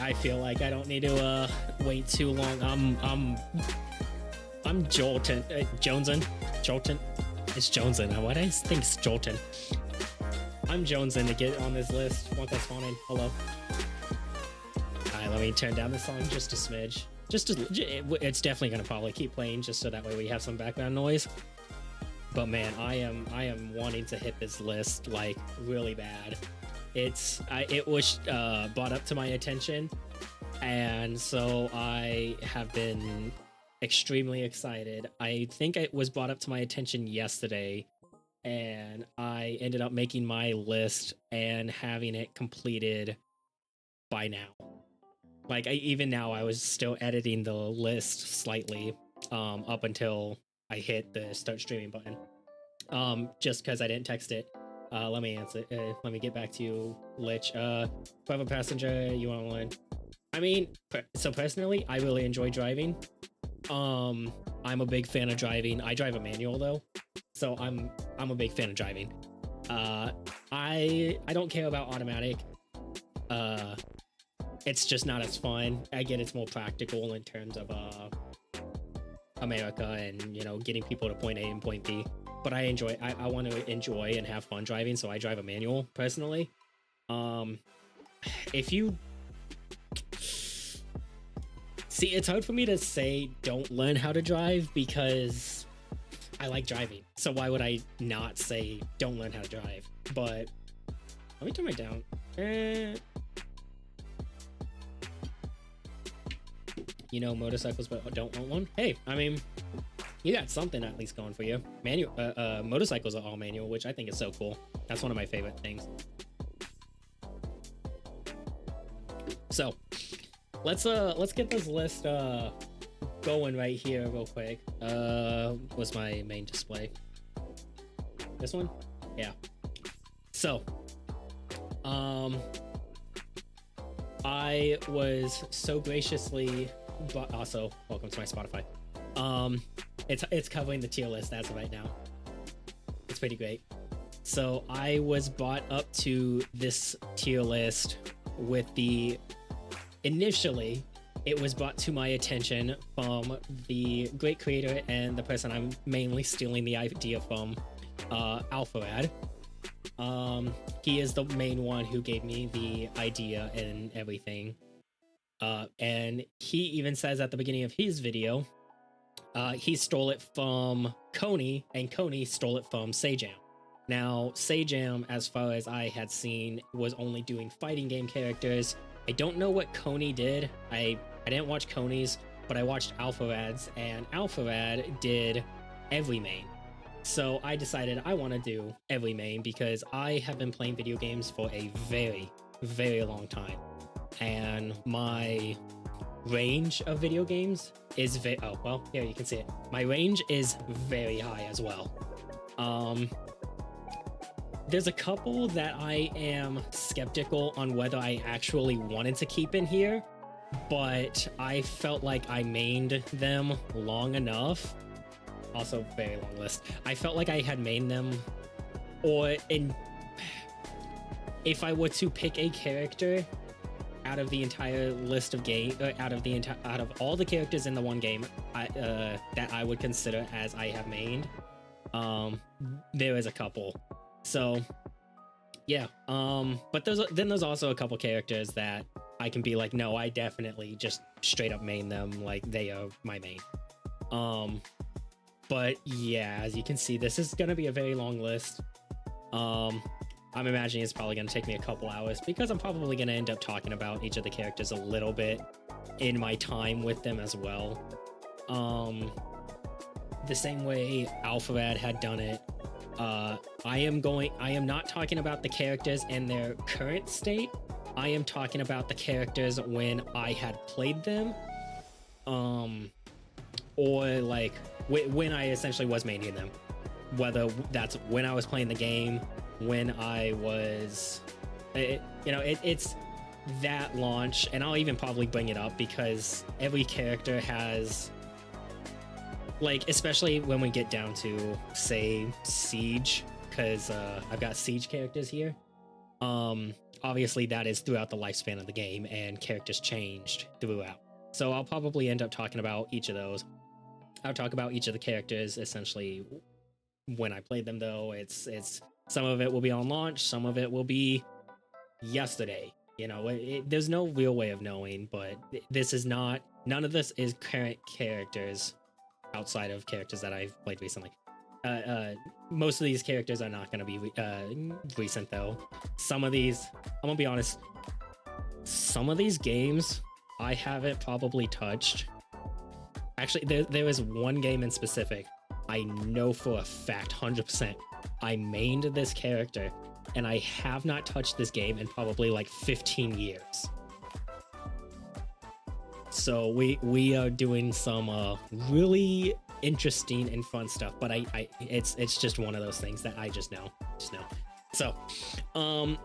I feel like I don't need to wait too long. I'm Jolton, Jolton. It's Jonesin. Why do I think it's Jolton? I'm Jonesin to get on this list once I spawn in. Hello. Alright, let me turn down the song just a smidge. It's definitely gonna probably keep playing just so that way we have some background noise. But man, I am wanting to hit this list like really bad. It was brought up to my attention, and so I have been extremely excited. I think it was brought up to my attention yesterday, and I ended up making my list and having it completed by now. Like even now, I was still editing the list slightly up until I hit the start streaming button. Just because I didn't text it. Let me answer. Let me get back to you, Lich. Private passenger, you want to learn? I mean, so personally, I really enjoy driving. I'm a big fan of driving. I drive a manual though, so I'm a big fan of driving. I don't care about automatic. It's just not as fun. I get it's more practical in terms of America and, you know, getting people to point A and point B. But I want to enjoy and have fun driving, so I drive a manual personally. If you see, it's hard for me to say don't learn how to drive because I like driving. So why would I not say don't learn how to drive? But let me turn it down. You know, motorcycles, but don't want one. Hey, I mean, you got something at least going for you. Motorcycles are all manual, which I think is so cool. That's one of my favorite things. So let's get this list going right here real quick. What's my main display? This one? Yeah. So I was so graciously, but also welcome to my Spotify. It's covering the tier list as of right now. It's pretty great. So I was brought up to this tier list with initially it was brought to my attention from the great creator and the person I'm mainly stealing the idea from, Alpharad. He is the main one who gave me the idea and everything. And he even says at the beginning of his video, he stole it from Coney, and Coney stole it from Sajam. Now, Sajam, as far as I had seen, was only doing fighting game characters. I don't know what Coney did. I didn't watch Coney's, but I watched Alpharad's, and Alpharad did every main. So I decided I want to do every main because I have been playing video games for a very, very long time. And my range of video games is oh well, here you can see it. My range is very high as well. There's a couple that I am skeptical on whether I actually wanted to keep in here, but I felt like I mained them long enough. Also, very long list. I felt like I had mained them, if I were to pick a character out of the entire list of out of all the characters in the one game, that I would consider as I have mained, there is a couple. So yeah, but there's also a couple characters that I can be like, no, I definitely just straight up main them, like they are my main. But yeah, as you can see, this is gonna be a very long list. I'm imagining it's probably going to take me a couple hours because I'm probably going to end up talking about each of the characters a little bit in my time with them as well. The same way Alpharad had done it. I am not talking about the characters in their current state. I am talking about the characters when I had played them. Or like when I essentially was maining them. Whether that's when I was playing the game, when I was, it's that launch, and I'll even probably bring it up because every character has, like, especially when we get down to, say, Siege, because I've got Siege characters here. obviously that is throughout the lifespan of the game, and characters changed throughout. So I'll probably end up talking about each of those. I'll talk about each of the characters essentially when I played them, though. It's some of it will be on launch, some of it will be yesterday. You know, there's no real way of knowing, but this is not, none of this is current characters outside of characters that I've played recently. Most of these characters are not going to be recent, though. Some of these, I'm gonna be honest, some of these games I haven't probably touched. Actually, there is one game in specific I know for a fact 100% I mained this character, and I have not touched this game in probably like 15 years. So we are doing some really interesting and fun stuff, but it's just one of those things that I just know. So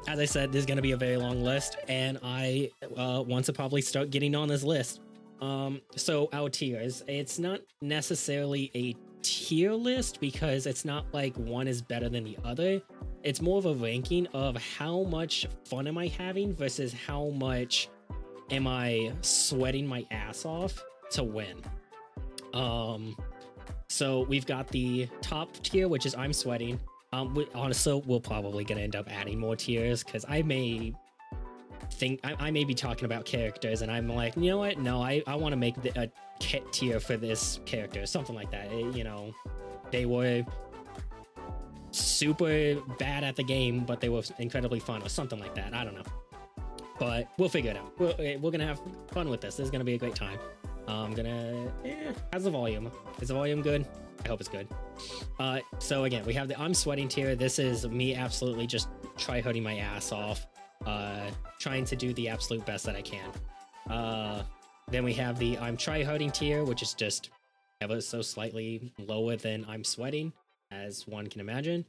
as I said, there's gonna be a very long list, and I want to probably start getting on this list. So our tiers, it's not necessarily a tier list because it's not like one is better than the other. It's more of a ranking of how much fun am I having versus how much am I sweating my ass off to win. So we've got the top tier, which is I'm sweating. Honestly, we're probably gonna end up adding more tiers because I may be talking about characters and I'm like, you know what? No, I want to make a kit tier for this character, something like that. You know, they were super bad at the game, but they were incredibly fun or something like that. I don't know, but we'll figure it out. We're gonna have fun with this. This is gonna be a great time. I'm gonna, how's the volume? Is the volume good? I hope it's good. So again, we have the I'm sweating tier. This is me absolutely just try-harding my ass off, trying to do the absolute best that I can. Then we have the I'm try-harding tier, which is just ever so slightly lower than I'm sweating, as one can imagine.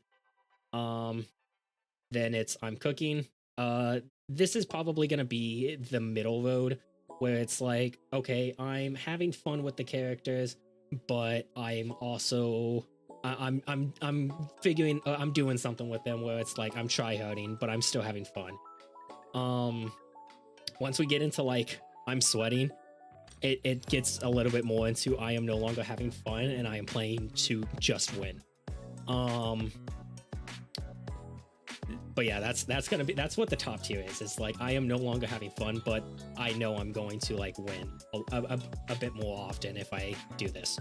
Then it's I'm cooking. This is probably gonna be the middle road, where it's like, okay, I'm having fun with the characters, but I'm also I'm figuring I'm doing something with them where it's like I'm try-harding, but I'm still having fun. Once we get into like I'm sweating, it gets a little bit more into I am no longer having fun and I am playing to just win. But yeah, that's what the top tier is. It's like I am no longer having fun, but I know I'm going to like win a bit more often if I do this.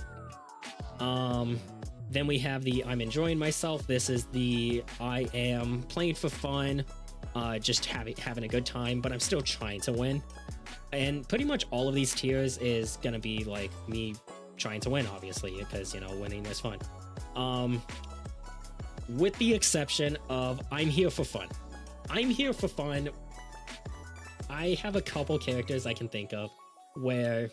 Then we have the I'm enjoying myself. This is the I am playing for fun, just having a good time, but I'm still trying to win. And pretty much all of these tiers is gonna be like me trying to win, obviously, because you know winning is fun. With the exception of I'm here for fun. I'm here for fun. I have a couple characters I can think of where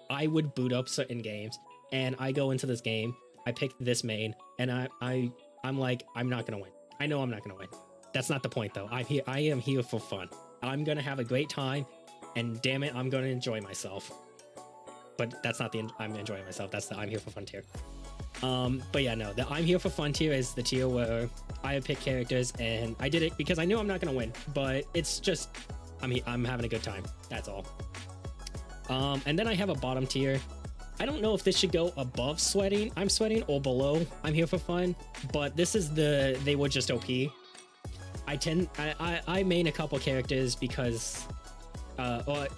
I would boot up certain games and I go into this game, I pick this main, and I'm like, I'm not gonna win. I know I'm not gonna win. That's not the point though. I am here for fun. I'm gonna have a great time, and damn it, I'm gonna enjoy myself. But that's not the I'm enjoying myself. That's the I'm here for fun tier. But yeah, no, the I'm here for fun tier is the tier where I pick characters and I did it because I knew I'm not gonna win, but it's just I'm having a good time. That's all. And then I have a bottom tier. I don't know if this should go above I'm sweating or below I'm here for fun, but this is they were just OP. I main a couple characters because or I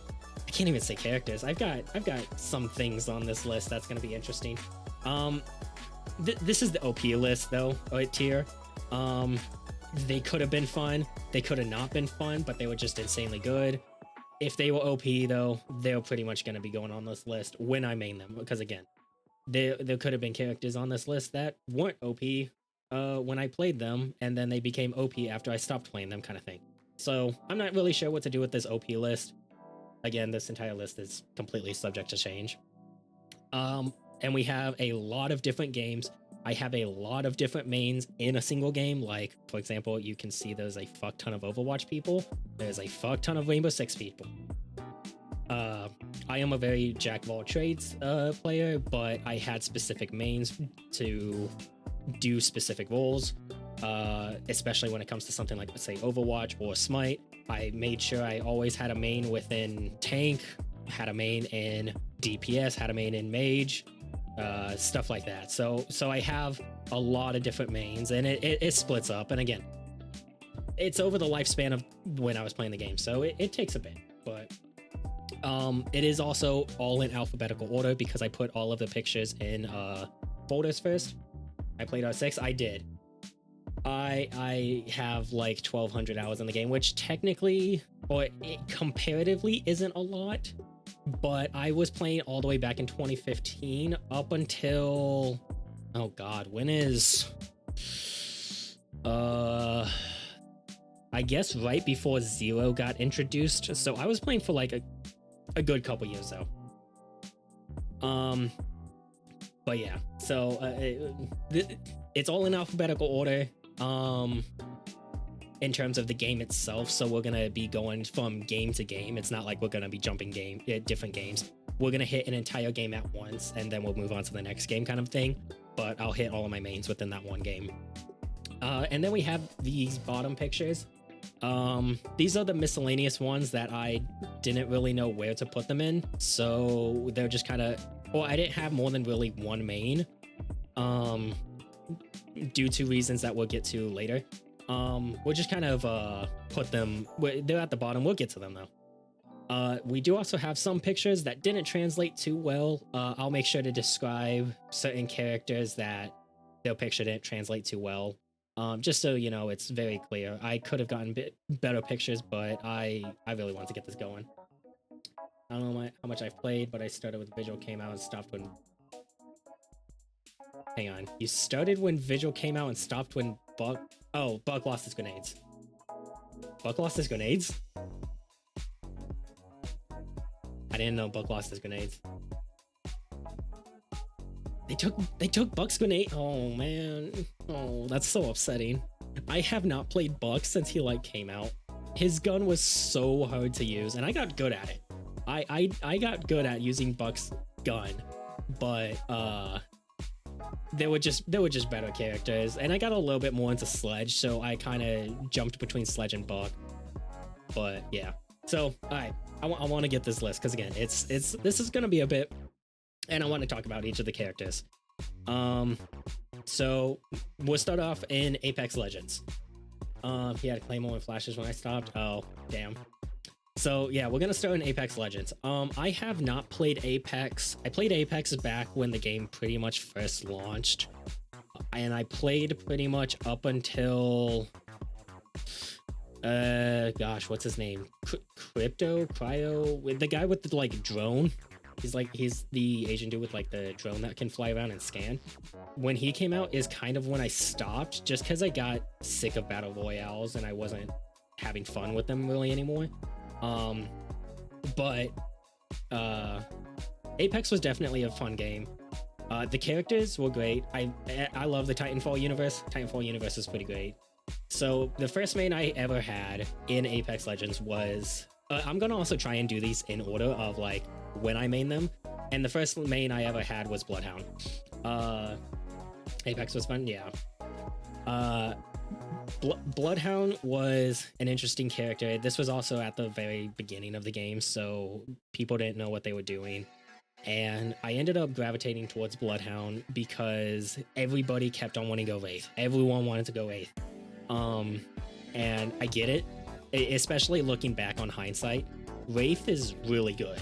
can't even say characters. I've got some things on this list that's gonna be interesting. This is the OP list though, tier. They could have been fun, they could have not been fun, but they were just insanely good. If they were OP though, they're pretty much going to be going on this list when I main them, because again, there could have been characters on this list that weren't OP when I played them, and then they became OP after I stopped playing them, kind of thing. So I'm not really sure what to do with this OP list. Again, this entire list is completely subject to change. And we have a lot of different games. I have a lot of different mains in a single game. Like, for example, you can see there's a fuck ton of Overwatch people. There's a fuck ton of Rainbow Six people. I am a very jack of all trades player, but I had specific mains to do specific roles. especially when it comes to something like, let's say, Overwatch or Smite. I made sure I always had a main within tank, had a main in DPS, had a main in mage, stuff like that. So I have a lot of different mains, and it splits up. And again, it's over the lifespan of when I was playing the game, so it takes a bit. But it is also all in alphabetical order because I put all of the pictures in folders first. I played R6. I did. I have like 1,200 hours in the game, which technically, or it comparatively, isn't a lot. But I was playing all the way back in 2015 up until, oh god, when is I guess right before Zero got introduced. So I was playing for like a good couple years though. But yeah, so it's all in alphabetical order in terms of the game itself. So we're gonna be going from game to game. It's not like we're gonna be jumping different games. We're gonna hit an entire game at once and then we'll move on to the next game kind of thing. But I'll hit all of my mains within that one game. And then we have these bottom pictures. These are the miscellaneous ones that I didn't really know where to put them in. So they're just kind of, well, I didn't have more than really one main, due to reasons that we'll get to later. We'll just kind of put them, they're at the bottom. We'll get to them though. We do also have some pictures that didn't translate too well. I'll make sure to describe certain characters that their picture didn't translate too well. Just so you know, it's very clear. I could have gotten better pictures, but I really want to get this going. I don't know how much I've played, but I started with Vigil came out and stopped when... Hang on. You started when Vigil came out and stopped when Buck... Oh, Buck lost his grenades. Buck lost his grenades? I didn't know Buck lost his grenades. They took Buck's grenade. Oh man. Oh, that's so upsetting. I have not played Buck since he like came out. His gun was so hard to use, and I got good at it. I got good at using Buck's gun, but there were just better characters, and I got a little bit more into Sledge, so I kind of jumped between Sledge and Buck. But yeah. So all right, I want to get this list because again, this is gonna be a bit. And I want to talk about each of the characters. So we'll start off in Apex Legends. He had Claymore and flashes when I stopped. Oh, damn. So yeah, we're gonna start in Apex Legends. I have not played Apex. I played Apex back when the game pretty much first launched. And I played pretty much up until... gosh, what's his name? Cryo? With the guy with the, like, drone. He's the Asian dude with like the drone that can fly around and scan. When he came out is kind of when I stopped, just because I got sick of battle royales and I wasn't having fun with them really anymore. But Apex was definitely a fun game. The characters were great. I love the Titanfall universe. Titanfall universe is pretty great. So the first main I ever had in Apex Legends was I'm gonna also try and do these in order of like when I main them, and the first main I ever had was Bloodhound. Apex was fun, yeah. Bloodhound was an interesting character. This was also at the very beginning of the game, so people didn't know what they were doing, and I ended up gravitating towards Bloodhound because everybody kept on wanting to go Wraith. Everyone wanted to go Wraith, and I get it, especially looking back on hindsight. Wraith is really good.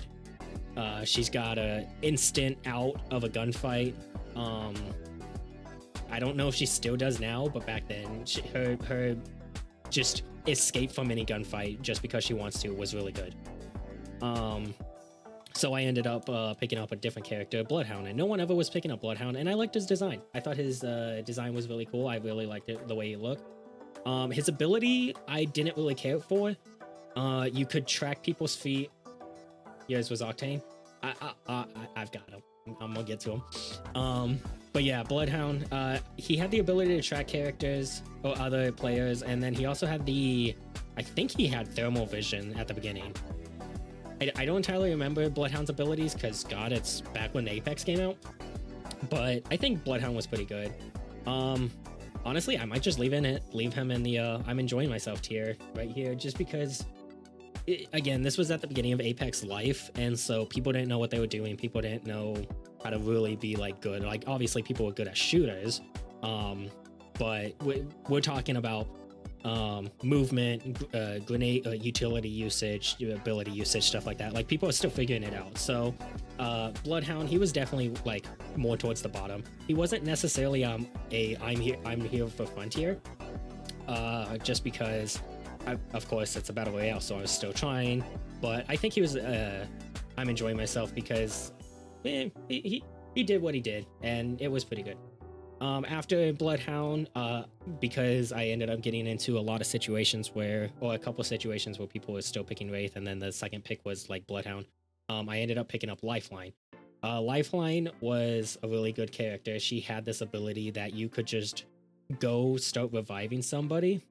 She's got a instant out of a gunfight. I don't know if she still does now, but back then her just escape from any gunfight just because she wants to was really good. So I ended up picking up a different character, Bloodhound, and no one ever was picking up Bloodhound, and I liked his design. I thought his design was really cool. I really liked it, the way he looked. His ability I didn't really care for. You could track people's feet. Yours was Octane. I've got him. I'm gonna get to him. But yeah, Bloodhound, he had the ability to track characters or other players, and then he also had I think he had thermal vision at the beginning. I don't entirely remember Bloodhound's abilities because god, it's back when Apex came out, but I think Bloodhound was pretty good. honestly, I might just leave him in the I'm enjoying myself tier right here, just because. Again, this was at the beginning of Apex life, and so people didn't know what they were doing. People didn't know how to really be like good. Like obviously, people were good at shooters, but we're talking about movement, grenade utility usage, ability usage, stuff like that. Like people are still figuring it out. So Bloodhound, he was definitely like more towards the bottom. He wasn't necessarily I'm here for Frontier, just because of course it's a battle royale, so I was still trying. But I think he was I'm enjoying myself because he did what he did, and it was pretty good. After Bloodhound, because I ended up getting into a lot of situations or a couple of situations where people were still picking Wraith, and then the second pick was like Bloodhound, I ended up picking up Lifeline. Lifeline was a really good character. She had this ability that you could just go start reviving somebody.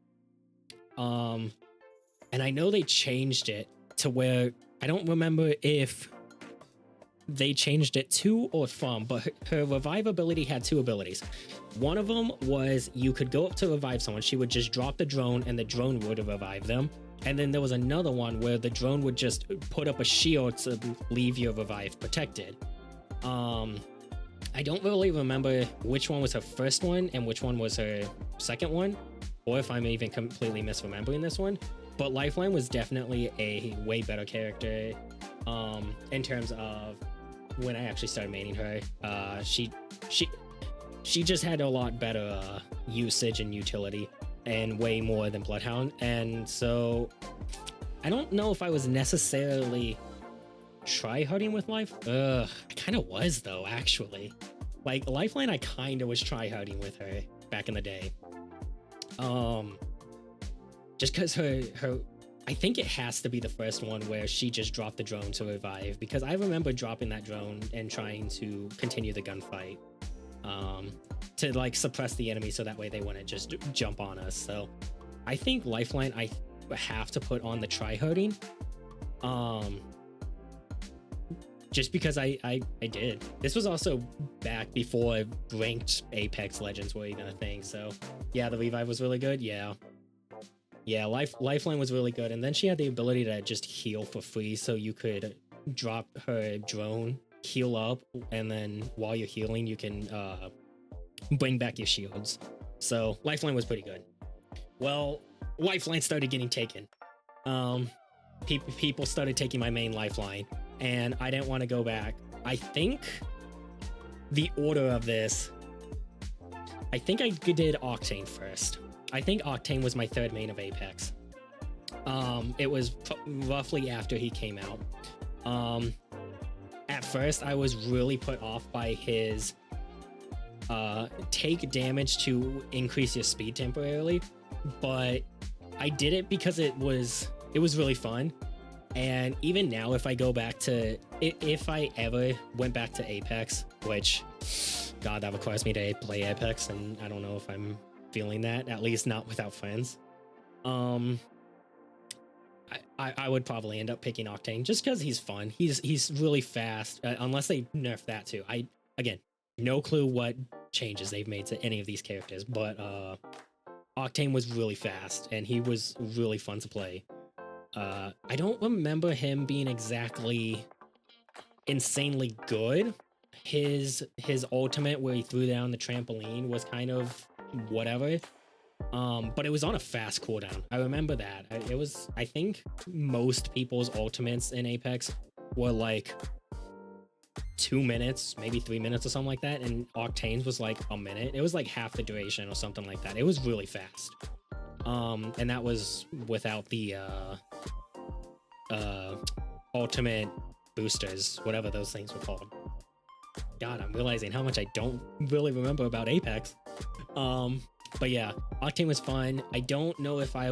And I know they changed it to where I don't remember if they changed it to or from, but her revive ability had two abilities. One of them was you could go up to revive someone. She would just drop the drone and the drone would revive them. And then there was another one where the drone would just put up a shield to leave your revive protected. I don't really remember which one was her first one and which one was her second one, or if I'm even completely misremembering this one. But Lifeline was definitely a way better character in terms of when I actually started maining her. She just had a lot better usage and utility, and way more than Bloodhound. And so I don't know if I was necessarily tryharding with Life. I kind of was though, actually. Like Lifeline, I kind of was tryharding with her back in the day. Just because her I think it has to be the first one where she just dropped the drone to revive, because I remember dropping that drone and trying to continue the gunfight, to like suppress the enemy so that way they wouldn't just jump on us. So I think Lifeline I have to put on the tryharding, just because I did. This was also back before ranked Apex Legends were even a thing. So yeah, the revive was really good. Yeah, Lifeline was really good. And then she had the ability to just heal for free, so you could drop her drone, heal up, and then while you're healing, you can bring back your shields. So Lifeline was pretty good. Well, Lifeline started getting taken. People started taking my main Lifeline, and I didn't want to go back. I think the order of this, I think I did Octane first. I think Octane was my third main of Apex. It was roughly after he came out. At first, I was really put off by his take damage to increase your speed temporarily, but I did it because it was really fun. And even now, if I go back to, if I ever went back to Apex, which, God, that requires me to play Apex, and I don't know if I'm feeling that, at least not without friends. I would probably end up picking Octane just because he's fun. He's really fast, unless they nerf that too. Again, no clue what changes they've made to any of these characters, but Octane was really fast and he was really fun to play. I don't remember him being exactly insanely good. His ultimate where he threw down the trampoline was kind of whatever, but it was on a fast cooldown. I remember that. I think most people's ultimates in Apex were like 2 minutes, maybe 3 minutes or something like that, and Octane's was like a minute. It was like half the duration or something like that. It was really fast. And that was without the ultimate boosters, whatever those things were called. God, I'm realizing how much I don't really remember about Apex. But yeah, Octane was fun. I don't know if I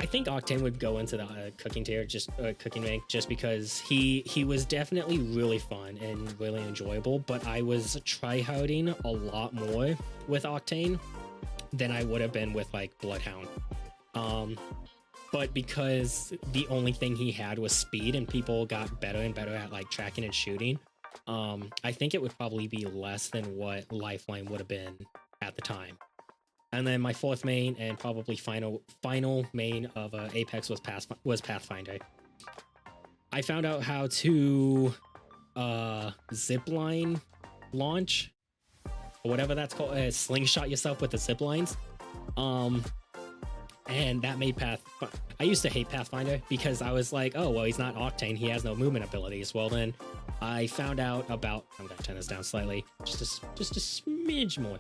think Octane would go into the cooking tier, just cooking rank, just because he was definitely really fun and really enjoyable, but I was tryharding a lot more with Octane than I would have been with like Bloodhound. But because the only thing he had was speed and people got better and better at like tracking and shooting, I think it would probably be less than what Lifeline would have been at the time. And then my fourth main and probably final main of Apex was Pathfinder. I found out how to zipline launch, or whatever that's called, slingshot yourself with the zip lines. And that made I used to hate Pathfinder because I was like, oh, well, he's not Octane, he has no movement abilities. Well, then I found out about, I'm gonna turn this down slightly, just a smidge more.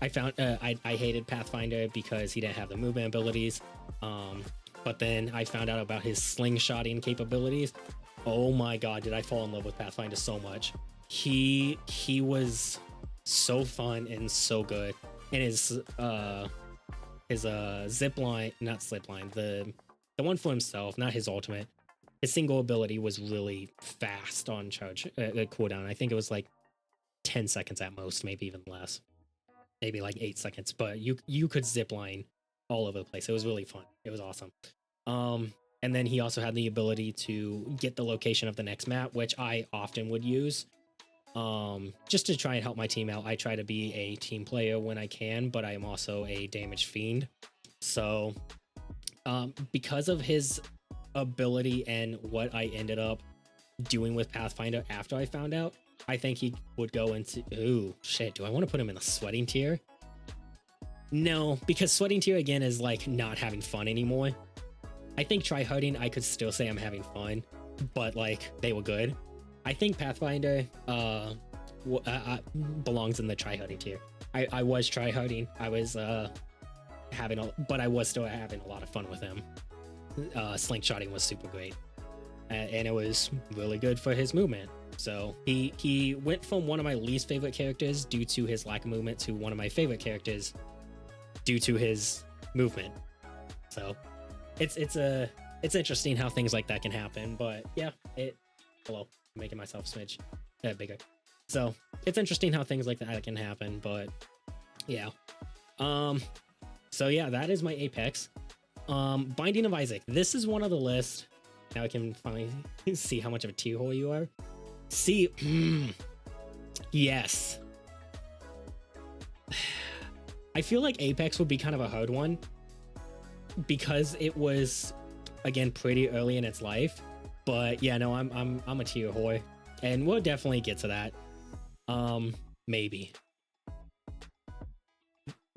I found I hated Pathfinder because he didn't have the movement abilities. But then I found out about his slingshotting capabilities. Oh my god, did I fall in love with Pathfinder so much. He was so fun and so good. And his zipline, not slipline, the one for himself, not his ultimate. His single ability was really fast on charge cooldown. I think it was like 10 seconds at most, maybe even less. Maybe like 8 seconds, but you could zipline all over the place. It was really fun. It was awesome. And then he also had the ability to get the location of the next map, which I often would use. Just to try and help my team out. I try to be a team player when I can, but I am also a damage fiend. So, because of his ability and what I ended up doing with Pathfinder after I found out, I think he would go into, ooh, shit, do I want to put him in the sweating tier? No, because sweating tier again is like not having fun anymore. I think tryharding, I could still say I'm having fun, but like they were good. I think Pathfinder belongs in the tryharding tier. I was tryharding. I was but I was still having a lot of fun with him. Slingshotting was super great, and it was really good for his movement. So he went from one of my least favorite characters due to his lack of movement to one of my favorite characters due to his movement. So it's interesting how things like that can happen. But yeah, hello, I'm making myself smidge bigger. So it's interesting how things like that can happen. But yeah, so yeah, that is my Apex. Binding of Isaac. This is one of the list. Now I can finally see how much of a tier hole you are. See, yes. I feel like Apex would be kind of a hard one because it was, again, pretty early in its life. But yeah, no, I'm a tier whore, and we'll definitely get to that. Maybe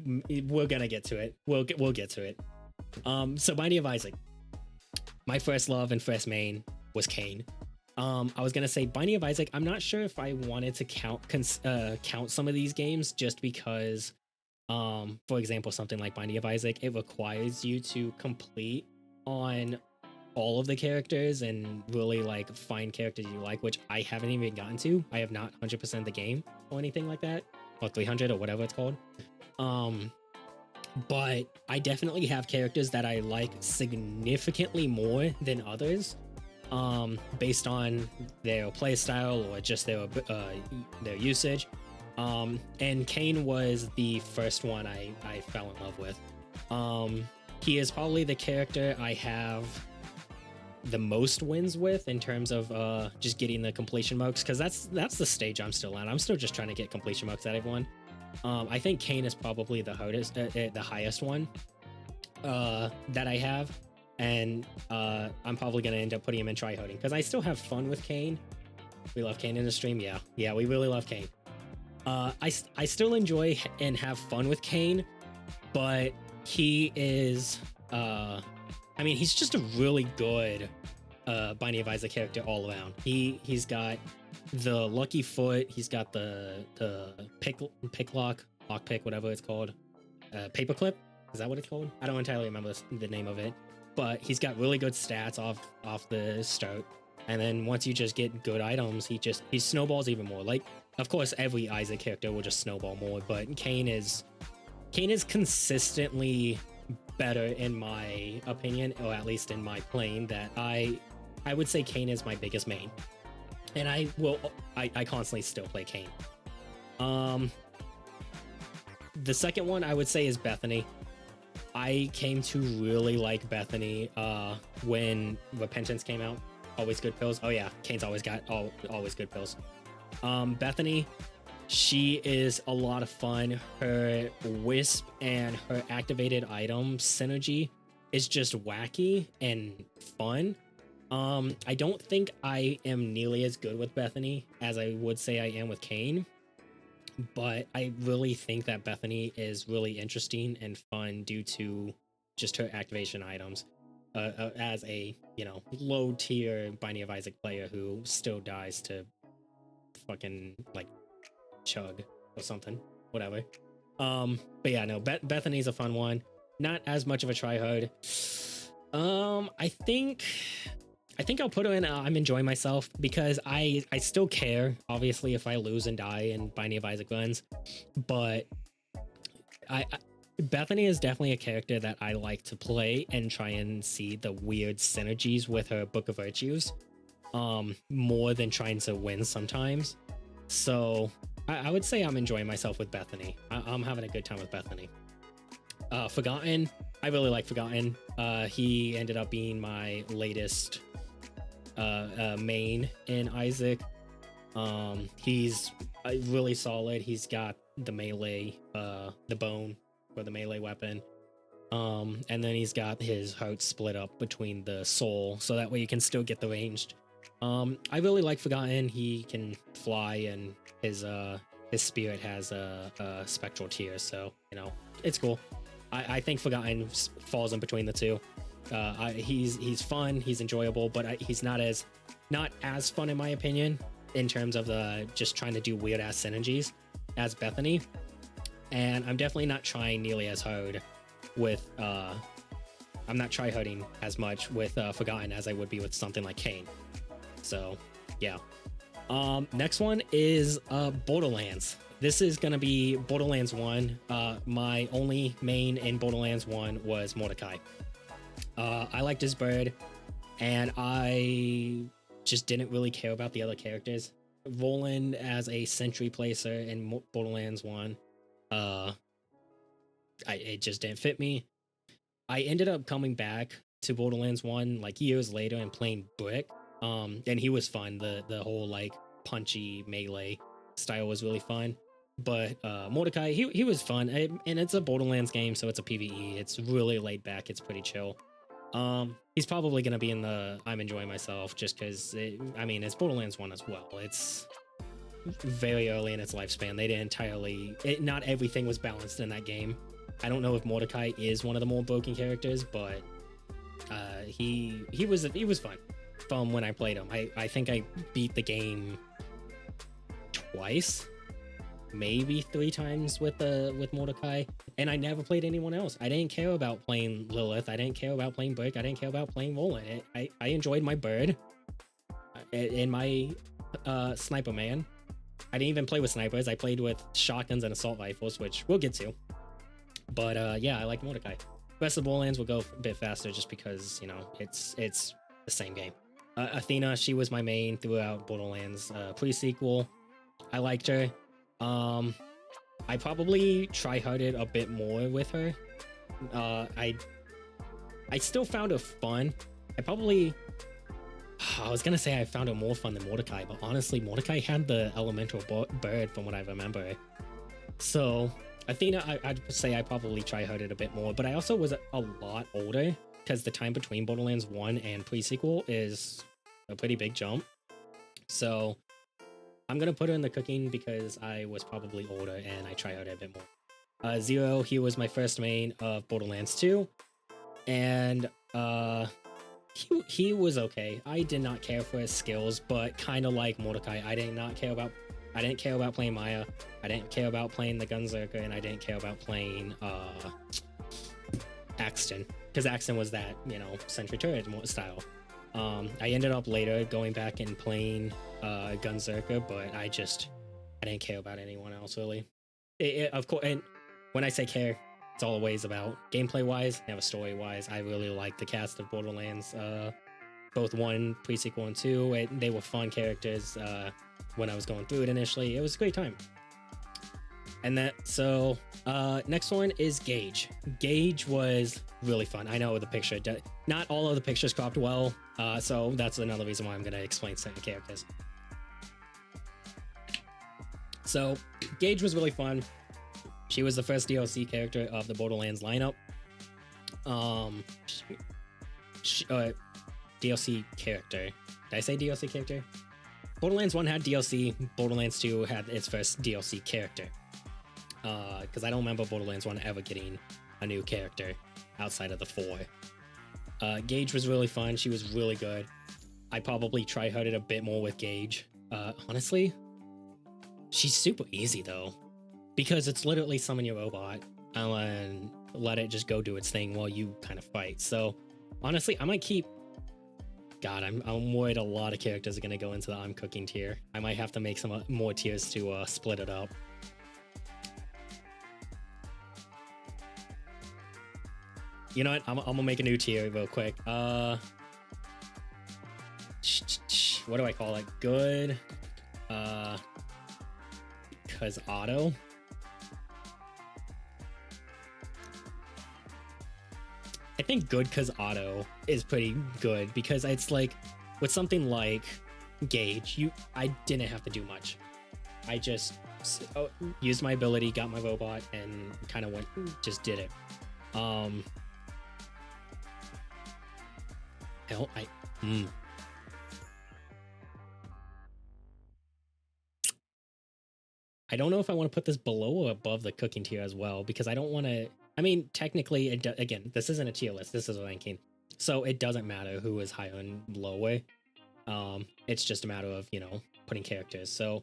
we're gonna get to it. We'll get to it. So Binding of Isaac. My first love and first main was Kyng. I was gonna say Binding of Isaac. I'm not sure if I wanted to count some of these games just because, for example, something like Binding of Isaac, it requires you to complete on all of the characters and really like find characters you like, which I haven't even gotten to. I have not 100% the game or anything like that, or 300 or whatever it's called. But I definitely have characters that I like significantly more than others, based on their playstyle or just their usage. And Kyng was the first one I fell in love with. He is probably the character I have the most wins with in terms of just getting the completion marks, because that's the stage I'm still at. I'm still just trying to get completion marks at everyone. I think Kyng is probably the hardest, the highest one that I have, and I'm probably gonna end up putting him in tryharding because I still have fun with Kyng. We love Kyng in the stream, yeah, we really love Kyng. I still enjoy and have fun with Kyng, but he is I mean, he's just a really good Binding of Isaac character all around. He's got the lucky foot, he's got the pick lock pick, whatever it's called, paperclip, is that what it's called? I don't entirely remember the name of it, but he's got really good stats off the start, and then once you just get good items, he snowballs even more. Like, of course every Isaac character will just snowball more, but Kyng is consistently better in my opinion, or at least in my playing, that I would say Kyng is my biggest main, and I constantly still play Kyng. The second one I would say is Bethany. I came to really like Bethany when Repentance came out. always good pills. Oh yeah, Kane's always got always good pills. Bethany, she is a lot of fun. Her wisp and her activated item synergy is just wacky and fun. I don't think I am nearly as good with Bethany as I would say I am with Kane, but I really think that Bethany is really interesting and fun due to just her activation items. As a, you know, low tier Binding of Isaac player who still dies to fucking like chug or something, whatever. But yeah, no, Bethany's a fun one. Not as much of a tryhard. I think I'll put her in I'm enjoying myself because I still care, obviously, if I lose and die in Binding of Isaac runs, but Bethany is definitely a character that I like to play and try and see the weird synergies with her Book of Virtues, more than trying to win sometimes. So I would say I'm enjoying myself with Bethany. I'm having a good time with Bethany. Forgotten, I really like Forgotten. He ended up being my latest main in Isaac. He's really solid. He's got the melee, the bone for the melee weapon, and then he's got his heart split up between the soul, so that way you can still get the ranged. I really like Forgotten. He can fly, and his spirit has a spectral tier, so you know it's cool. I think Forgotten falls in between the two. He's fun, he's enjoyable, but he's not as fun in my opinion in terms of just trying to do weird ass synergies as Bethany. And I'm definitely not trying nearly as hard with I'm not tryharding as much with Forgotten as I would be with something like Kane. So yeah. Next one is Borderlands. This is gonna be Borderlands 1. My only main in Borderlands 1 was Mordecai. I liked his bird, and I just didn't really care about the other characters. Roland as a sentry placer in Borderlands 1, it just didn't fit me. I ended up coming back to Borderlands 1 like years later and playing Brick, and he was fun. The whole like punchy melee style was really fun. But Mordecai, he was fun, and it's a Borderlands game, so it's a PvE. It's really laid back. It's pretty chill. He's probably gonna be in the I'm enjoying myself just because it's Borderlands 1 as well. It's very early in its lifespan. They didn't not everything was balanced in that game. I don't know if Mordecai is one of the more broken characters, but he was fun from when I played him. I think I beat the game twice, maybe 3 times with Mordecai, and I never played anyone else. I didn't care about playing Lilith. I didn't care about playing Brick. I didn't care about playing Roland. I enjoyed my bird in my sniper man. I didn't even play with snipers. I played with shotguns and assault rifles, which we'll get to. But yeah, I like Mordecai. Rest of Borderlands will go a bit faster just because, you know, it's the same game. Athena, she was my main throughout Borderlands pre-sequel. I liked her. I probably tryharded a bit more with her. I still found her fun. I was gonna say I found her more fun than Mordecai, but honestly, Mordecai had the elemental bird from what I remember. So Athena, I'd say I probably tryharded a bit more, but I also was a lot older because the time between Borderlands 1 and pre-sequel is a pretty big jump. So I'm gonna put her in the cooking because I was probably older and I tryharded a bit more. Zero, he was my first main of Borderlands 2, and he was okay. I did not care for his skills, but kind of like Mordecai, I didn't care about playing Maya. I didn't care about playing the Gunzerker, and I didn't care about playing Axton, because Axton was that, you know, sentry turret style. I ended up later going back and playing Gunzerker, but I didn't care about anyone else really. Of course, and when I say care, it's always about gameplay wise, never story wise. I really liked the cast of Borderlands, both 1 pre-sequel and 2. They were fun characters. When I was going through it initially, it was a great time. And next one is Gage. Gage was really fun. I know the picture, not all of the pictures cropped well. So that's another reason why I'm gonna explain certain characters. So Gage was really fun. She was the first DLC character of the Borderlands lineup. DLC character. Did I say DLC character? Borderlands 1 had DLC. Borderlands 2 had its first DLC character. Because I don't remember Borderlands 1 ever getting a new character outside of the 4. Gage was really fun. She was really good. I probably try-harded a bit more with Gage. Honestly, she's super easy though, because it's literally summon your robot and let it just go do its thing while you kind of fight. So honestly, I might keep... God, I'm worried a lot of characters are going to go into the I'm cooking tier. I might have to make some more tiers to split it up. You know what? I'm gonna make a new tier real quick. What do I call it? Good. Cause auto. I think good cause auto is pretty good, because it's like with something like Gage, I didn't have to do much. I just used my ability, got my robot, and kind of just did it. I don't know if I want to put this below or above the cooking tier as well, because I don't want to... I mean, technically, again, this isn't a tier list. This is a ranking. So it doesn't matter who is higher and lower. It's just a matter of, you know, putting characters. So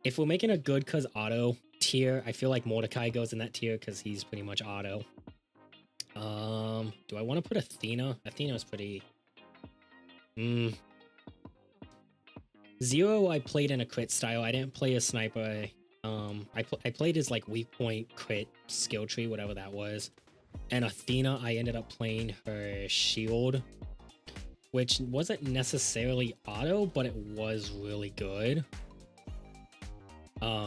if we're making a good cause auto tier, I feel like Mordecai goes in that tier because he's pretty much auto. Do I want to put Athena? Athena's pretty... Zero, I played in a crit style. I didn't play a sniper. I played his like weak point crit skill tree, whatever that was. And Athena, I ended up playing her shield, which wasn't necessarily auto, but it was really good.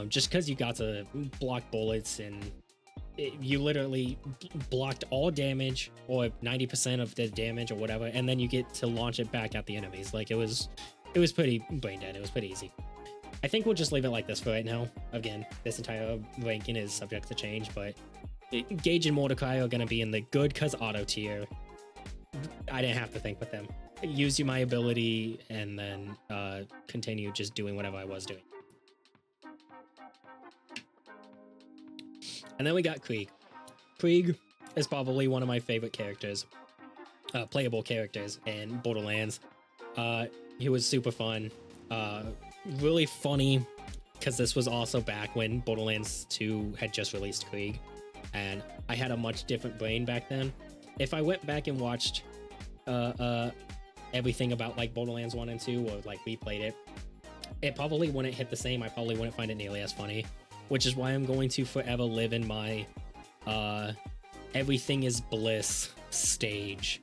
Just because you got to block bullets and you literally blocked all damage or 90% of the damage or whatever, and then you get to launch it back at the enemies. Like it was pretty brain dead. It was pretty easy. I think we'll just leave it like this for right now. Again, this entire ranking is subject to change, but Gage and Mordecai are going to be in the good cause auto tier. I didn't have to think with them. Use my ability and then continue just doing whatever I was doing. And then we got Krieg. Krieg is probably one of my favorite characters, playable characters in Borderlands. He was super fun, really funny, because this was also back when Borderlands 2 had just released Krieg, and I had a much different brain back then. If I went back and watched everything about like Borderlands 1 and 2, or like replayed it probably wouldn't hit the same. I probably wouldn't find it nearly as funny, which is why I'm going to forever live in my everything is bliss stage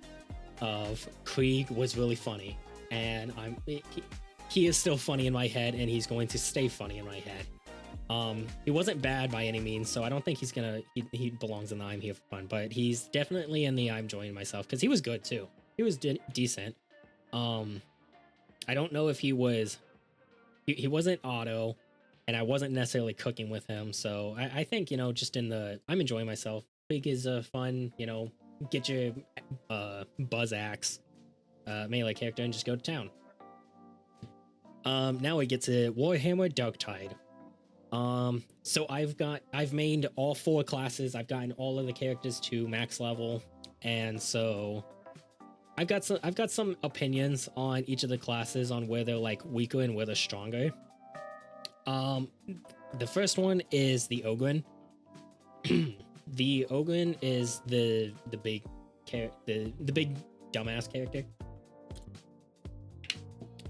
of Krieg was really funny. And he is still funny in my head, and he's going to stay funny in my head. He wasn't bad by any means, so I don't think he belongs in the I'm here for fun, but he's definitely in the I'm enjoying myself, because he was good too. He was decent. I don't know if he wasn't auto, and I wasn't necessarily cooking with him, so I think, you know, just in the I'm enjoying myself. Krieg is a fun, you know, get your buzz axe melee character and just go to town. Now we get to Warhammer Darktide. So I've made all 4 classes. I've gotten all of the characters to max level, and so I've got some opinions on each of the classes, on where they're like weaker and where they're stronger. The first one is the Ogryn. The Ogryn is the big dumbass character,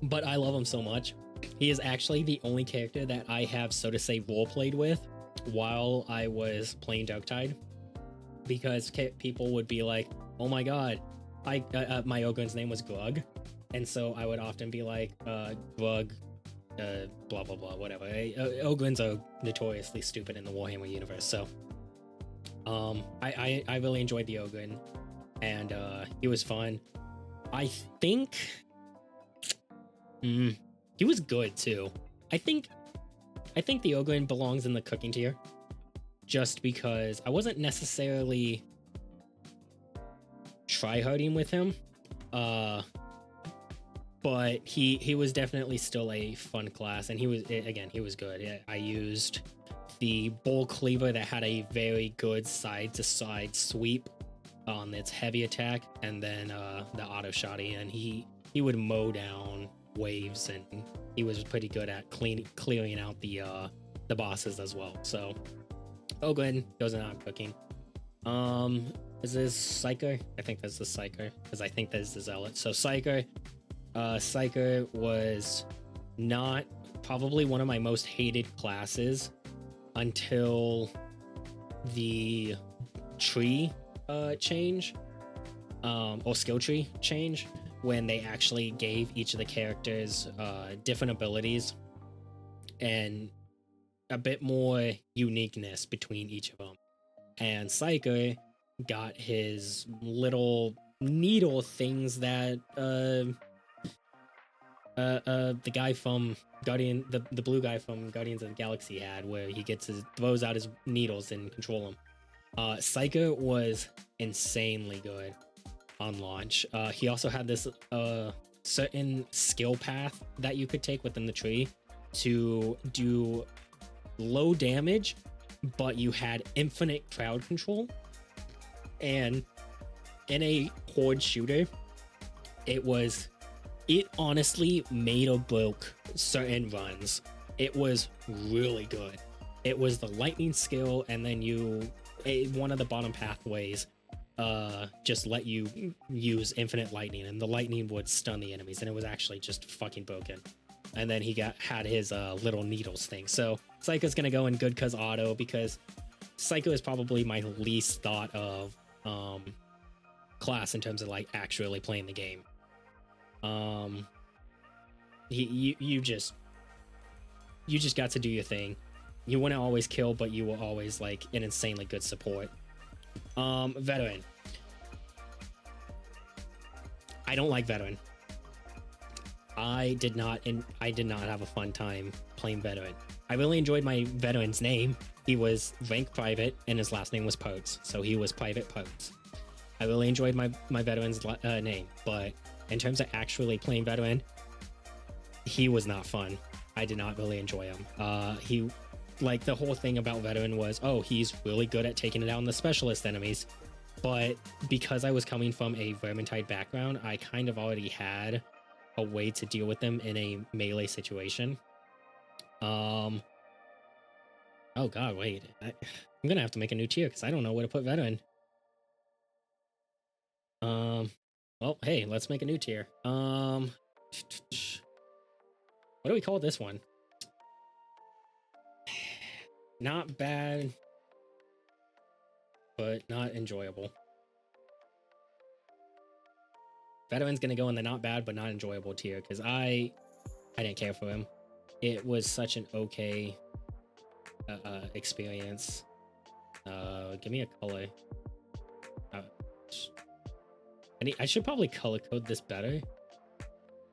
but I love him so much. He is actually the only character that I have, so to say, role-played with while I was playing Darktide, because people would be like, oh my god, my Ogryn's name was Glug, and so I would often be like, Glug, blah blah blah, whatever. Ogryns are notoriously stupid in the Warhammer universe, so I really enjoyed the Ogryn, and he was fun. I think he was good too. I think the Ogren belongs in the cooking tier, just because I wasn't necessarily try-harding with him, but he was definitely still a fun class, and he was good. I used the Bull Cleaver that had a very good side-to-side sweep on its heavy attack, and then the auto shotty, and he would mow down waves, and he was pretty good at clearing out the bosses as well. So Ogren goes on cooking. Is this Psycho? I think that's the Psycho, because I think that's the Zealot. So Psycho was not probably one of my most hated classes until the tree change, or skill tree change, when they actually gave each of the characters different abilities and a bit more uniqueness between each of them. And Psycho got his little needle things that the guy from Guardian, the blue guy from Guardians of the Galaxy had, where he throws out his needles and control them. Psycho was insanely good on launch. He also had this certain skill path that you could take within the tree to do low damage, but you had infinite crowd control. And in a horde shooter, it honestly made or broke certain runs. It was really good. It was the lightning skill, and then one of the bottom pathways just let you use infinite lightning, and the lightning would stun the enemies, and it was actually just fucking broken. And then he had his little needles thing. So Psycho's gonna go in good cause auto, because Psycho is probably my least thought of class in terms of like actually playing the game. You just got to do your thing. You wouldn't always kill, but you were always like an insanely good support. Veteran. I don't like Veteran. I did not have a fun time playing Veteran. I really enjoyed my Veteran's name. He was rank private, and his last name was Potes, so he was Private Potes. I really enjoyed my Veteran's name, but in terms of actually playing Veteran, he was not fun. I did not really enjoy him. Like, the whole thing about Veteran was, oh, he's really good at taking down the specialist enemies. But because I was coming from a Vermintide background, I kind of already had a way to deal with them in a melee situation. Oh god, wait. I'm gonna have to make a new tier because I don't know where to put Veteran. Well, hey, let's make a new tier. What do we call this one? Not bad, but not enjoyable. Veteran's gonna go in the not bad but not enjoyable tier, because I didn't care for him. It was such an okay experience. Give me a color. I should probably color code this better.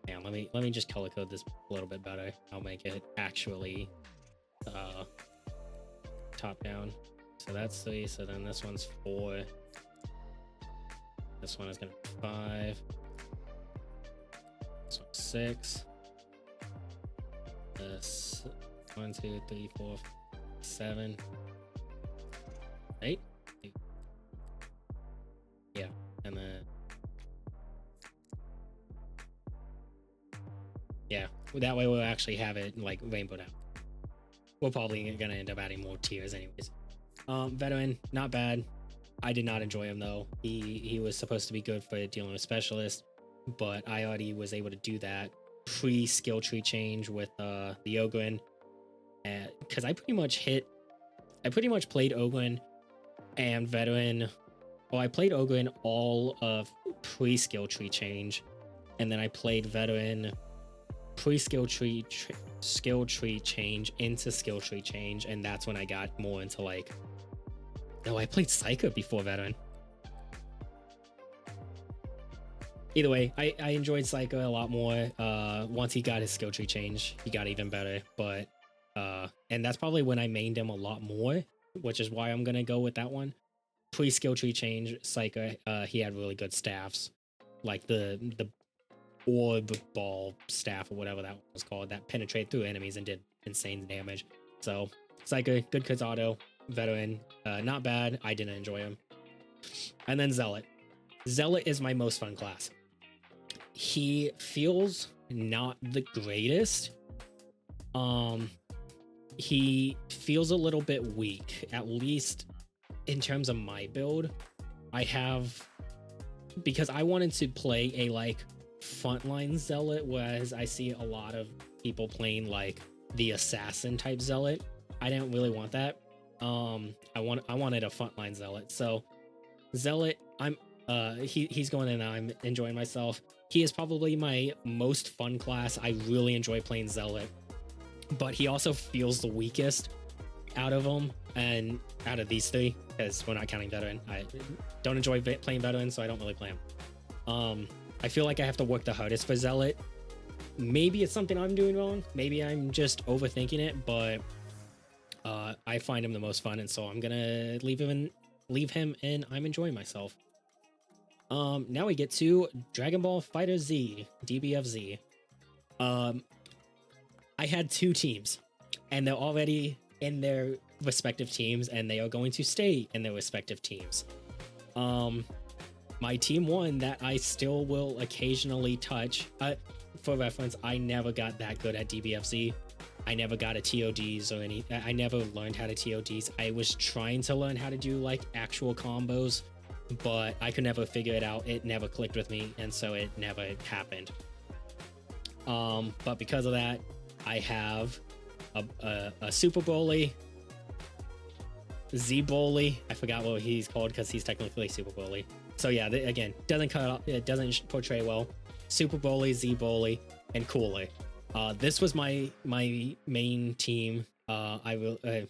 Yeah, let me just color code this a little bit better. I'll make it actually top down. So that's 3. So then this one's 4. This one is gonna be 5. This one's 6. This 1, 2, 3, 4, 7, 8. Yeah, and then yeah, that way we'll actually have it like rainbowed out. We're probably gonna end up adding more tiers anyways. Veteran, not bad. I did not enjoy him though. He was supposed to be good for dealing with specialists, but I already was able to do that pre-skill tree change with the Ogren, because I pretty much played Ogren and Veteran. Well, I played Ogren all of pre-skill tree change, and then I played Veteran pre-skill tree change into skill tree change, and that's when I got more into like, no, I played Psycho before Veteran. Either way, I enjoyed Psycho a lot more. Once he got his skill tree change, he got even better. But and that's probably when I mained him a lot more, which is why I'm gonna go with that one. Pre skill tree change, Psycho, he had really good staffs, like the orb ball staff or whatever that was called, that penetrate through enemies and did insane damage. So Psycho, good kids auto, veteran, not bad. I didn't enjoy him. And then Zealot. Zealot is my most fun class. He feels not the greatest. He feels a little bit weak, at least in terms of my build. I have, because I wanted to play a like frontline Zealot, whereas I see a lot of people playing like the assassin type Zealot. I didn't really want that. I wanted a frontline Zealot. So Zealot, he's going in and I'm enjoying myself. He is probably my most fun class. I really enjoy playing Zealot, but he also feels the weakest out of them and out of these three, because we're not counting veteran. I don't enjoy playing veteran, so I don't really play him. I feel like I have to work the hardest for Zealot. Maybe it's something I'm doing wrong. Maybe I'm just overthinking it, but I find him the most fun, and so I'm gonna leave him and I'm enjoying myself. Now we get to Dragon Ball Fighter Z, DBFZ. I had two teams, and they're already in their respective teams, and they are going to stay in their respective teams. My team one that I still will occasionally touch. For reference, I never got that good at DBFZ. I never got a TODs or any. I never learned how to TODs. I was trying to learn how to do like actual combos, but I could never figure it out. It never clicked with me, and so it never happened. But because of that, I have a Super Broly, Z Broly. I forgot what he's called because he's technically Super Broly. So yeah, again, doesn't cut out. It doesn't portray well. Super Broly, Z Broly, and Cooler. This was my main team. I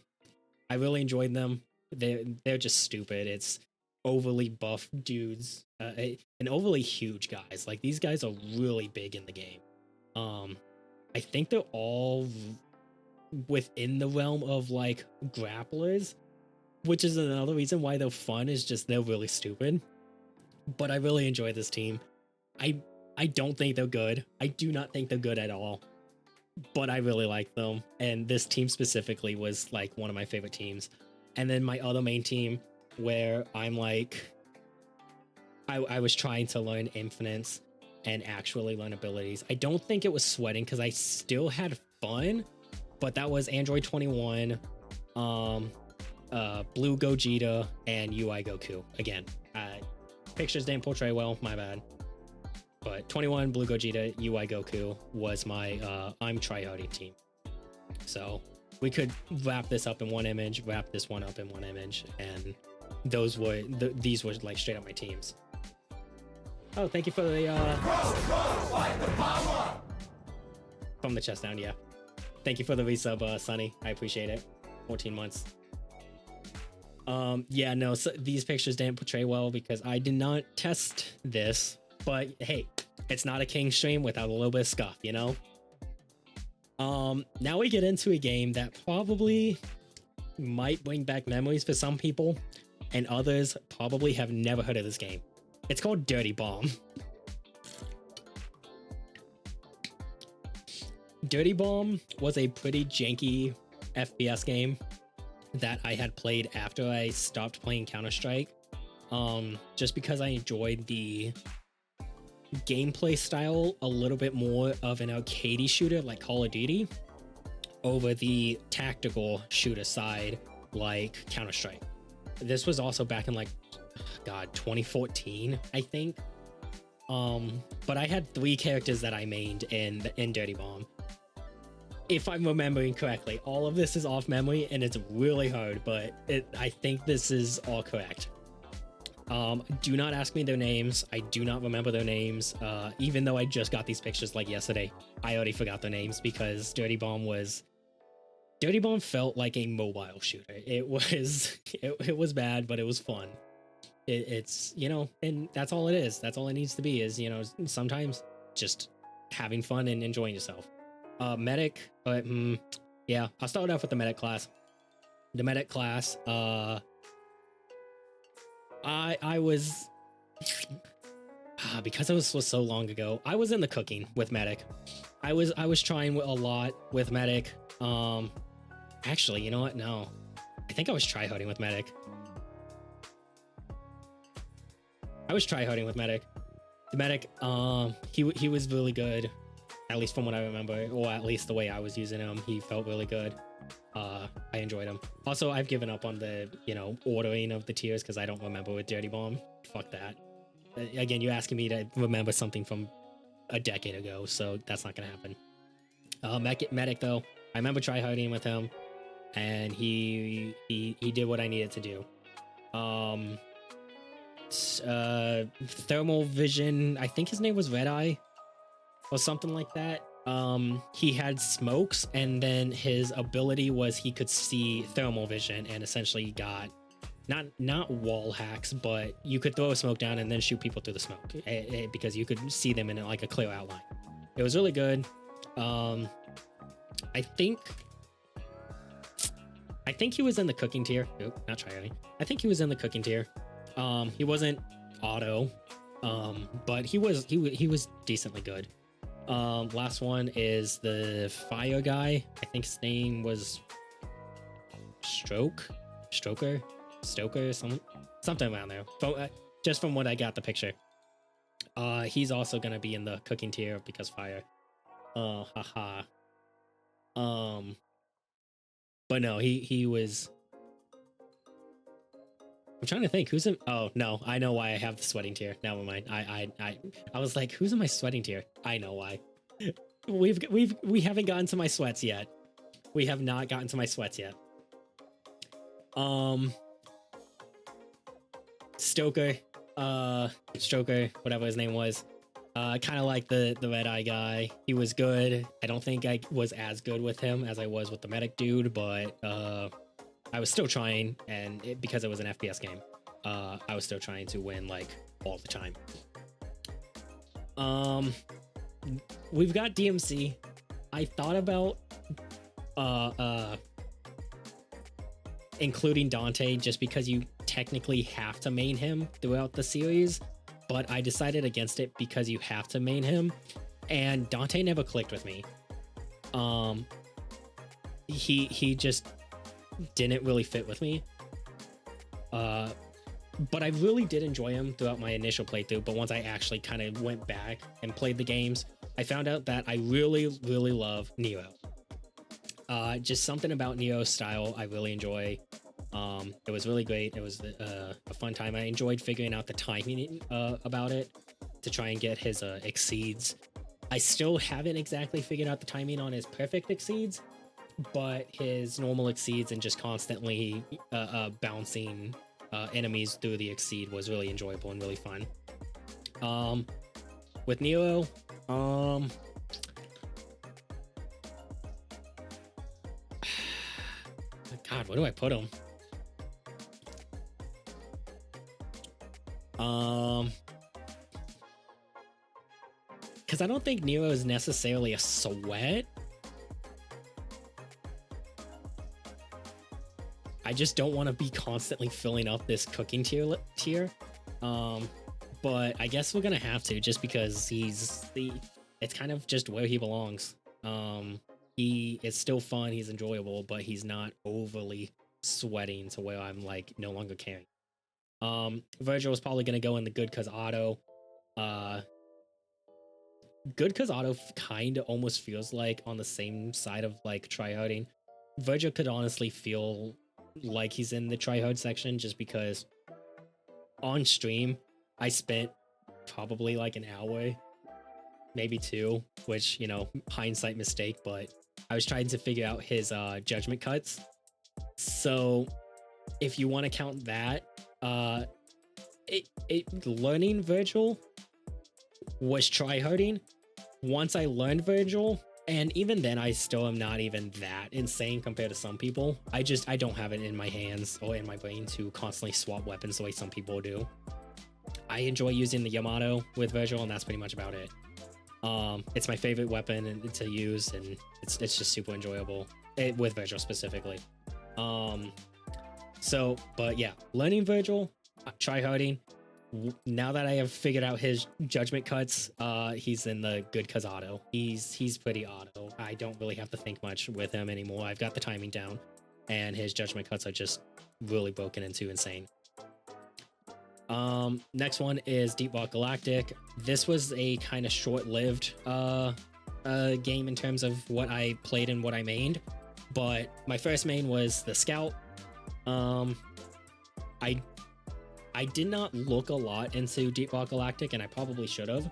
really enjoyed them. They're just stupid. It's overly buff dudes and overly huge guys. Like, these guys are really big in the game. I think they're all within the realm of like grapplers, which is another reason why they're fun, is just they're really stupid. But I really enjoy this team. I don't think they're good. I do not think they're good at all, but I really like them. And this team specifically was like one of my favorite teams. And then my other main team, where I'm like, I was trying to learn infinites and actually learn abilities. I don't think it was sweating because I still had fun, but that was Android 21, Blue Gogeta, and UI Goku. Again, pictures didn't portray well, my bad. But 21, Blue Gogeta, UI Goku was my I'm tryharding team. So we could wrap this up in one image, wrap this one up in one image, and those were these were like straight up my teams. Oh, thank you for the from the chest down, yeah. Thank you for the resub, Sunny. I appreciate it. 14 months. Yeah, no, so these pictures didn't portray well because I did not test this, but hey, it's not a Kyng stream without a little bit of scuff, you know? Now we get into a game that probably might bring back memories for some people, and others probably have never heard of this game. It's called Dirty Bomb. Dirty Bomb was a pretty janky FPS game that I had played after I stopped playing Counter-Strike, just because I enjoyed the gameplay style a little bit more of an arcadey shooter like Call of Duty over the tactical shooter side like Counter-Strike. This was also back in like, God, 2014, I think. But I had 3 characters that I mained in Dirty Bomb. If I'm remembering correctly, all of this is off memory and it's really hard, but I think this is all correct. Do not ask me their names. I do not remember their names. Even though I just got these pictures like yesterday, I already forgot their names because Dirty Bomb felt like a mobile shooter. It was bad, but it was fun. it's, you know, and that's all it is. That's all it needs to be is, you know, sometimes just having fun and enjoying yourself. Medic, but yeah, I'll start off with the medic class. The medic class, I was because it was so long ago. I was in the cooking with medic. I was trying a lot with medic. Actually, you know what? No, I think I was tryharding with medic. I was tryharding with medic. The medic, he was really good, at least from what I remember, or at least the way I was using him. He felt really good. I enjoyed him. Also, I've given up on the, you know, ordering of the tiers because I don't remember with Dirty Bomb. Fuck that. Again, you're asking me to remember something from a decade ago, so that's not gonna happen. Medic though, I remember tryharding with him, and he did what I needed to do. Thermal vision, I think his name was Red Eye or something like that. He had smokes, and then his ability was he could see thermal vision and essentially got not wall hacks, but you could throw a smoke down and then shoot people through the smoke because you could see them in like a clear outline. It was really good. I think he was in the cooking tier. Nope, not trying. I think he was in the cooking tier. He wasn't auto, but he was decently good. Last one is the fire guy. I think his name was Stoker, something around there. Just from what I got the picture. He's also gonna be in the cooking tier because fire. Haha. But no, he was. I'm trying to think who's in. Oh no, I know why I have the sweating tier. Never mind. I was like, who's in my sweating tier? I know why. We haven't gotten to my sweats yet. We have not gotten to my sweats yet. Stoker, whatever his name was. Kind of like the red eye guy. He was good. I don't think I was as good with him as I was with the medic dude, but I was still trying, and because it was an FPS game, I was still trying to win like all the time. We've got DMC. I thought about including Dante just because you technically have to main him throughout the series, but I decided against it because you have to main him, and Dante never clicked with me. He just didn't really fit with me. But I really did enjoy him throughout my initial playthrough, but once I actually kind of went back and played the games, I found out that I really love Neo. Just something about Neo's style I really enjoy. It was really great. It was a fun time. I enjoyed figuring out the timing about it to try and get his exceeds. I still haven't exactly figured out the timing on his perfect exceeds, but his normal exceeds and just constantly bouncing enemies through the exceed was really enjoyable and really fun. With Neo, God, where do I put him? Because I don't think Nero is necessarily a sweat. I just don't want to be constantly filling up this cooking tier. But I guess we're gonna have to, just because it's kind of just where he belongs. He is still fun, he's enjoyable, but he's not overly sweating to where I'm like no longer caring. Virgil is probably gonna go in the good cause auto. Good cause auto kind of almost feels like on the same side of like tryharding. Virgil could honestly feel like he's in the tryhard section, just because on stream I spent probably like an hour, maybe two, which, you know, hindsight mistake, but I was trying to figure out his judgment cuts. So if you want to count that, learning Virgil was tryharding. Once I learned Virgil, And even then, I still am not even that insane compared to some people. I don't have it in my hands or in my brain to constantly swap weapons the way some people do. I enjoy using the Yamato with Virgil, and that's pretty much about it. It's my favorite weapon to use, and it's just super enjoyable with Virgil specifically. But yeah, learning Virgil, tryharding. Now that I have figured out his judgment cuts, he's in the good cause auto. He's pretty auto. I don't really have to think much with him anymore. I've got the timing down, and his judgment cuts are just really broken into insane. Next one is Deep Rock Galactic. This was a kind of short-lived game in terms of what I played and what I mained, but my first main was the Scout. I did not look a lot into Deep Rock Galactic, and I probably should have,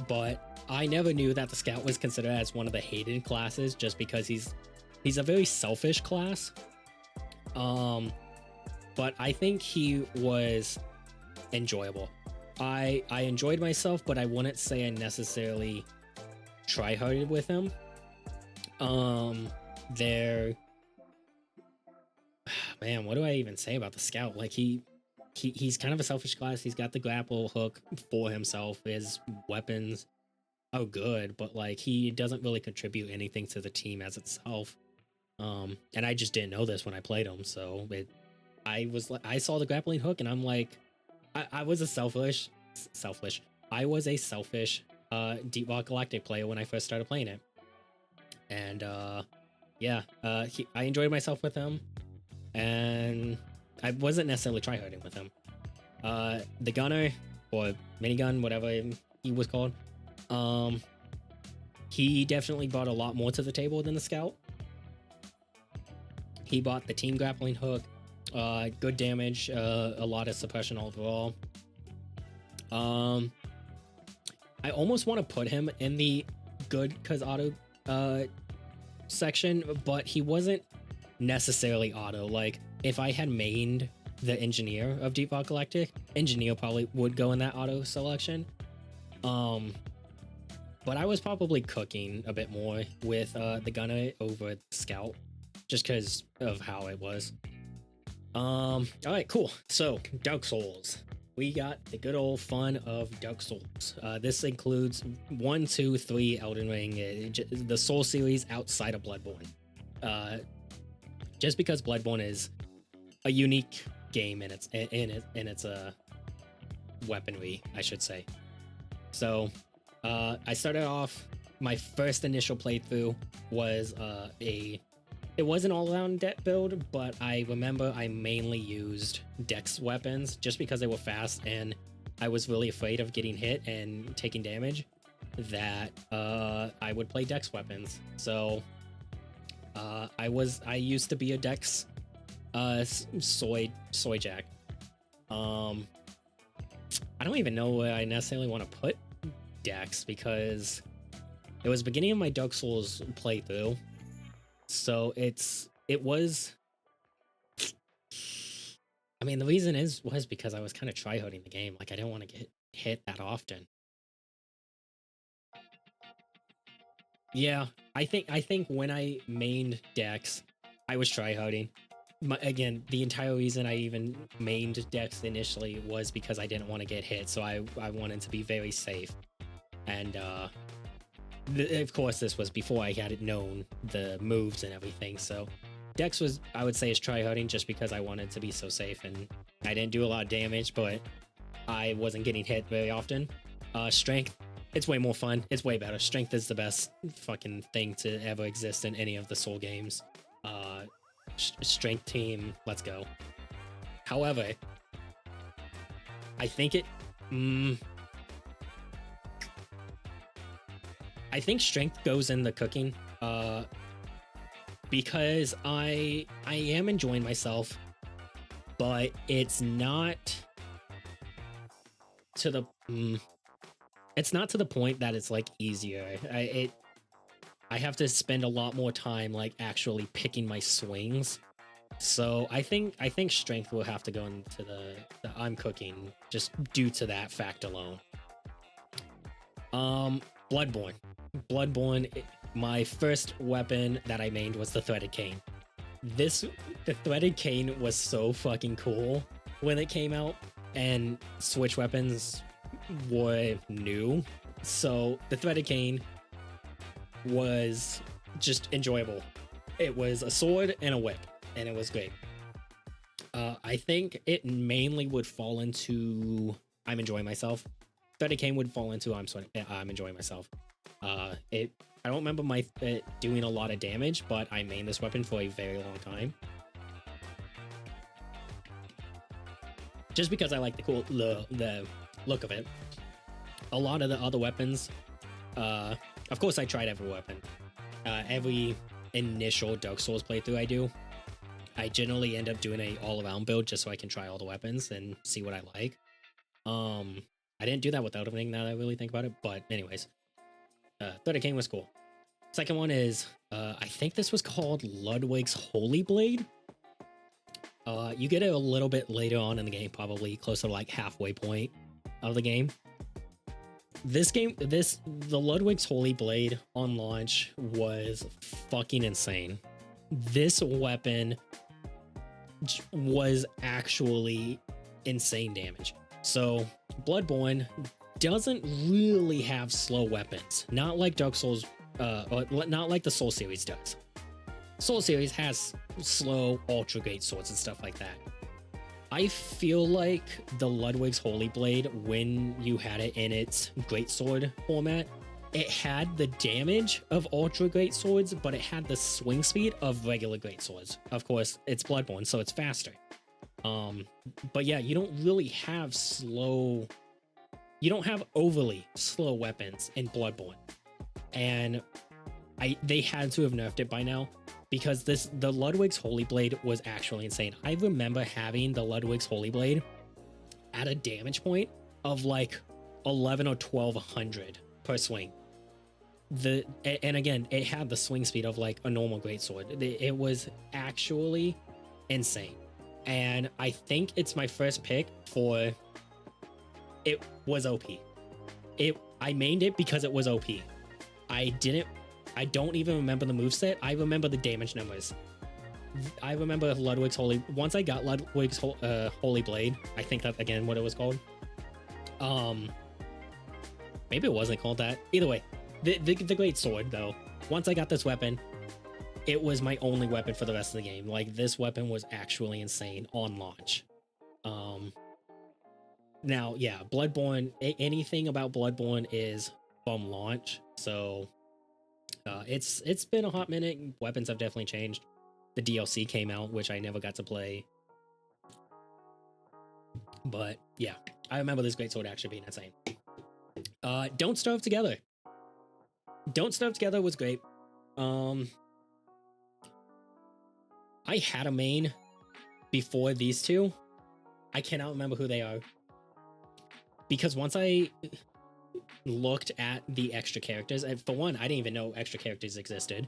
but I never knew that the Scout was considered as one of the hated classes just because he's a very selfish class. But I think he was enjoyable. I enjoyed myself, but I wouldn't say I necessarily tryharded with him. Man, what do I even say about the Scout? Like he's kind of a selfish class. He's got the grapple hook for himself. His weapons are good, but like he doesn't really contribute anything to the team as itself. And I just didn't know this when I played him, so I saw the grappling hook, and I'm like, I was a selfish. I was a selfish Deep Rock Galactic player when I first started playing it, and I enjoyed myself with him, and I wasn't necessarily tryharding with him. The gunner or minigun, whatever he was called, he definitely brought a lot more to the table than the Scout. He brought the team grappling hook. Good damage, a lot of suppression overall. I almost want to put him in the good cause auto section, but he wasn't necessarily auto. Like if I had mained the engineer of Deep Rock Galactic, engineer probably would go in that auto selection. But I was probably cooking a bit more with the gunner over the Scout just because of how it was. All right, cool. So Dark Souls, we got the good old fun of Dark Souls. This includes 1, 2, 3 Elden Ring, the Soul series outside of Bloodborne. Just because Bloodborne is a unique game in its weaponry, I should say. So I started off, my first initial playthrough was it was an all-around deck build, but I remember I mainly used Dex weapons just because they were fast, and I was really afraid of getting hit and taking damage that I would play Dex weapons. So I used to be a Dex soy jack. I don't even know where I necessarily want to put Dex because it was beginning of my Dark Souls playthrough. So it was, I mean, the reason was because I was kind of tryharding the game. Like I didn't want to get hit that often. Yeah, I think when I mained Dex, I was tryharding. Again, the entire reason I even mained Dex initially was because I didn't want to get hit. So I wanted to be very safe. And of course, this was before I had known the moves and everything, so Dex was, I would say, is tryharding just because I wanted to be so safe, and I didn't do a lot of damage, but I wasn't getting hit very often. Strength, it's way more fun. It's way better. Strength is the best fucking thing to ever exist in any of the Soul games. Strength team, let's go. However, I think I think strength goes in the cooking, because I am enjoying myself, but it's not to the point that it's like easier. I have to spend a lot more time like actually picking my swings. So I think strength will have to go into the I'm cooking just due to that fact alone. Bloodborne. My first weapon that I mained was the threaded cane. The threaded cane was so fucking cool when it came out, and Switch weapons were new. So the threaded cane was just enjoyable. It was a sword and a whip, and it was great. I think it mainly would fall into I'm enjoying myself. Threaded cane would fall into I'm enjoying myself. I don't remember it doing a lot of damage, but I mained this weapon for a very long time. Just because I like the look of it. A lot of the other weapons, of course I tried every weapon. Every initial Dark Souls playthrough I do, I generally end up doing a all-around build just so I can try all the weapons and see what I like. I didn't do that with Elden Ring now that I really think about it, but anyways. Threaded Cane was cool. Second one is, I think this was called Ludwig's Holy Blade. You get it a little bit later on in the game, probably closer to like halfway point of the game. The Ludwig's Holy Blade on launch was fucking insane. This weapon was actually insane damage. So Bloodborne doesn't really have slow weapons, not like Dark Souls, or not like the Soul series does. Soul series has slow ultra great swords and stuff like that. I feel like the Ludwig's Holy Blade, when you had it in its greatsword format, it had the damage of ultra great swords, but it had the swing speed of regular great swords. Of course, it's Bloodborne, so it's faster. But yeah, you don't really have you don't have overly slow weapons in Bloodborne. And they had to have nerfed it by now, because the Ludwig's Holy Blade was actually insane. I remember having the Ludwig's Holy Blade at a damage point of like 11 or 1200 per swing. And again, it had the swing speed of like a normal greatsword. It was actually insane. And I think it's my first pick for it was OP. I mained it because it was OP. I don't even remember the moveset. I remember the damage numbers. I remember Ludwig's once I got Ludwig's Holy Blade, I think that's again what it was called. Maybe it wasn't called that. Either way, the great sword though. Once I got this weapon, it was my only weapon for the rest of the game. Like, this weapon was actually insane on launch. Now, yeah, Bloodborne, anything about Bloodborne is from launch. So it's been a hot minute. Weapons have definitely changed. The DLC came out, which I never got to play. But yeah, I remember this greatsword actually being insane. Don't Starve Together. Don't Starve Together was great. I had a main before these two. I cannot remember who they are. Because once I looked at the extra characters, and for one, I didn't even know extra characters existed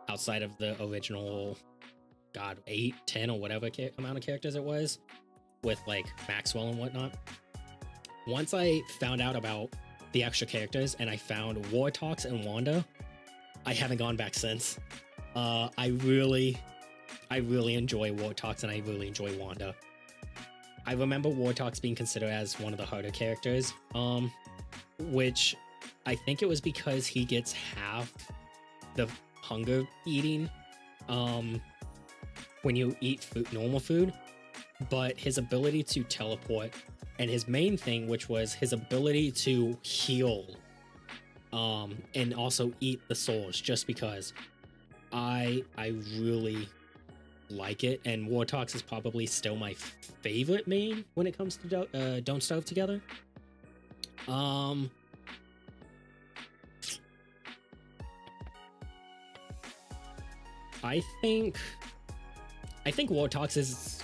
outside of the original, 8, 10, or whatever amount of characters it was, with like Maxwell and whatnot. Once I found out about the extra characters and I found Wartox and Wanda, I haven't gone back since. I really enjoy Wartox and I really enjoy Wanda. I remember Wartox being considered as one of the harder characters, which I think it was because he gets half the hunger eating when you eat normal food, but his ability to teleport and his main thing, which was his ability to heal and also eat the souls, just because I really like it, and Wartox is probably still my favorite main when it comes to Don't Starve Together. I think Wartox is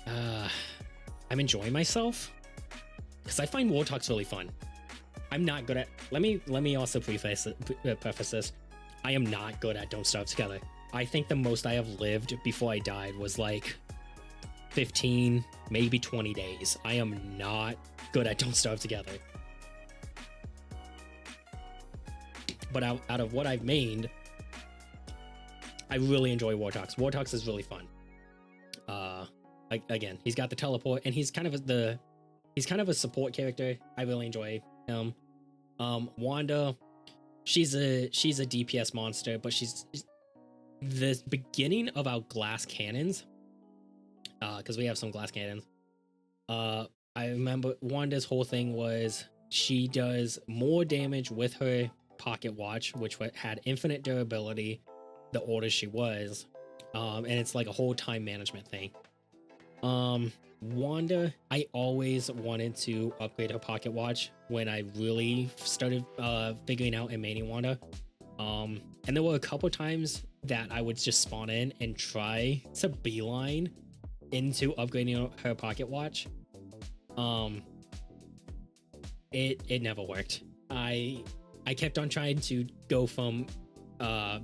I'm enjoying myself because I find Wartox really fun. I'm not good at let me also preface this. I am not good at Don't Starve Together. I think the most I have lived before I died was like 15, maybe 20 days. I am not good at Don't Starve Together. But out of what I've mained, I really enjoy Wartox. Wartox is really fun. Again, he's got the teleport, and he's kind of a support character. I really enjoy him. Wanda, she's a DPS monster, but she's the beginning of our glass cannons. Because we have some glass cannons. I remember Wanda's whole thing was she does more damage with her pocket watch, which had infinite durability the older she was. And it's like a whole time management thing. Wanda, I always wanted to upgrade her pocket watch when I really started figuring out and maining Wanda. And there were a couple times that I would just spawn in and try to beeline into upgrading her pocket watch. It never worked. I kept on trying to go from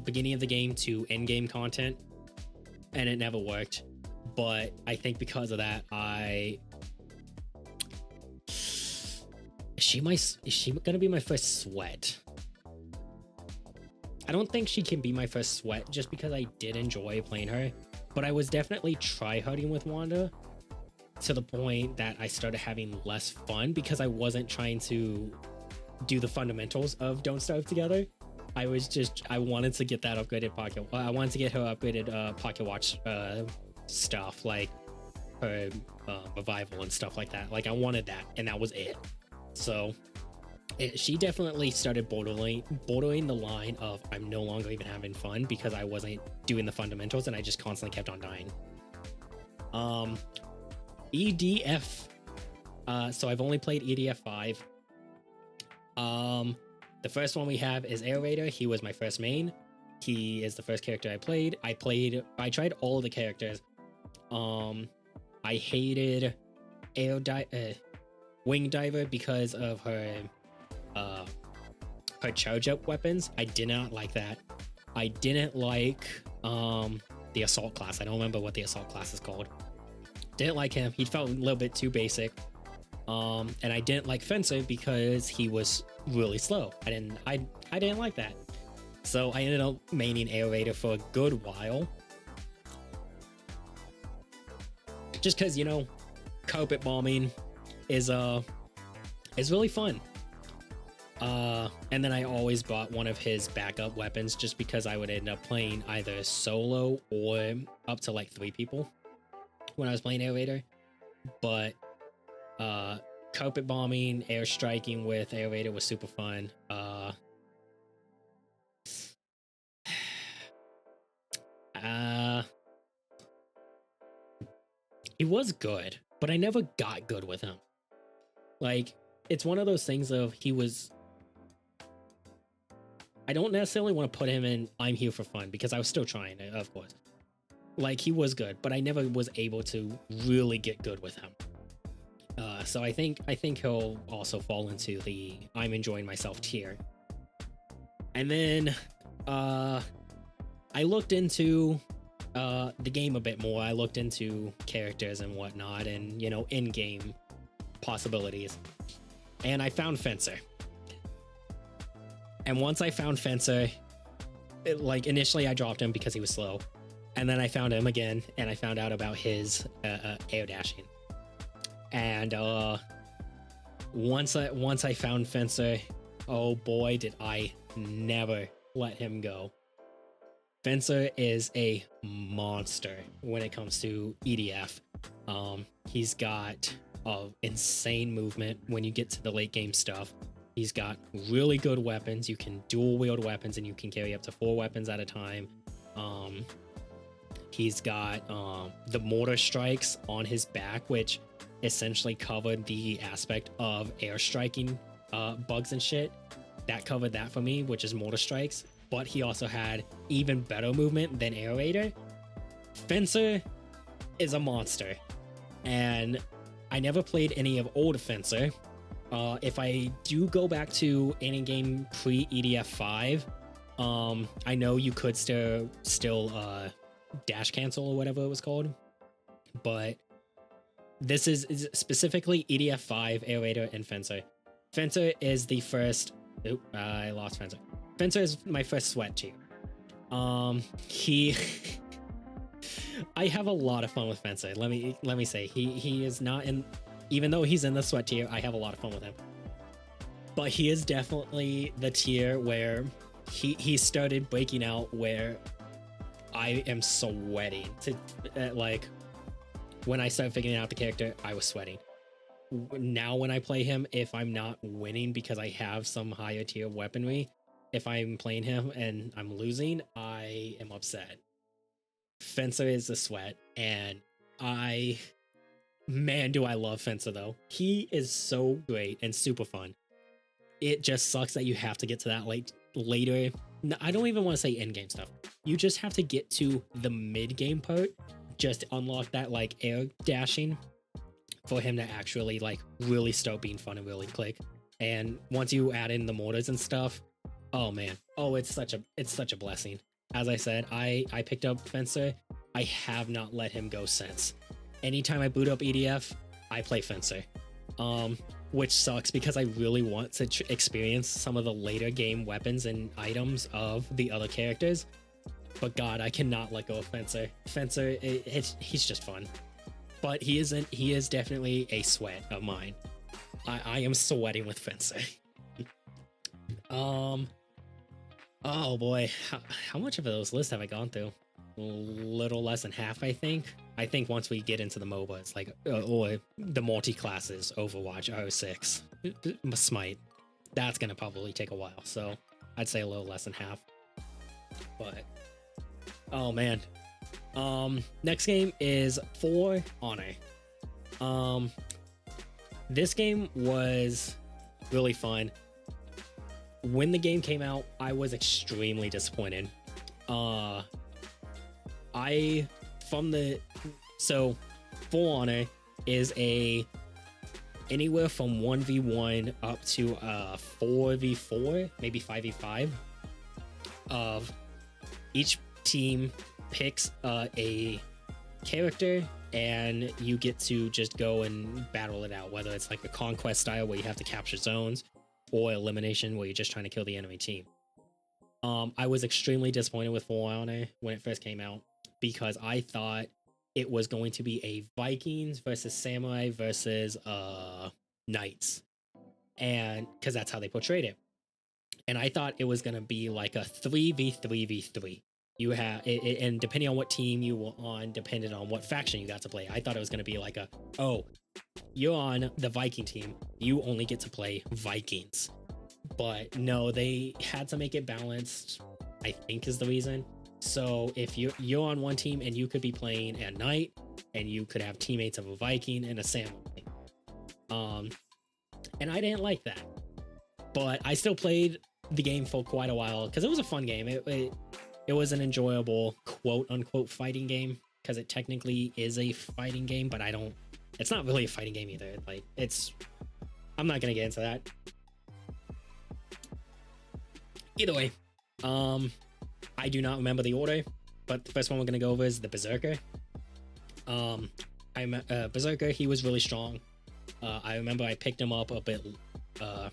beginning of the game to end game content, and it never worked. But I think because of that, is she gonna be my first sweat? I don't think she can be my first sweat just because I did enjoy playing her, but I was definitely tryharding with Wanda to the point that I started having less fun because I wasn't trying to do the fundamentals of Don't Starve Together. I wanted to get that upgraded pocket. I wanted to get her upgraded pocket watch stuff, like her revival and stuff like that. Like I wanted that, and that was it. So she definitely started bordering the line of I'm no longer even having fun because I wasn't doing the fundamentals and I just constantly kept on dying. EDF. So I've only played EDF 5. The first one we have is Air Raider. He was my first main. He is the first character I played. I tried all of the characters. I hated Wing Diver because of her charge up weapons. I did not like that. I didn't like the assault class. I don't remember what the assault class is called. Didn't like him. He felt a little bit too basic. And I didn't like Fencer because he was really slow. I didn't like that. So I ended up maining Air Raider for a good while. Just because, you know, carpet bombing is really fun. And then I always bought one of his backup weapons just because I would end up playing either solo or up to like 3 people when I was playing Air Raider. But carpet bombing, air striking with Air Raider was super fun. He was good, but I never got good with him. Like, it's one of those things of I don't necessarily want to put him in I'm here for fun because I was still trying it, of course. Like, he was good, but I never was able to really get good with him. So I think he'll also fall into the I'm enjoying myself tier. And then I looked into the game a bit more. I looked into characters and whatnot, and you know, in-game possibilities. And I found Fencer. And once I found Fencer, like initially I dropped him because he was slow, and then I found him again, and I found out about his air dashing. And once I found Fencer, oh boy, did I never let him go. Fencer is a monster when it comes to EDF. He's got insane movement when you get to the late game stuff. He's got really good weapons. You can dual wield weapons, and you can carry up to 4 weapons at a time. He's got the mortar strikes on his back, which essentially covered the aspect of air striking bugs and shit. That covered that for me, which is mortar strikes. But he also had even better movement than Air Raider. Fencer is a monster, and I never played any of old Fencer. If I do go back to any game pre-EDF 5, I know you could still dash cancel or whatever it was called, but this is specifically EDF 5, Air Raider, and Fencer. Fencer is the first. I lost Fencer. Fencer is my first sweat tier. He I have a lot of fun with Fencer. Let me say he is not in, even though he's in the sweat tier, I have a lot of fun with him. But he is definitely the tier where he started breaking out where I am sweating to like when I started figuring out the character, I was sweating. Now when I play him, if I'm not winning because I have some higher tier weaponry, if I'm playing him and I'm losing, I am upset. Fencer is a sweat, and man, do I love Fencer though. He is so great and super fun. It just sucks that you have to get to that later. No, I don't even want to say end game stuff. You just have to get to the mid game part just to unlock that like air dashing for him to actually like really start being fun and really click. And once you add in the mortars and stuff, oh man, oh it's such a blessing. As I said, I picked up Fencer. I have not let him go since. Anytime I boot up EDF, I play Fencer, which sucks because I really want to experience some of the later game weapons and items of the other characters. But God, I cannot let go of Fencer. Fencer, he's just fun. But he is definitely a sweat of mine. I am sweating with Fencer. Oh boy, how much of those lists have I gone through? A little less than half, I think. I think once we get into the MOBA, it's like, or the multi-classes, Overwatch, 06, Smite, that's gonna probably take a while. So I'd say a little less than half. But oh man. Next game is For Honor. This game was really fun. When the game came out, I was extremely disappointed. So For Honor is anywhere from 1v1 up to 4v4, maybe 5v5 of each team picks a character and you get to just go and battle it out, whether it's like a conquest style where you have to capture zones or elimination where you're just trying to kill the enemy team. I was extremely disappointed with For Honor when it first came out because I thought it was going to be a Vikings versus Samurai versus Knights, and because that's how they portrayed it. And I thought it was going to be like a 3v3v3. You have it, and depending on what team you were on, depended on what faction you got to play. I thought it was going to be like you're on the Viking team, you only get to play Vikings. But no, they had to make it balanced, I think is the reason. So if you're on one team and you could be playing a Knight and you could have teammates of a Viking and a Samurai. And I didn't like that. But I still played the game for quite a while because it was a fun game. It was an enjoyable quote unquote fighting game because it technically is a fighting game, but it's not really a fighting game either. Like I'm not gonna get into that. Either way, I do not remember the order, but the first one we're gonna go over is the Berserker. Berserker, he was really strong. I remember I picked him up a bit. I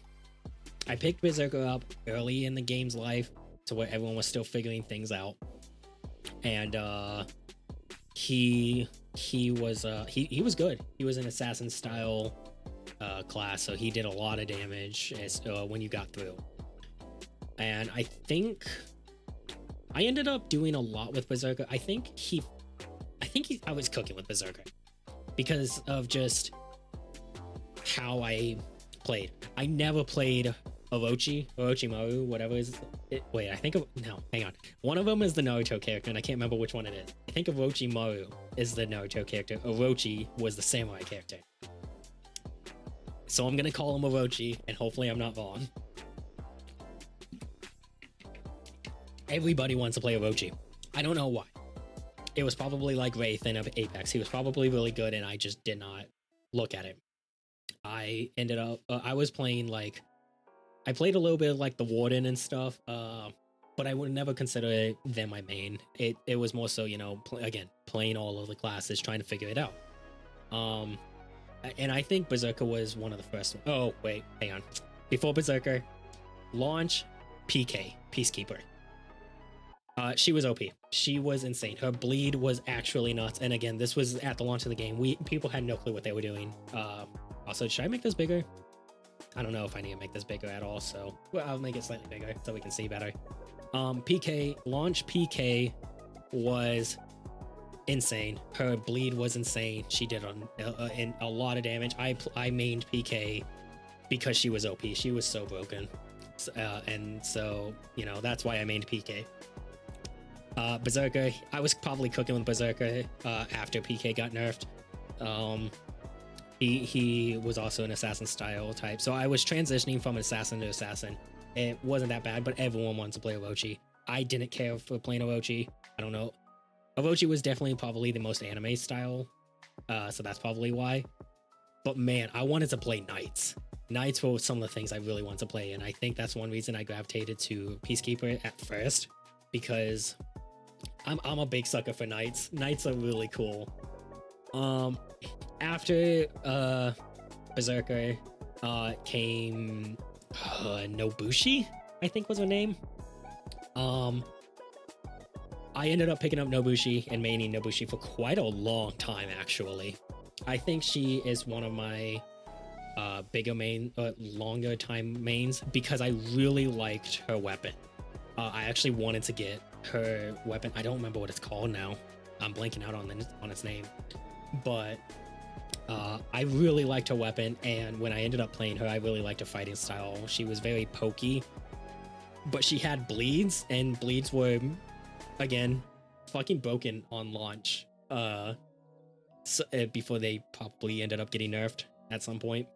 picked Berserker up early in the game's life to where everyone was still figuring things out, and he was good. He was an assassin style class, so he did a lot of damage when you got through. And I think I ended up doing a lot with Berserker. I think I was cooking with Berserker because of just how I played. I never played Orochimaru, whatever is it. Wait, hang on. One of them is the Naruto character, and I can't remember which one it is. I think Orochimaru is the Naruto character. Orochi was the samurai character. So I'm gonna call him Orochi, and hopefully I'm not wrong. Everybody wants to play Orochi. I don't know why. It was probably like Wraith in Apex. He was probably really good, and I just did not look at it. I ended up, I was playing I played a little bit of like the Warden and stuff, but I would never consider them my main. It was more so, playing all of the classes, trying to figure it out. And I think Berserker was one of the first. Oh, wait, hang on. Before Berserker, launch, PK, Peacekeeper. She was OP. She was insane. Her bleed was actually nuts. And again, this was at the launch of the game. People had no clue what they were doing. Also, should I make this bigger? I don't know if I need to make this bigger at all. So well, I'll make it slightly bigger so we can see better. PK, launch PK was insane. Her bleed was insane. She did a lot of damage. I mained PK because she was OP. She was so broken. And so, you know, that's why I mained PK. Berserker, I was probably cooking with Berserker after PK got nerfed. He was also an assassin style type, so I was transitioning from assassin to assassin. It wasn't that bad, but everyone wanted to play Orochi. I didn't care for playing Orochi. I don't know. Orochi was definitely probably the most anime style, so that's probably why. But man, I wanted to play Knights. Knights were some of the things I really wanted to play, and I think that's one reason I gravitated to Peacekeeper at first, because I'm a big sucker for Knights. Knights are really cool. After Berserker came Nobushi, I think was her name. I ended up picking up Nobushi and maining Nobushi for quite a long time, actually. I think she is one of my longer time mains because I really liked her weapon. I actually wanted to get her weapon. I don't remember what it's called now. I'm blanking out on its name. But I really liked her weapon, and when I ended up playing her, I really liked her fighting style. She was very pokey, but she had bleeds, and bleeds were, again, fucking broken on launch. Before they probably ended up getting nerfed at some point.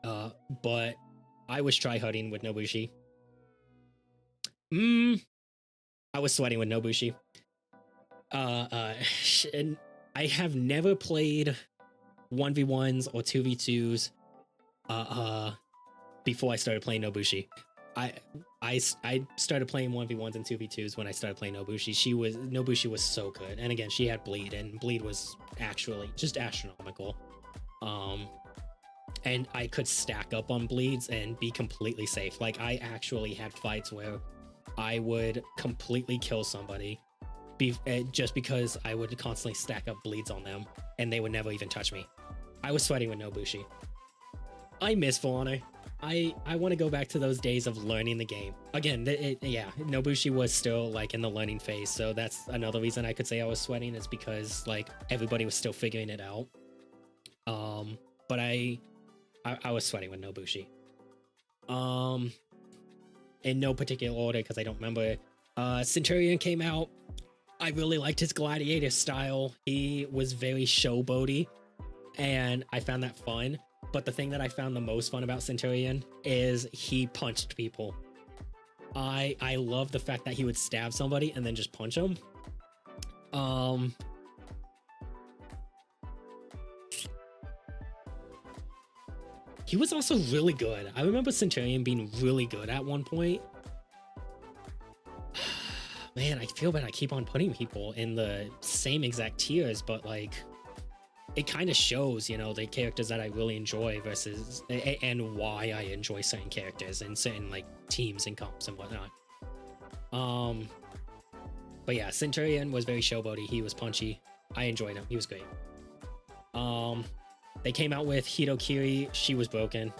But I was tryharding with Nobushi. I was sweating with Nobushi. And I have never played 1v1s or 2v2s before I started playing Nobushi. I started playing 1v1s and 2v2s when I started playing Nobushi. Nobushi was so good. And again, she had bleed, and bleed was actually just astronomical. And I could stack up on bleeds and be completely safe. Like, I actually had fights where I would completely kill somebody just because I would constantly stack up bleeds on them, and they would never even touch me. I was sweating with Nobushi. I miss For Honor. I want to go back to those days of learning the game. Again, Nobushi was still like in the learning phase, so that's another reason I could say I was sweating, is because like everybody was still figuring it out. But I was sweating with Nobushi. In no particular order, because I don't remember. Centurion came out. I really liked his gladiator style. He was very showboaty, and I found that fun. But the thing that I found the most fun about Centurion is he punched people. I love the fact that he would stab somebody and then just punch them. He was also really good. I remember Centurion being really good at one point. Man, I feel bad I keep on putting people in the same exact tiers, but like, it kind of shows, you know, the characters that I really enjoy versus, and why I enjoy certain characters and certain like teams and comps and whatnot. But yeah, Centurion was very showboaty. He was punchy. I enjoyed him. He was great. They came out with Hitokiri. She was broken.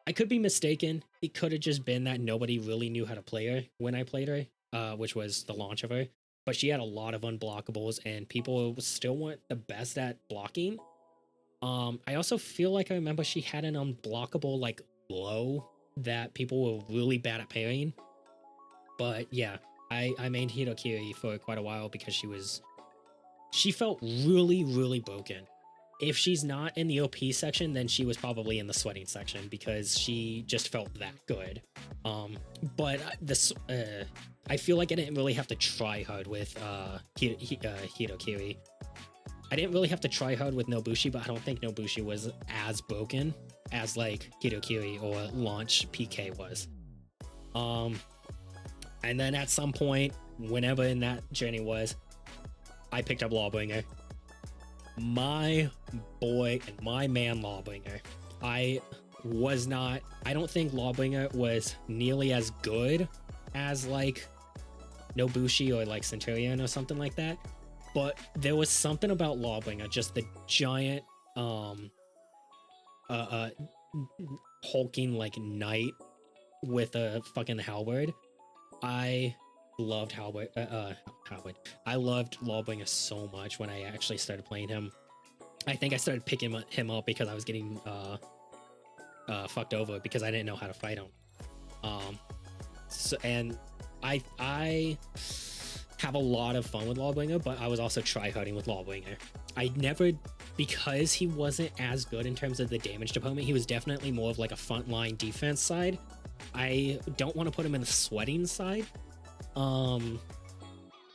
I could be mistaken. It could have just been that nobody really knew how to play her when I played her, which was the launch of her. But she had a lot of unblockables, and people still weren't the best at blocking. I also feel like I remember she had an unblockable like low that people were really bad at parrying. But yeah, I mained Hitokiri for quite a while because she felt really, really broken. If she's not in the OP section, then she was probably in the sweating section because she just felt that good. But this, I feel like I didn't really have to try hard with Hitokiri. I didn't really have to try hard with Nobushi, but I don't think Nobushi was as broken as like Hitokiri or launch PK was. And then at some point, whenever in that journey was, I picked up Lawbringer. My boy and my man Lawbringer. I was not, I don't think Lawbringer was nearly as good as like Nobushi or like Centurion or something like that. But there was something about Lawbringer, just the giant hulking like knight with a fucking halberd. I loved Howard. I loved Lawbringer so much when I actually started playing him. I think I started picking him up because I was getting fucked over because I didn't know how to fight him. So and I have a lot of fun with Lawbringer, but I was also tryharding with Lawbringer. I never, because he wasn't as good in terms of the damage department, he was definitely more of like a frontline defense side. I don't want to put him in the sweating side.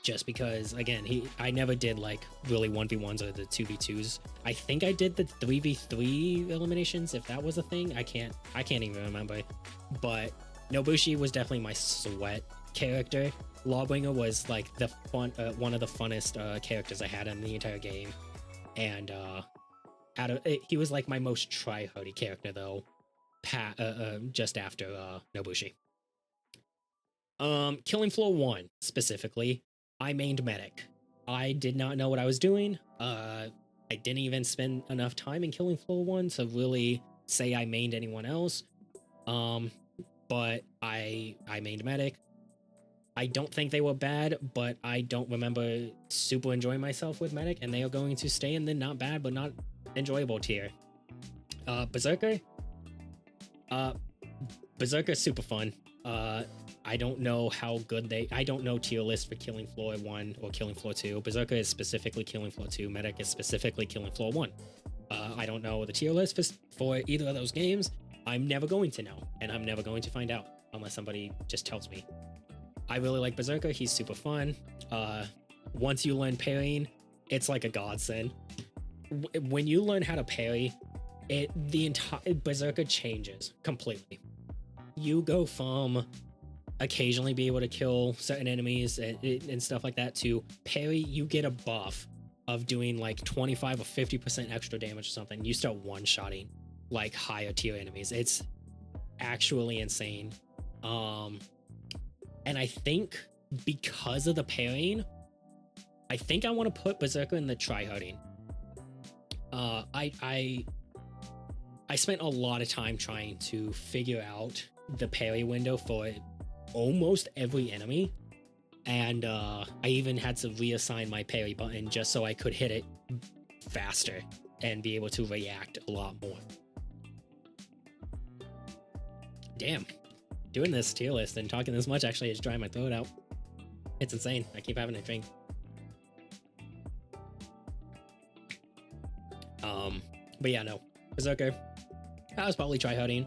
Just because again, I never did like really 1v1s or the 2v2s. I think I did the 3v3 eliminations, if that was a thing. I can't even remember. But Nobushi was definitely my sweat character. Lawbringer was like the fun, one of the funnest characters I had in the entire game, and he was like my most tryhardy character though. Just after Nobushi. Killing Floor 1 specifically, I mained medic. I did not know what I was doing. I didn't even spend enough time in Killing Floor 1 to really say I mained anyone else. But I mained medic. I don't think they were bad, but I don't remember super enjoying myself with medic, and they are going to stay in the not bad but not enjoyable tier. Berserker. Berserker's super fun. I don't know how good I don't know tier list for Killing Floor 1 or Killing Floor 2. Berserker is specifically Killing Floor 2. Medic is specifically Killing Floor 1. I don't know the tier list for either of those games. I'm never going to know, and I'm never going to find out unless somebody just tells me. I really like Berserker. He's super fun. Once you learn parrying, it's like a godsend. When you learn how to parry, the entire Berserker changes completely. You go from occasionally be able to kill certain enemies and stuff like that to parry. You get a buff of doing like 25 or 50% extra damage or something. You start one-shotting like higher tier enemies. It's actually insane. And I think because of the parrying, I think I want to put Berserker in the tryharding. I spent a lot of time trying to figure out the parry window for almost every enemy, and I even had to reassign my parry button just so I could hit it faster and be able to react a lot more. Damn, doing this tier list and talking this much actually is drying my throat out. It's insane. I keep having a drink. But yeah, no, Berserker, I was probably tryharding.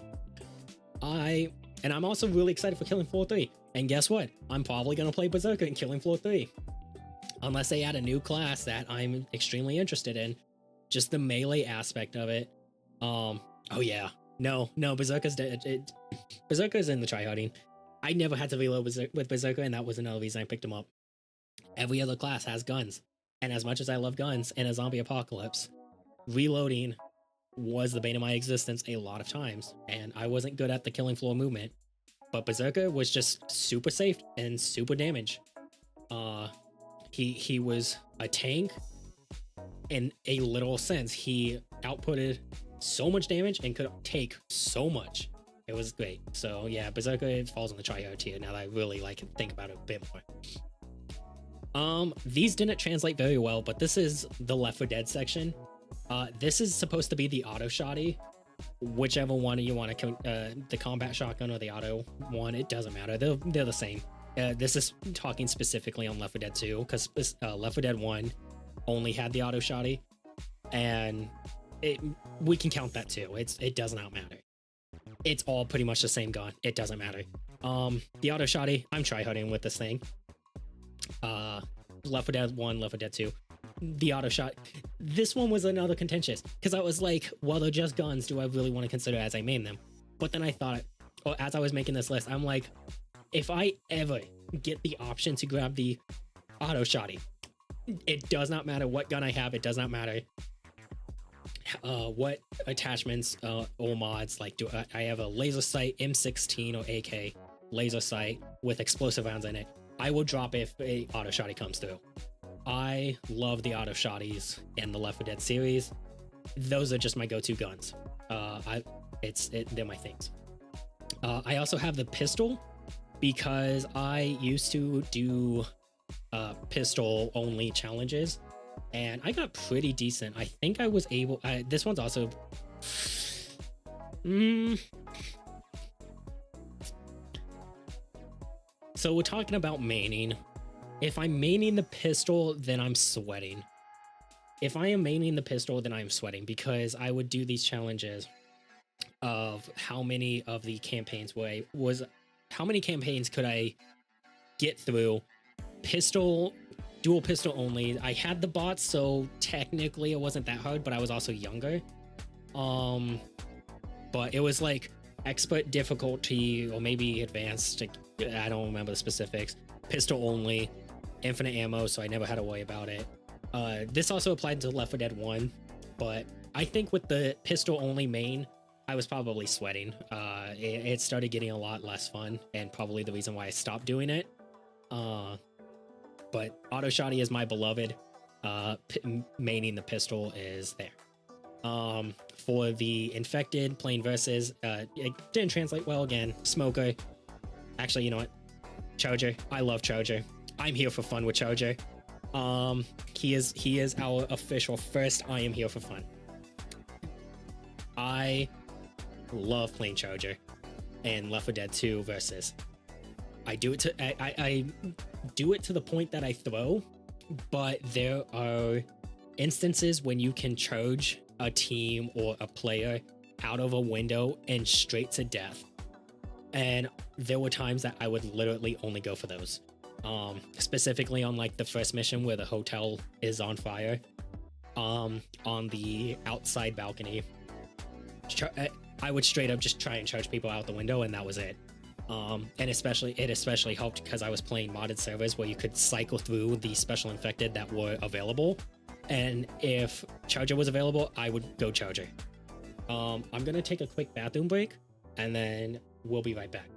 And I'm also really excited for Killing Floor 3. And guess what? I'm probably going to play Berserker in Killing Floor 3. Unless they add a new class that I'm extremely interested in. Just the melee aspect of it. Oh yeah. No, Berserker's Berserker's in the tryharding. I never had to reload with Berserker, and that was another reason I picked him up. Every other class has guns. And as much as I love guns in a zombie apocalypse, reloading was the bane of my existence a lot of times, and I wasn't good at the Killing Floor movement. But Berserker was just super safe and super damage. He was a tank in a literal sense. He outputted so much damage and could take so much. It was great. So yeah, Berserker falls on the tryhard tier now that I really think about it a bit more. These didn't translate very well, but this is the Left 4 Dead section. This is supposed to be the auto shotty, whichever one you want to, the combat shotgun or the auto one, it doesn't matter. They're the same. This is talking specifically on Left 4 Dead 2, because Left 4 Dead 1 only had the auto shotty, and we can count that too. It does not matter. It's all pretty much the same gun. It doesn't matter. The auto shotty, I'm tryharding with this thing. Left 4 Dead 1, Left 4 Dead 2. The auto shot. This one was another contentious, because I was like, well, they're just guns. Do I really want to consider as I main them? But then I thought, well, as I was making this list, I'm like, if I ever get the option to grab the auto shotty, it does not matter what gun I have. It does not matter what attachments or mods like do I have a laser sight M16 or AK laser sight with explosive rounds in it. I will drop if a auto shotty comes through. I love the auto shotties in the Left 4 Dead series. Those are just my go-to guns. They're my things. I also have the pistol because I used to do pistol only challenges and I got pretty decent. I think I was able, this one's also, so we're talking about maining. If I'm maining the pistol, then I'm sweating. If I am maining the pistol, then I'm sweating because I would do these challenges of how many of the campaigns how many campaigns could I get through pistol, dual pistol only. I had the bots, so technically it wasn't that hard, but I was also younger. But it was like expert difficulty or maybe advanced. I don't remember the specifics. Pistol only, infinite ammo, so I never had to worry about it. This also applied to Left 4 Dead 1, but I think with the pistol only main, I was probably sweating. It started getting a lot less fun, and probably the reason why I stopped doing it. But auto shotty is my beloved. Maining the pistol is there. For the infected playing versus, it didn't translate well again. Smoker. Actually, you know what? Charger. I love Charger. I'm here for fun with Charger. He is our official first I am here for fun. I love playing Charger and Left 4 Dead 2 versus. I do it to the point that I throw, but there are instances when you can charge a team or a player out of a window and straight to death. And there were times that I would literally only go for those. Specifically on like the first mission where the hotel is on fire, on the outside balcony. I would straight up just try and charge people out the window, and that was it. And it especially helped because I was playing modded servers where you could cycle through the special infected that were available. And if Charger was available, I would go Charger. I'm gonna take a quick bathroom break, and then we'll be right back.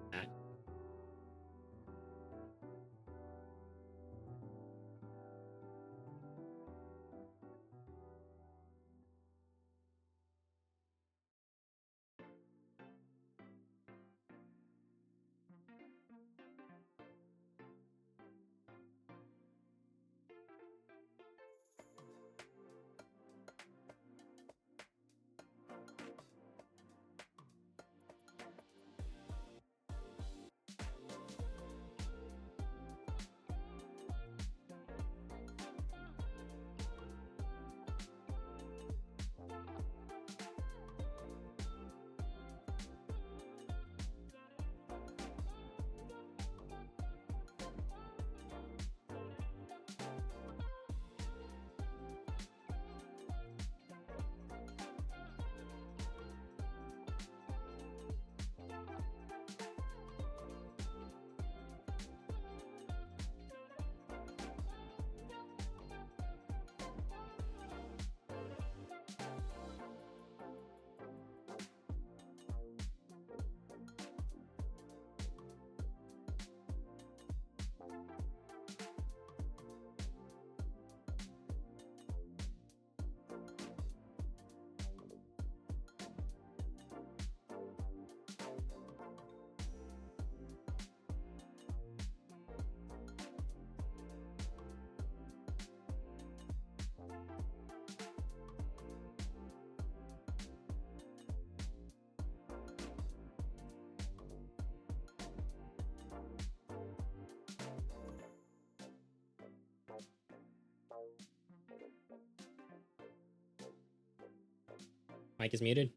Mic is muted.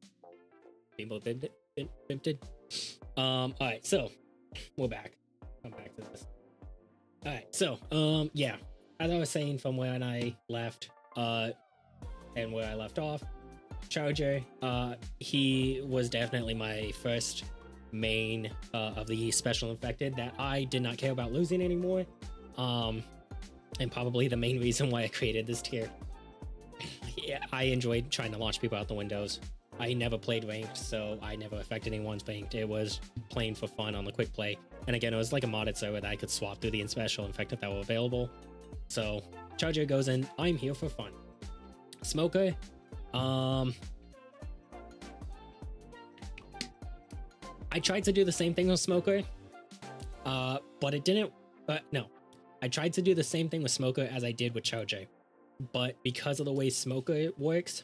People bipped it. All right, so we're back. Come back to this. All right, so yeah, as I was saying from when I left, and where I left off, Charger, he was definitely my first main of the special infected that I did not care about losing anymore. And probably the main reason why I created this tier. I enjoyed trying to launch people out the windows. I never played ranked, so I never affected anyone's ranked. It was playing for fun on the quick play. And again, it was like a modded server that I could swap through the special infected that were available. So Charger goes in. I'm here for fun. Smoker. I tried to do the same thing with Smoker, but it didn't. No, I tried to do the same thing with Smoker as I did with Charger, but because of the way Smoker works,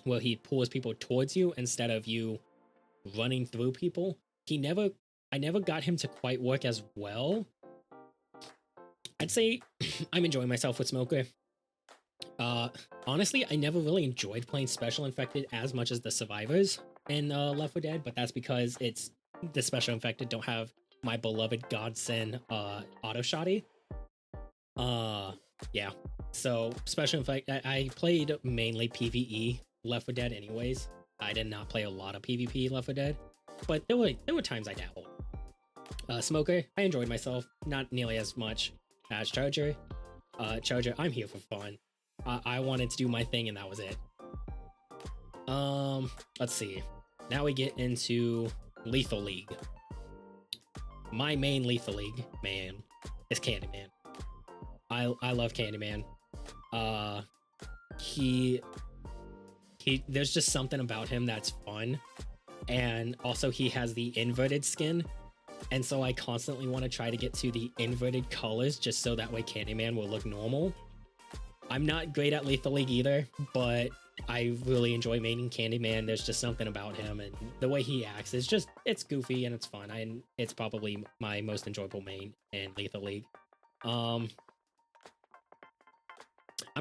where he pulls people towards you instead of you running through people, I never got him to quite work as well. I'd say I'm enjoying myself with Smoker. Honestly, I never really enjoyed playing Special Infected as much as the Survivors in Left 4 Dead, but that's because the Special Infected don't have my beloved godsend auto shotty. Yeah. So Special Infected, I played mainly PvE Left 4 Dead anyways. I did not play a lot of PvP Left 4 Dead, but there were times I dabbled. Smoker, I enjoyed myself, not nearly as much as Charger. Charger, I'm here for fun. I wanted to do my thing and that was it. Let's see. Now we get into Lethal League. My main Lethal League man is Candyman. I love Candyman. There's just something about him that's fun, and also he has the inverted skin, and so I constantly want to try to get to the inverted colors just so that way Candyman will look normal. I'm not great at Lethal League either, but I really enjoy maining Candyman. There's just something about him and the way he acts is just, it's goofy and it's fun. And it's probably my most enjoyable main in Lethal League. I'm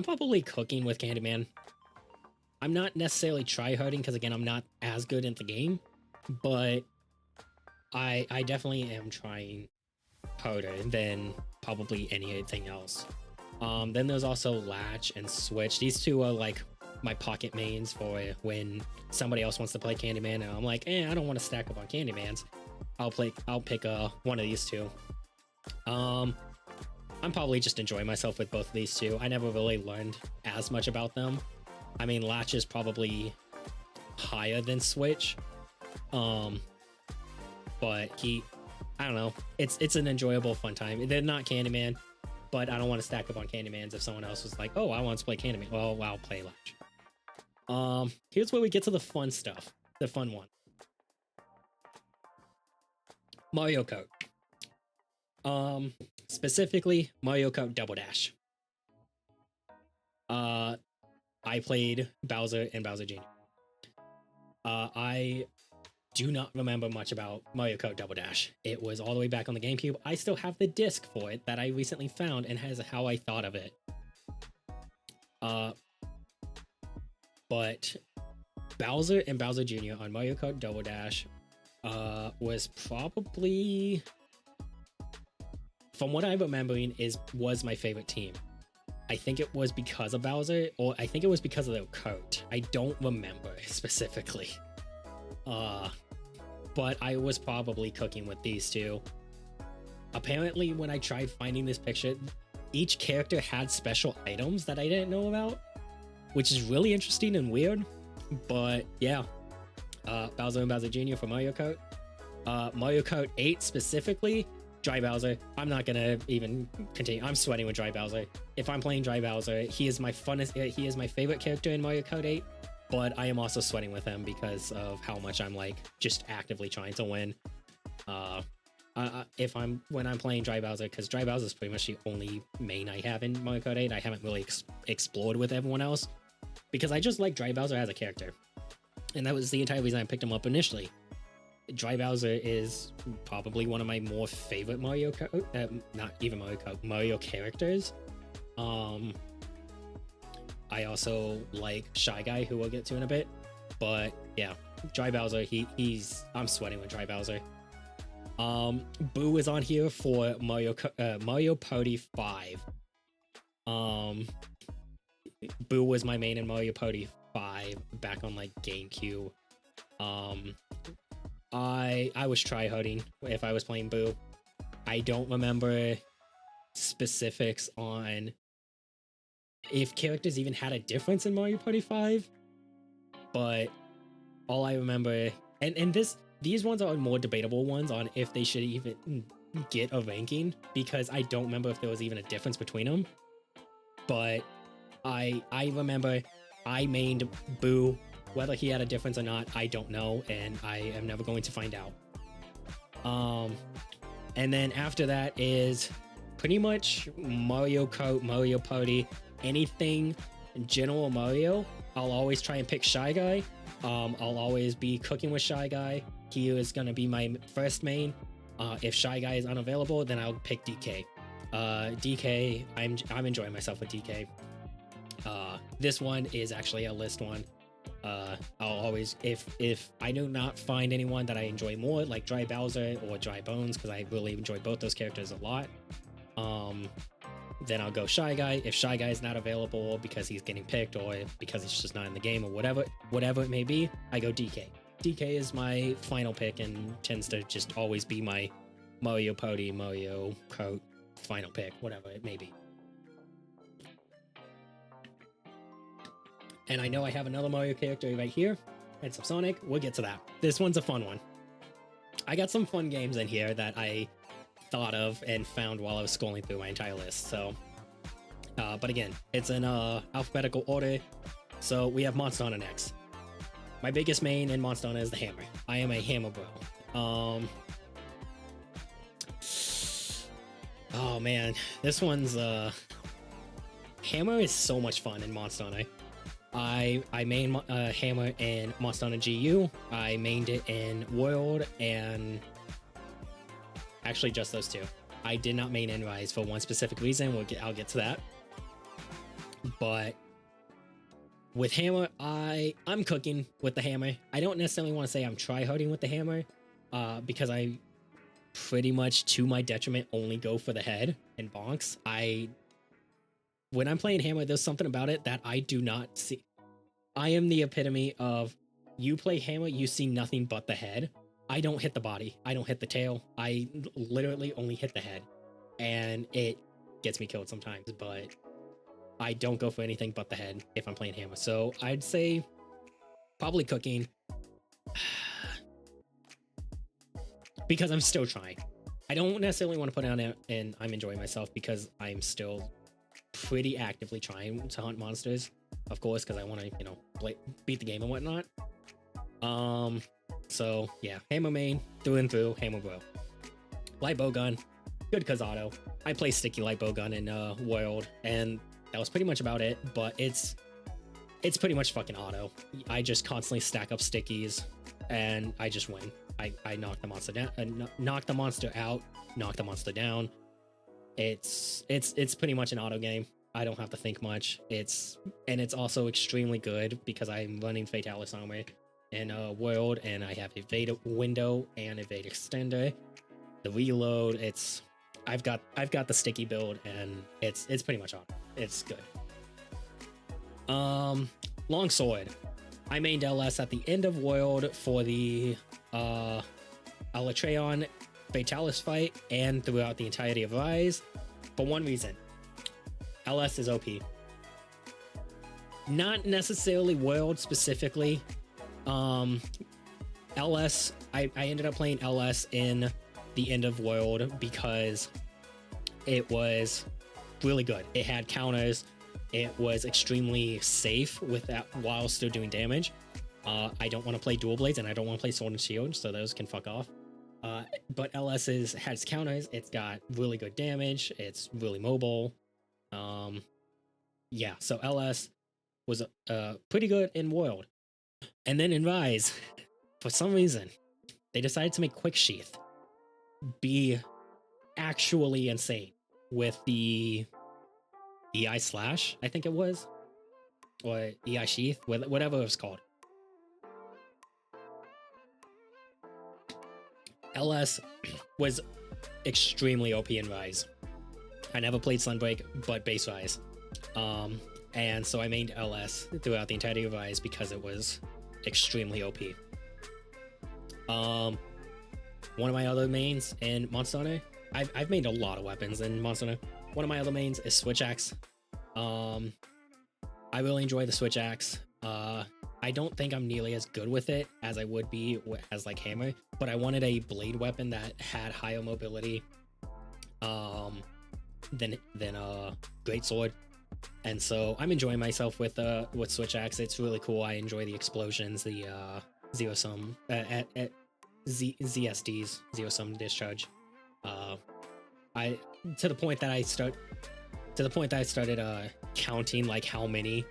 probably cooking with Candyman. I'm not necessarily try-harding because again, I'm not as good in the game, but I definitely am trying harder than probably anything else. Then there's also Latch and Switch. These two are like my pocket mains for when somebody else wants to play Candyman and I'm like, I don't want to stack up on Candymans. I'll pick one of these two. I'm probably just enjoying myself with both of these two. I never really learned as much about them. I mean, Latch is probably higher than Switch. But I don't know. It's an enjoyable, fun time. They're not Candyman, but I don't want to stack up on Candymans if someone else was like, oh, I want to play Candyman. Well, I'll play Latch. Here's where we get to the fun stuff. The fun one. Mario Kart. Specifically, Mario Kart Double Dash. I played Bowser and Bowser Jr. I do not remember much about Mario Kart Double Dash. It was all the way back on the GameCube. I still have the disc for it that I recently found and has how I thought of it. But Bowser and Bowser Jr. on Mario Kart Double Dash was probably, from what I'm remembering, was my favorite team. I think it was because of Bowser, or I think it was because of the coat. I don't remember specifically. But I was probably cooking with these two. Apparently, when I tried finding this picture, each character had special items that I didn't know about, which is really interesting and weird. But yeah, Bowser and Bowser Jr. for Mario Kart. Mario Kart 8 specifically, Dry Bowser. I'm not gonna even continue. I'm sweating with Dry Bowser. If I'm playing Dry Bowser, he is my favorite character in Mario Kart 8, but I am also sweating with him because of how much I'm like just actively trying to win. When I'm playing Dry Bowser, because Dry Bowser is pretty much the only main I have in Mario Kart 8. I haven't really explored with everyone else because I just like Dry Bowser as a character, and that was the entire reason I picked him up initially. Dry Bowser is probably one of my more favorite Mario characters. I also like Shy Guy, who we'll get to in a bit. But yeah, Dry Bowser, I'm sweating with Dry Bowser. Boo is on here for Mario Party 5. Boo was my main in Mario Party 5 back on like GameCube. I was tryharding if I was playing Boo. I don't remember specifics on if characters even had a difference in Mario Party 5. But all I remember, and these ones are more debatable ones on if they should even get a ranking, because I don't remember if there was even a difference between them. But I remember I mained Boo. Whether he had a difference or not, I don't know, and I am never going to find out. And then after that is pretty much Mario Kart, Mario Party, anything General Mario. I'll always try and pick Shy Guy. I'll always be cooking with Shy Guy. He is gonna be my first main. If Shy Guy is unavailable, then I'll pick DK. DK, I'm enjoying myself with DK. This one is actually a list one. I'll always, if I do not find anyone that I enjoy more, like Dry Bowser or Dry Bones, because I really enjoy both those characters a lot, then I'll go Shy Guy. If Shy Guy is not available because he's getting picked or because he's just not in the game or whatever it may be, I go DK. DK is my final pick and tends to just always be my Mario Party, Mario Kart final pick, whatever it may be. And I know I have another Mario character right here. It's Sonic. We'll get to that. This one's a fun one. I got some fun games in here that I thought of and found while I was scrolling through my entire list. So, but again, it's in alphabetical order. So we have Monster Hunter next. My biggest main in Monster Hunter is the hammer. I am a hammer bro. Oh man, this one's hammer is so much fun in Monster Hunter. I main hammer in Monster Hunter GU. I mained it in World, and actually just those two. I did not main in Rise for one specific reason. I'll get to that. But with hammer, I'm cooking with the hammer. I don't necessarily want to say I'm try-harding with the hammer, because I pretty much, to my detriment, only go for the head and bonks. When I'm playing hammer, there's something about it that I do not see. I am the epitome of, you play hammer, you see nothing but the head. I don't hit the body. I don't hit the tail. I literally only hit the head. And it gets me killed sometimes, but I don't go for anything but the head if I'm playing hammer. So I'd say probably cooking. Because I'm still trying. I don't necessarily want to put it on it and I'm enjoying myself, because I'm still pretty actively trying to hunt monsters, of course, because I want to, beat the game and whatnot. So yeah, hammer main, through and through, hammer bro. Light bowgun, good cause auto. I play sticky light bowgun in World, and that was pretty much about it. But it's pretty much fucking auto. I just constantly stack up stickies, and I just win. I knock the monster down, knock the monster out, knock the monster down. It's pretty much an auto game. I don't have to think much. It's also extremely good because I'm running Fatalis armor in World, and I have evade window and evade extender. The reload, I've got the sticky build, and it's pretty much auto. It's good. Longsword. I mained LS at the end of World for the Alatreon Fatalis fight and throughout the entirety of Rise, for one reason. LS is OP. Not necessarily World specifically. LS, I ended up playing LS in the end of World because it was really good. It had counters. It was extremely safe with that while still doing damage. I don't want to play dual blades, and I don't want to play sword and shield, so those can fuck off. But LS has counters. It's got really good damage. It's really mobile. Yeah, so LS was pretty good in World. And then in Rise, for some reason, they decided to make Quick Sheath be actually insane with the EI Slash, I think it was, or EI Sheath, whatever it was called. LS was extremely OP in Rise. I never played Sunbreak, but base Rise. And so I mained LS throughout the entirety of Rise because it was extremely OP. One of my other mains in Monster Hunter, I've made a lot of weapons in Monster Hunter. One of my other mains is Switch Axe. I really enjoy the switch axe. I don't think I'm nearly as good with it as I would be as like hammer, but I wanted a blade weapon that had higher mobility than greatsword. And so I'm enjoying myself with switch axe. It's really cool. I enjoy the explosions, the zero sum at ZSDs, zero sum discharge. I to the point that I started counting like how many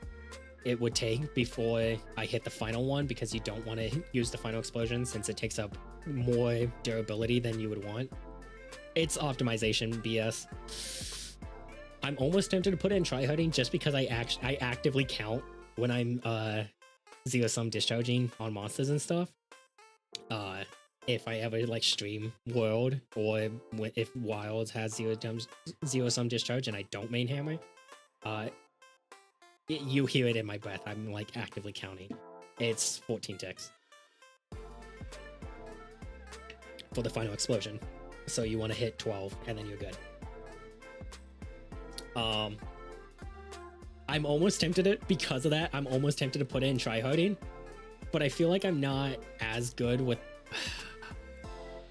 it would take before I hit the final one, because you don't want to use the final explosion since it takes up more durability than you would want. It's optimization BS. I'm almost tempted to put it in tryharding just because I actively count when I'm zero sum discharging on monsters and stuff. If I ever like stream World, or if Wilds has zero sum discharge and I don't main hammer, you hear it in my breath. I'm like actively counting. It's 14 ticks for the final explosion. So you want to hit 12 and then you're good. I'm almost tempted to, because of that, I'm almost tempted to put it in tryharding, but I feel like I'm not as good with.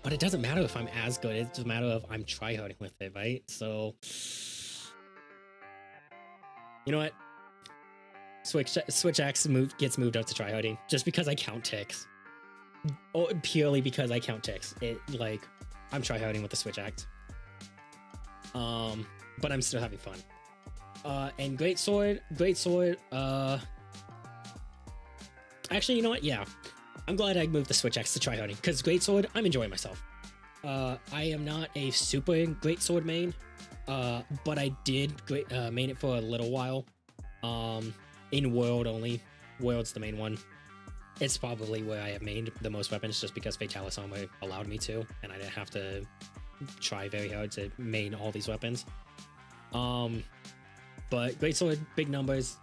But it doesn't matter if I'm as good. It's just a matter of I'm tryharding with it, right? So, you know what? Switch axe gets moved up to tryharding just because I count ticks. Oh, purely because I count ticks. It like I'm tryharding with the switch axe. But I'm still having fun. And greatsword. Actually, you know what? Yeah, I'm glad I moved the switch axe to tryharding, because greatsword, I'm enjoying myself. I am not a super greatsword main, but I did main it for a little while. In World only. World's the main one. It's probably where I have mained the most weapons, just because Fatalis Armor allowed me to, and I didn't have to try very hard to main all these weapons. But greatsword, big numbers.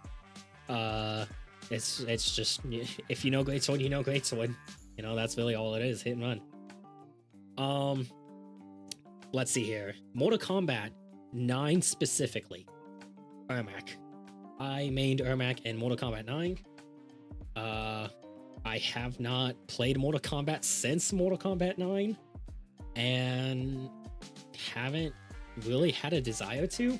It's just, if you know greatsword, you know greatsword. You know, that's really all it is. Hit and run. Let's see here. Mortal Kombat 9 specifically. Ermac. I mained Ermac in Mortal Kombat 9. I have not played Mortal Kombat since Mortal Kombat 9, and haven't really had a desire to.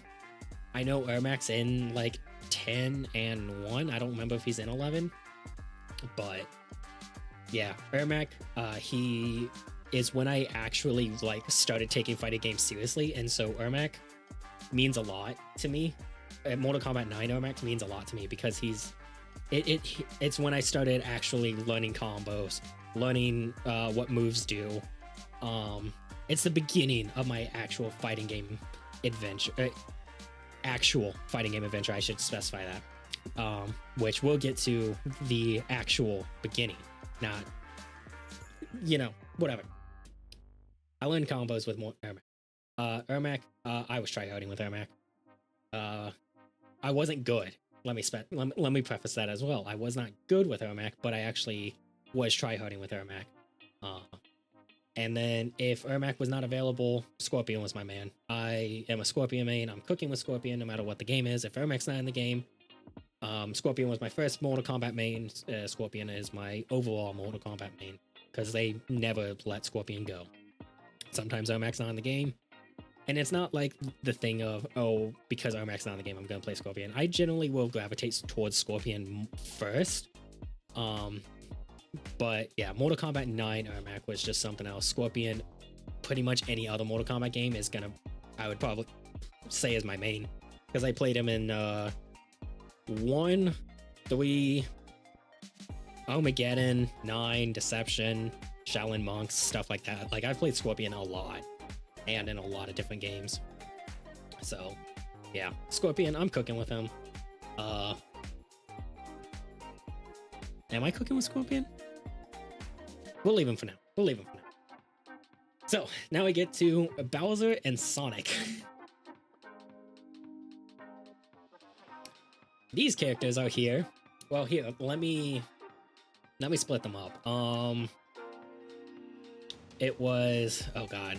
I know Ermac's in like 10 and 1. I don't remember if he's in 11, but yeah, Ermac, he is when I actually like started taking fighting games seriously, and so Ermac means a lot to me. Mortal Kombat 9 Ermac means a lot to me because it's when I started actually learning combos, learning what moves do. It's the beginning of my actual fighting game adventure. Actual fighting game adventure, I should specify that. Which we'll get to the actual beginning, not, you know, whatever. I learned combos with more Ermac. Ermac, I was tryharding with Ermac. I wasn't good. Let me preface that as well. I was not good with Ermac, but I actually was tryharding with Ermac. And then if Ermac was not available, Scorpion was my man. I am a Scorpion main. I'm cooking with Scorpion no matter what the game is. If Ermac's not in the game, Scorpion was my first Mortal Kombat main. Scorpion is my overall Mortal Kombat main, because they never let Scorpion go. Sometimes Ermac's not in the game, and it's not like the thing of, oh, because Ermac's not in the game, I'm going to play Scorpion. I generally will gravitate towards Scorpion first. But yeah, Mortal Kombat 9 Ermac was just something else. Scorpion, pretty much any other Mortal Kombat game is gonna, I would probably say, is my main, because I played him in 1, 3, Armageddon, 9, Deception, Shaolin Monks, stuff like that. Like, I've played Scorpion a lot, and in a lot of different games. So yeah, Scorpion, I'm cooking with him. Am I cooking with Scorpion? We'll leave him for now. So now we get to Bowser and Sonic. These characters are here. Well, here, let me split them up. It was, oh god.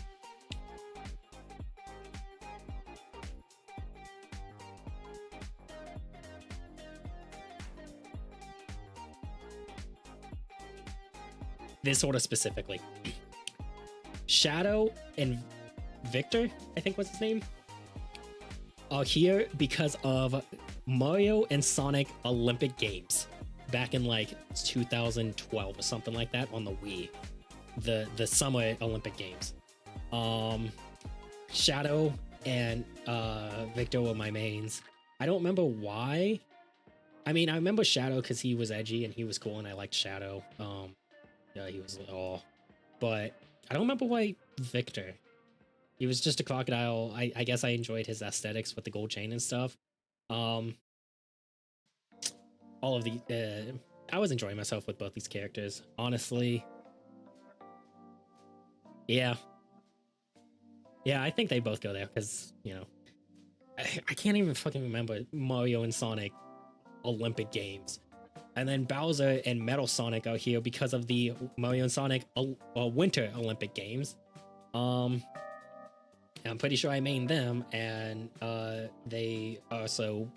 this order specifically. Shadow and Victor, I think was his name, are here because of Mario and Sonic Olympic Games back in like 2012 or something like that on the Wii, the Summer Olympic Games. Shadow and Victor were my mains. I don't remember why. I mean, I remember Shadow because he was edgy and he was cool and I liked Shadow. Yeah, he was but I don't remember why Victor. He was just a crocodile. I guess I enjoyed his aesthetics with the gold chain and stuff. All of the I was enjoying myself with both these characters, honestly. Yeah, I think they both go there because, you know, I can't even fucking remember Mario and Sonic Olympic Games. And then Bowser and Metal Sonic are here because of the Mario and Sonic Winter Olympic Games. I'm pretty sure I mained them, and they also,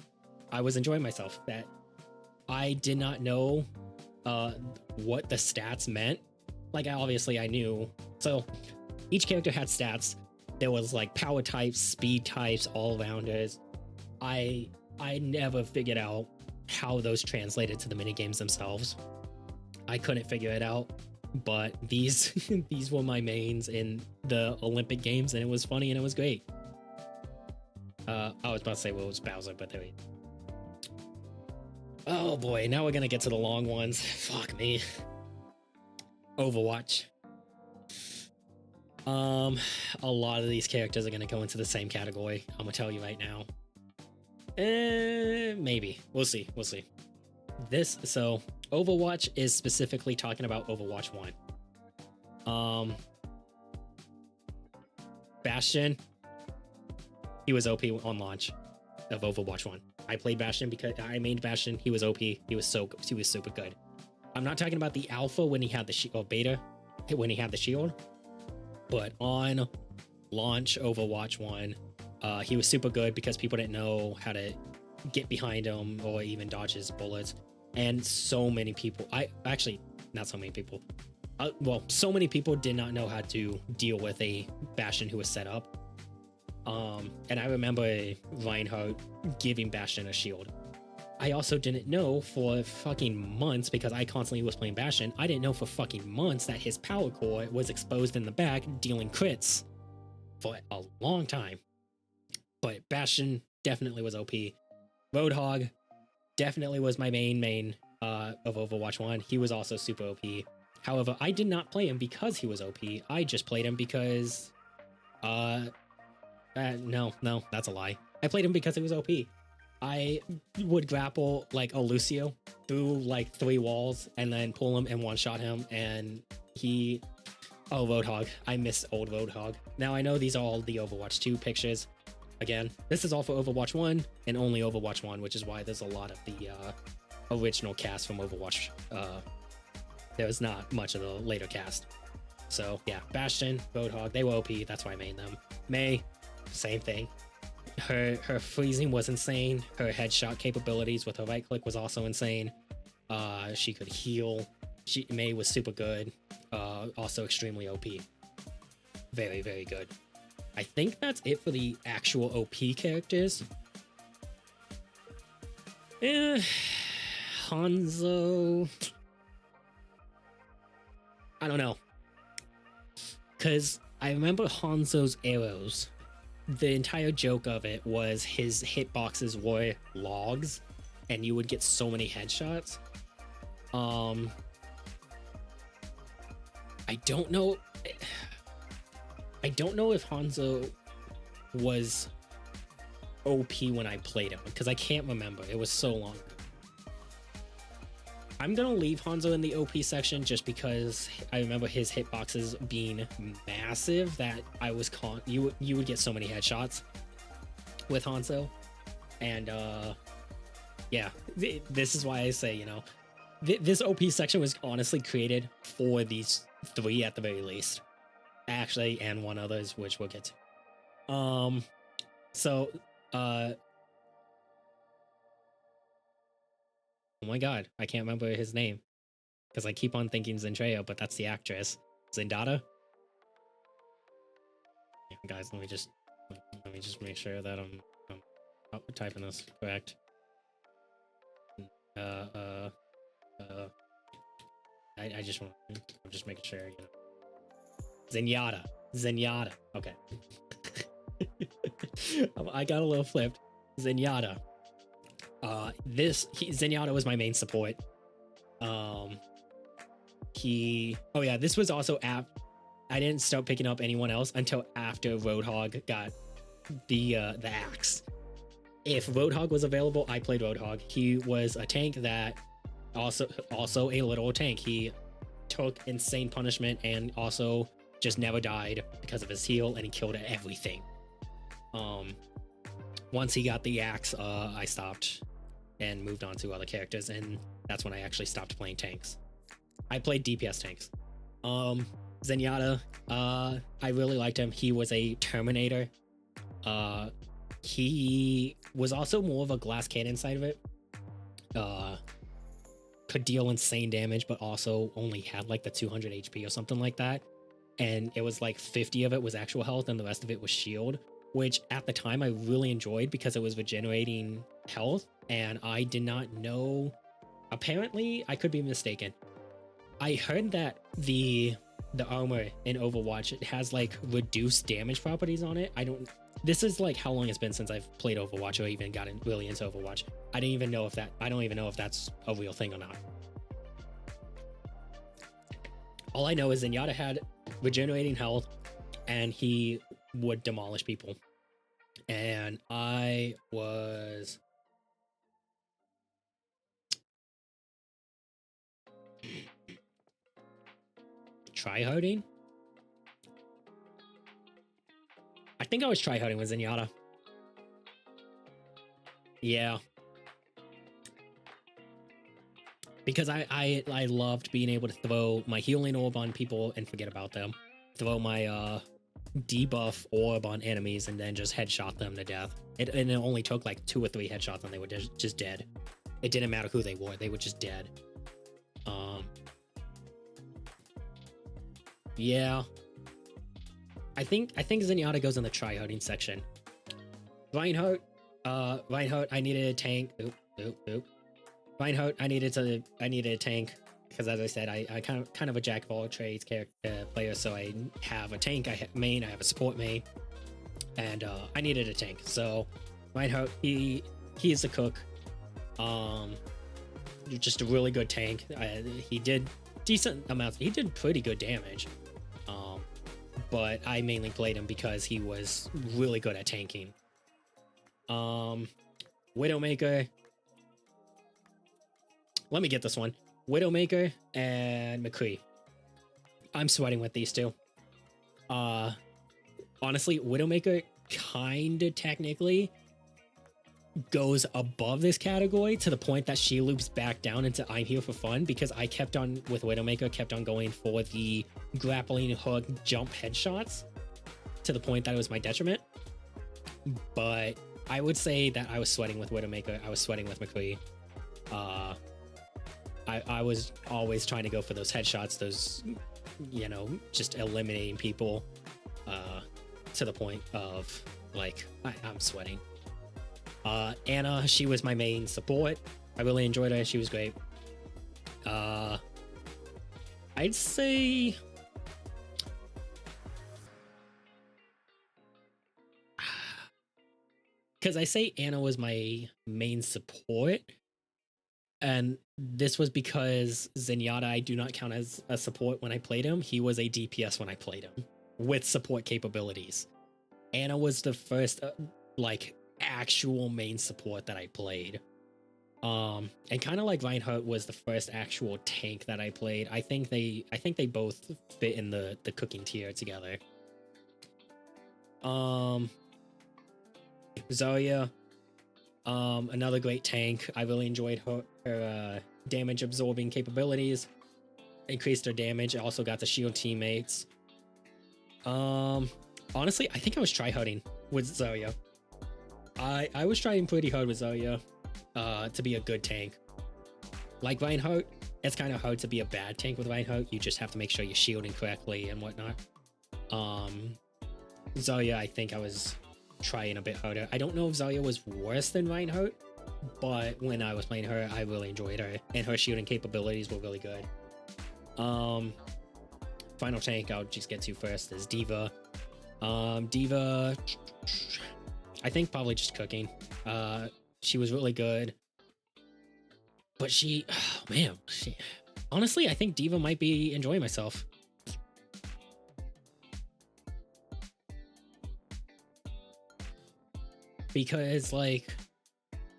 I was enjoying myself. That I did not know what the stats meant. Like, obviously I knew. So each character had stats. There was like power types, speed types, all-rounders. I never figured out how those translated to the minigames themselves. I couldn't figure it out, but these these were my mains in the Olympic Games, and it was funny and it was great. I was about to say, well, it was Bowser, but there we go. Oh boy, now we're gonna get to the long ones. Fuck me. Overwatch. A lot of these characters are gonna go into the same category. I'm gonna tell you right now. Maybe. We'll see. So Overwatch is specifically talking about Overwatch 1. Bastion, he was OP on launch of Overwatch 1. I played Bastion because I mained Bastion. He was OP. He was super good. I'm not talking about the alpha when he had the shield, or beta when he had the shield, but on launch Overwatch 1, he was super good because people didn't know how to get behind him or even dodge his bullets. And so many people, not so many people, so many people did not know how to deal with a Bastion who was set up. And I remember Reinhardt giving Bastion a shield. I also didn't know for fucking months, because I constantly was playing Bastion, I didn't know for fucking months that his power core was exposed in the back, dealing crits for a long time. But Bastion definitely was OP. Roadhog definitely was my main of Overwatch 1. He was also super OP. However, I did not play him because he was OP. I just played him because no, that's a lie. I played him because he was OP. I would grapple like a Lucio through like 3 walls and then pull him and one-shot him, and Roadhog. I miss old Roadhog. Now I know these are all the Overwatch 2 pictures. Again, this is all for Overwatch 1 and only Overwatch 1, which is why there's a lot of the original cast from Overwatch. There's not much of the later cast. So yeah, Bastion, Roadhog, they were OP. That's why I made them. Mei, same thing. Her freezing was insane. Her headshot capabilities with her right click was also insane. She could heal. Mei was super good. Also extremely OP. Very, very good. I think that's it for the actual OP characters. Hanzo, I don't know. Because I remember Hanzo's arrows. The entire joke of it was his hitboxes were logs, and you would get so many headshots. I don't know if Hanzo was OP when I played him, because I can't remember. It was so long ago. I'm gonna leave Hanzo in the OP section just because I remember his hitboxes being massive that I was you would get so many headshots with Hanzo. And yeah, this is why I say, you know, this OP section was honestly created for these 3 at the very least. Actually, and one others, which we'll get to. So oh my god, I can't remember his name because I keep on thinking Zendaya, but that's the actress. Zendaya? Yeah, guys, let me just make sure that I'm typing this correct. I just want I'm just making sure, you know. Zenyatta. Okay. I got a little flipped. Zenyatta. Zenyatta was my main support. Oh yeah, this was also I didn't start picking up anyone else until after Roadhog got the axe. If Roadhog was available, I played Roadhog. He was a tank that also a literal tank. He took insane punishment and also just never died because of his heal, and he killed everything. Once he got the axe, I stopped and moved on to other characters, and that's when I actually stopped playing tanks. I played DPS tanks. Zenyatta, I really liked him. He was a Terminator. He was also more of a glass cannon side of it. Could deal insane damage, but also only had like the 200 HP or something like that. And it was like 50 of it was actual health and the rest of it was shield, which at the time I really enjoyed because it was regenerating health, and I did not know. Apparently, I could be mistaken. I heard that the armor in Overwatch, it has like reduced damage properties on it. This is like how long it's been since I've played Overwatch or even gotten really into Overwatch. I don't even know if that's a real thing or not. All I know is Zenyatta had regenerating health and he would demolish people. And I was tryharding. I think I was tryharding with Zenyatta. Yeah. Because I loved being able to throw my healing orb on people and forget about them. Throw my debuff orb on enemies and then just headshot them to death. And it only took like 2 or 3 headshots and they were just dead. It didn't matter who they were just dead. Yeah. I think Zenyatta goes in the tryharding section. Reinhardt, I needed a tank. Reinhardt, I needed a tank because, as I said, I kind of a jack of all trades player. So I have a tank, I have main, I have a support main, and I needed a tank. So Reinhardt, he is a cook. Just a really good tank. He did decent amounts. He did pretty good damage. But I mainly played him because he was really good at tanking. Widowmaker. Let me get this one. Widowmaker and McCree. I'm sweating with these two. Honestly, Widowmaker kinda technically goes above this category to the point that she loops back down into I'm here for fun, because I kept on with Widowmaker, kept on going for the grappling hook jump headshots to the point that it was my detriment. But I would say that I was sweating with Widowmaker. I was sweating with McCree. I was always trying to go for those headshots, those, you know, just eliminating people to the point of like I'm sweating. Anna, she was my main support. I really enjoyed her. She was great. I'd say because I say Anna was my main support, and this was because Zenyatta I do not count as a support when I played him. He was a DPS when I played him with support capabilities. Anna was the first like actual main support that I played. And kind of like Reinhardt was the first actual tank that I played. I think they both fit in the cooking tier together. Zarya, another great tank. I really enjoyed her damage absorbing capabilities. Increased her damage. I also got to shield teammates. Honestly, I think I was tryharding with Zarya. I was trying pretty hard with Zarya to be a good tank. Like Reinhardt, it's kind of hard to be a bad tank with Reinhardt. You just have to make sure you're shielding correctly and whatnot. Zarya, I think I was trying a bit harder. I don't know if Zarya was worse than Reinhardt, but when I was playing her, I really enjoyed her, and her shooting capabilities were really good. Final tank I'll just get to first is D.Va. D.Va, I think probably just cooking. She was really good, but honestly, I think D.Va might be enjoying myself. Because, like,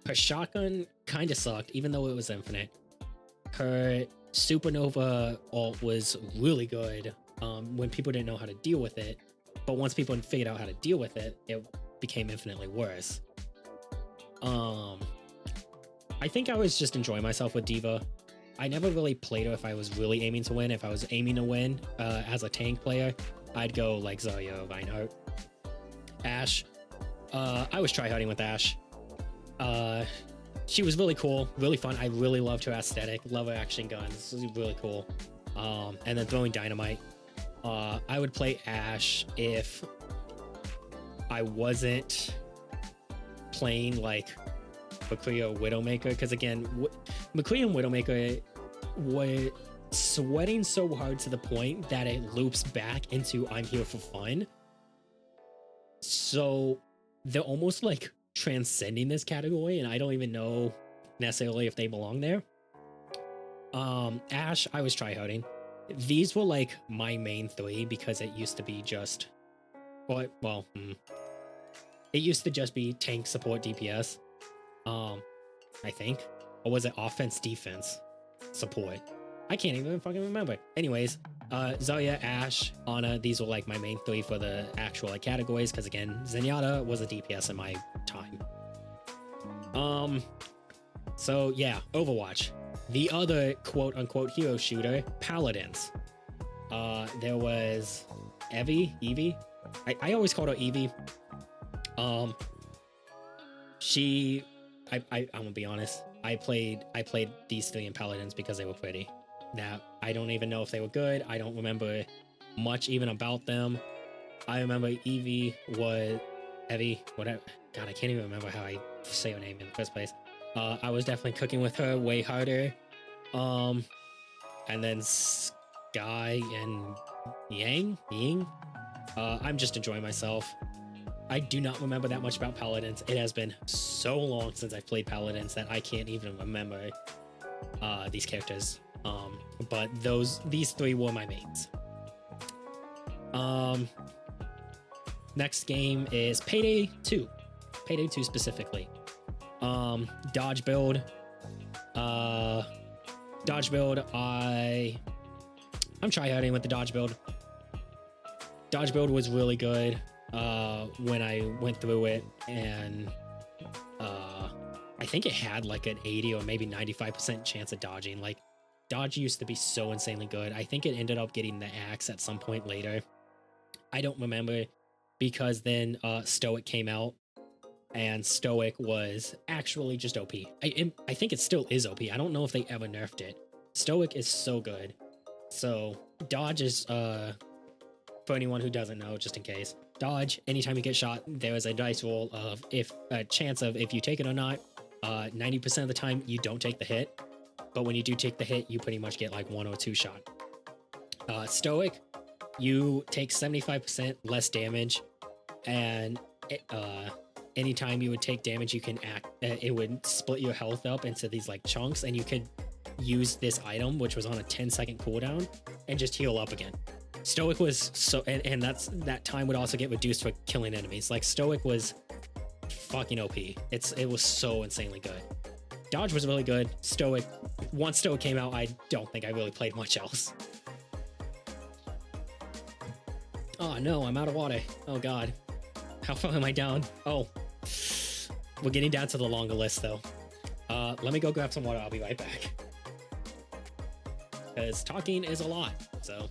her shotgun kind of sucked, even though it was infinite. Her supernova ult was really good when people didn't know how to deal with it. But once people figured out how to deal with it, it became infinitely worse. I think I was just enjoying myself with D.Va. I never really played her if I was really aiming to win. If I was aiming to win as a tank player, I'd go like Zarya or Reinhardt. Ashe. I was tryharding with Ashe. She was really cool, really fun. I really loved her aesthetic. Love her action guns. This was really cool. And then throwing dynamite. I would play Ashe if I wasn't playing like McCree or Widowmaker, because again, McCree and Widowmaker were sweating so hard to the point that it loops back into I'm here for fun. So they're almost like transcending this category, and I don't even know necessarily if they belong there. Ashe, I was tryharding. These were like my main three because it used to be just it used to just be tank, support, DPS. I think. Or was it offense, defense, support? I can't even fucking remember. Anyways, Zarya, Ashe, Ana, these were like my main three for the actual like categories, because again, Zenyatta was a DPS in my time. So yeah, Overwatch. The other quote-unquote hero shooter, Paladins. There was Evie. I always called her Evie. I'm gonna be honest. I played these three in Paladins because they were pretty. Now, I don't even know if they were good. I don't remember much even about them. I remember Evie, whatever. God, I can't even remember how I say her name in the first place. I was definitely cooking with her way harder. And then Sky and Ying. I'm just enjoying myself. I do not remember that much about Paladins. It has been so long since I've played Paladins that I can't even remember these characters. But these three were my mains. Next game is Payday 2. Payday 2 specifically. Dodge build. I'm tryharding with the dodge build. Dodge build was really good when I went through it, and I think it had like an 80 or maybe 95% chance of dodging. Like, dodge used to be so insanely good. I think it ended up getting the axe at some point later. I don't remember, because then Stoic came out, and Stoic was actually just OP. I think it still is OP. I don't know if they ever nerfed it. Stoic is so good. So dodge is, for anyone who doesn't know, just in case, dodge, anytime you get shot, there is a dice roll of a chance of if you take it or not. 90% of the time you don't take the hit, but when you do take the hit, you pretty much get like 1 or 2 shot. Stoic, you take 75% less damage, and anytime you would take damage, you can it would split your health up into these like chunks, and you could use this item, which was on a 10-second cooldown, and just heal up again. Stoic was so, and that time would also get reduced for killing enemies. Like, Stoic was fucking OP. It was so insanely good. Dodge was really good. Stoic, once Stoic came out, I don't think I really played much else. Oh no, I'm out of water. Oh god. How far am I down? Oh. We're getting down to the longer list though. Let me go grab some water. I'll be right back. Because talking is a lot, so.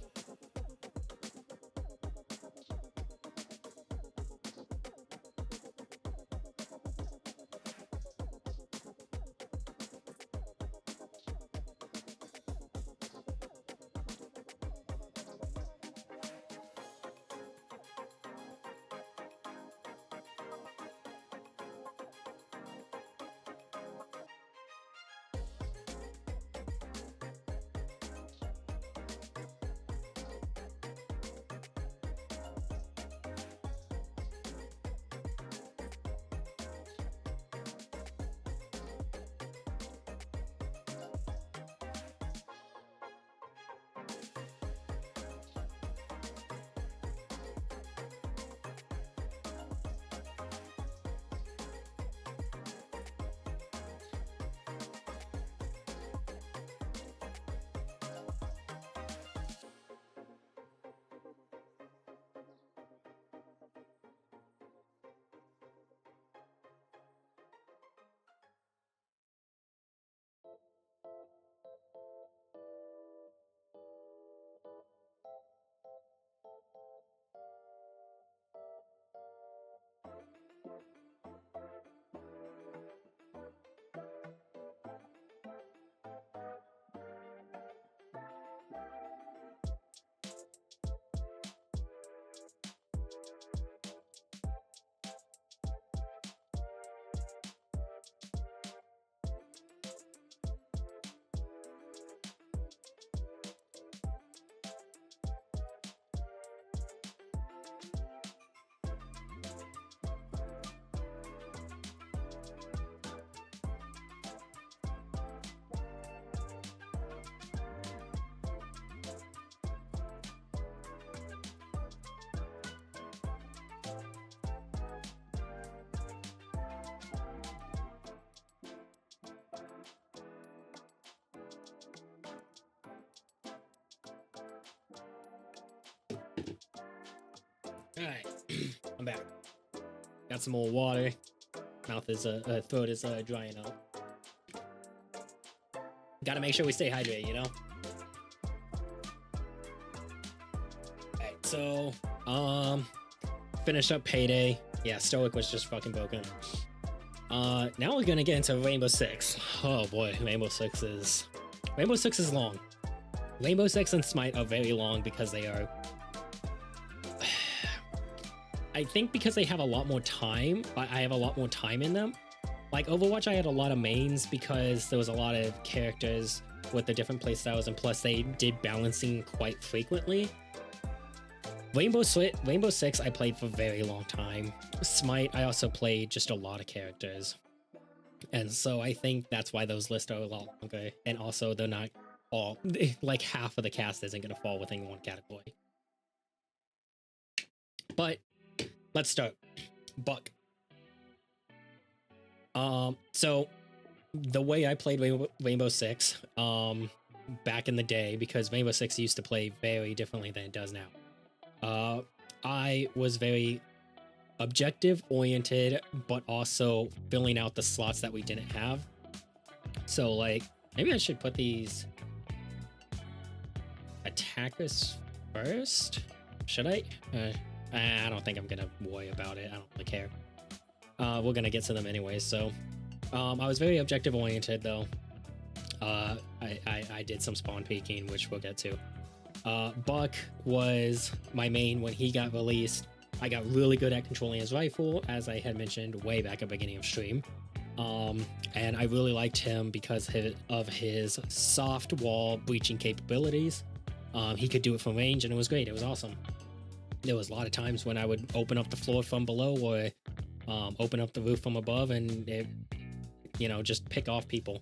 Alright, I'm back. Got some more water. Mouth is, throat is, drying out. Gotta make sure we stay hydrated, you know? Alright, so, finished up Payday. Yeah, Stoic was just fucking broken. Now we're gonna get into Rainbow Six. Oh boy, Rainbow Six is long. Rainbow Six and Smite are very long because they are... I think because they have a lot more time, I have a lot more time in them. Like Overwatch, I had a lot of mains because there was a lot of characters with the different playstyles, and plus they did balancing quite frequently. Rainbow Six, I played for a very long time. Smite, I also played just a lot of characters. And so I think that's why those lists are a lot longer. And also they're not all, like half of the cast isn't going to fall within one category. But let's start. Buck. So the way I played Rainbow Six, back in the day, because Rainbow Six used to play very differently than it does now. I was very objective oriented, but also filling out the slots that we didn't have. So like, maybe I should put these attackers first. Should I? I don't think I'm gonna worry about it. I don't really care. We're gonna get to them anyway. So, I was very objective oriented though. I did some spawn peeking, which we'll get to. Buck was my main when he got released. I got really good at controlling his rifle, as I had mentioned way back at the beginning of stream. And I really liked him because of his soft wall breaching capabilities. He could do it from range, and it was great. It was awesome. There was a lot of times when I would open up the floor from below or open up the roof from above and it, just pick off people.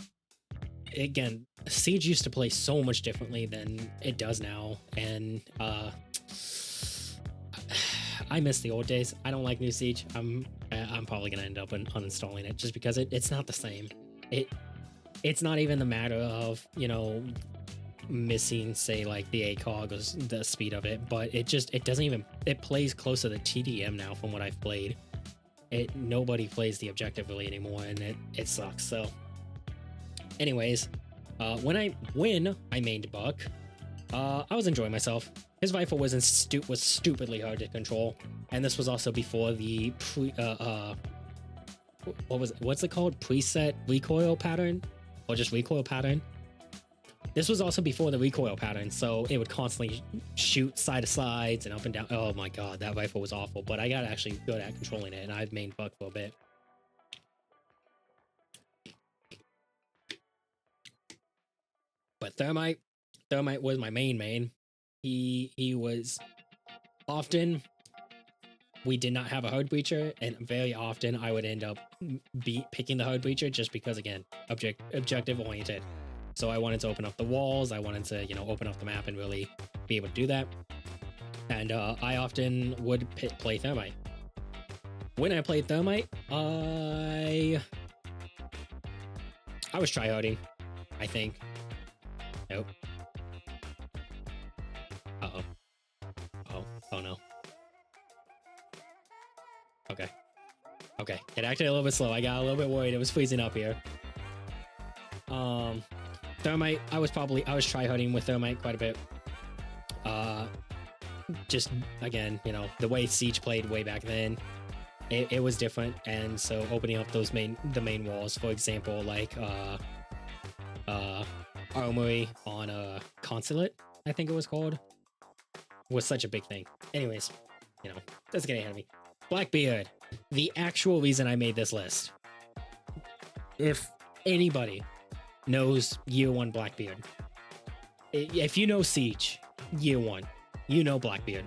Again, Siege used to play so much differently than it does now, and I miss the old days. I don't like new Siege. I'm probably gonna end up uninstalling it just because it's not the same. It's not even the matter of missing, say, like the ACOG or the speed of it, but it doesn't even, it plays close to the TDM now from what I've played. Nobody plays the objective really anymore, and it sucks. So anyways, when I mained Buck, I was enjoying myself. His rifle was stupidly hard to control, and this was also before the what's it called, preset recoil pattern, or just recoil pattern. This was also before the recoil pattern, so it would constantly shoot side to sides and up and down. Oh my god, that rifle was awful, but I got actually good at controlling it, and I've mained Buck for a bit. But Thermite was my main. He was often, we did not have a hard breacher, and very often I would end up picking the hard breacher just because, again, objective oriented. So I wanted to open up the walls, I wanted to, open up the map and really be able to do that. And I often would play Thermite. When I played Thermite, I was tryharding, I think. Nope. Uh-oh. Oh no. Okay. It acted a little bit slow. I got a little bit worried. It was freezing up here. Thermite, I was tryharding with Thermite quite a bit. Just, again, the way Siege played way back then, it was different. And so opening up the main walls, for example, like, Armory on a Consulate, I think it was called, was such a big thing. Anyways, that's getting ahead of me. Blackbeard, the actual reason I made this list. If anybody knows Year 1 Blackbeard, if you know Siege, Year 1, you know Blackbeard.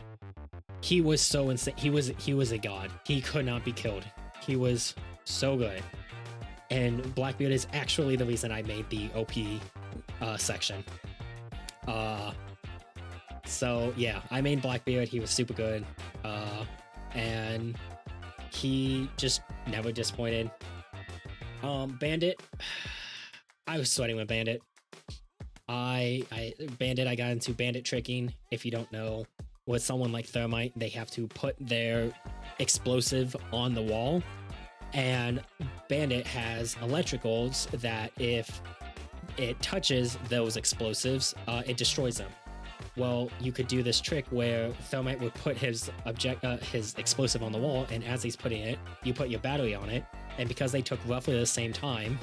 He was so insane. He was a god. He could not be killed. He was so good. And Blackbeard is actually the reason I made the OP section. So yeah, I made Blackbeard. He was super good, and he just never disappointed. Bandit, I was sweating with Bandit. Bandit, I got into bandit tricking. If you don't know with someone like Thermite, they have to put their explosive on the wall, and Bandit has electricals that if it touches those explosives, it destroys them. Well, you could do this trick where Thermite would put his explosive on the wall, and as he's putting it, you put your battery on it, and because they took roughly the same time,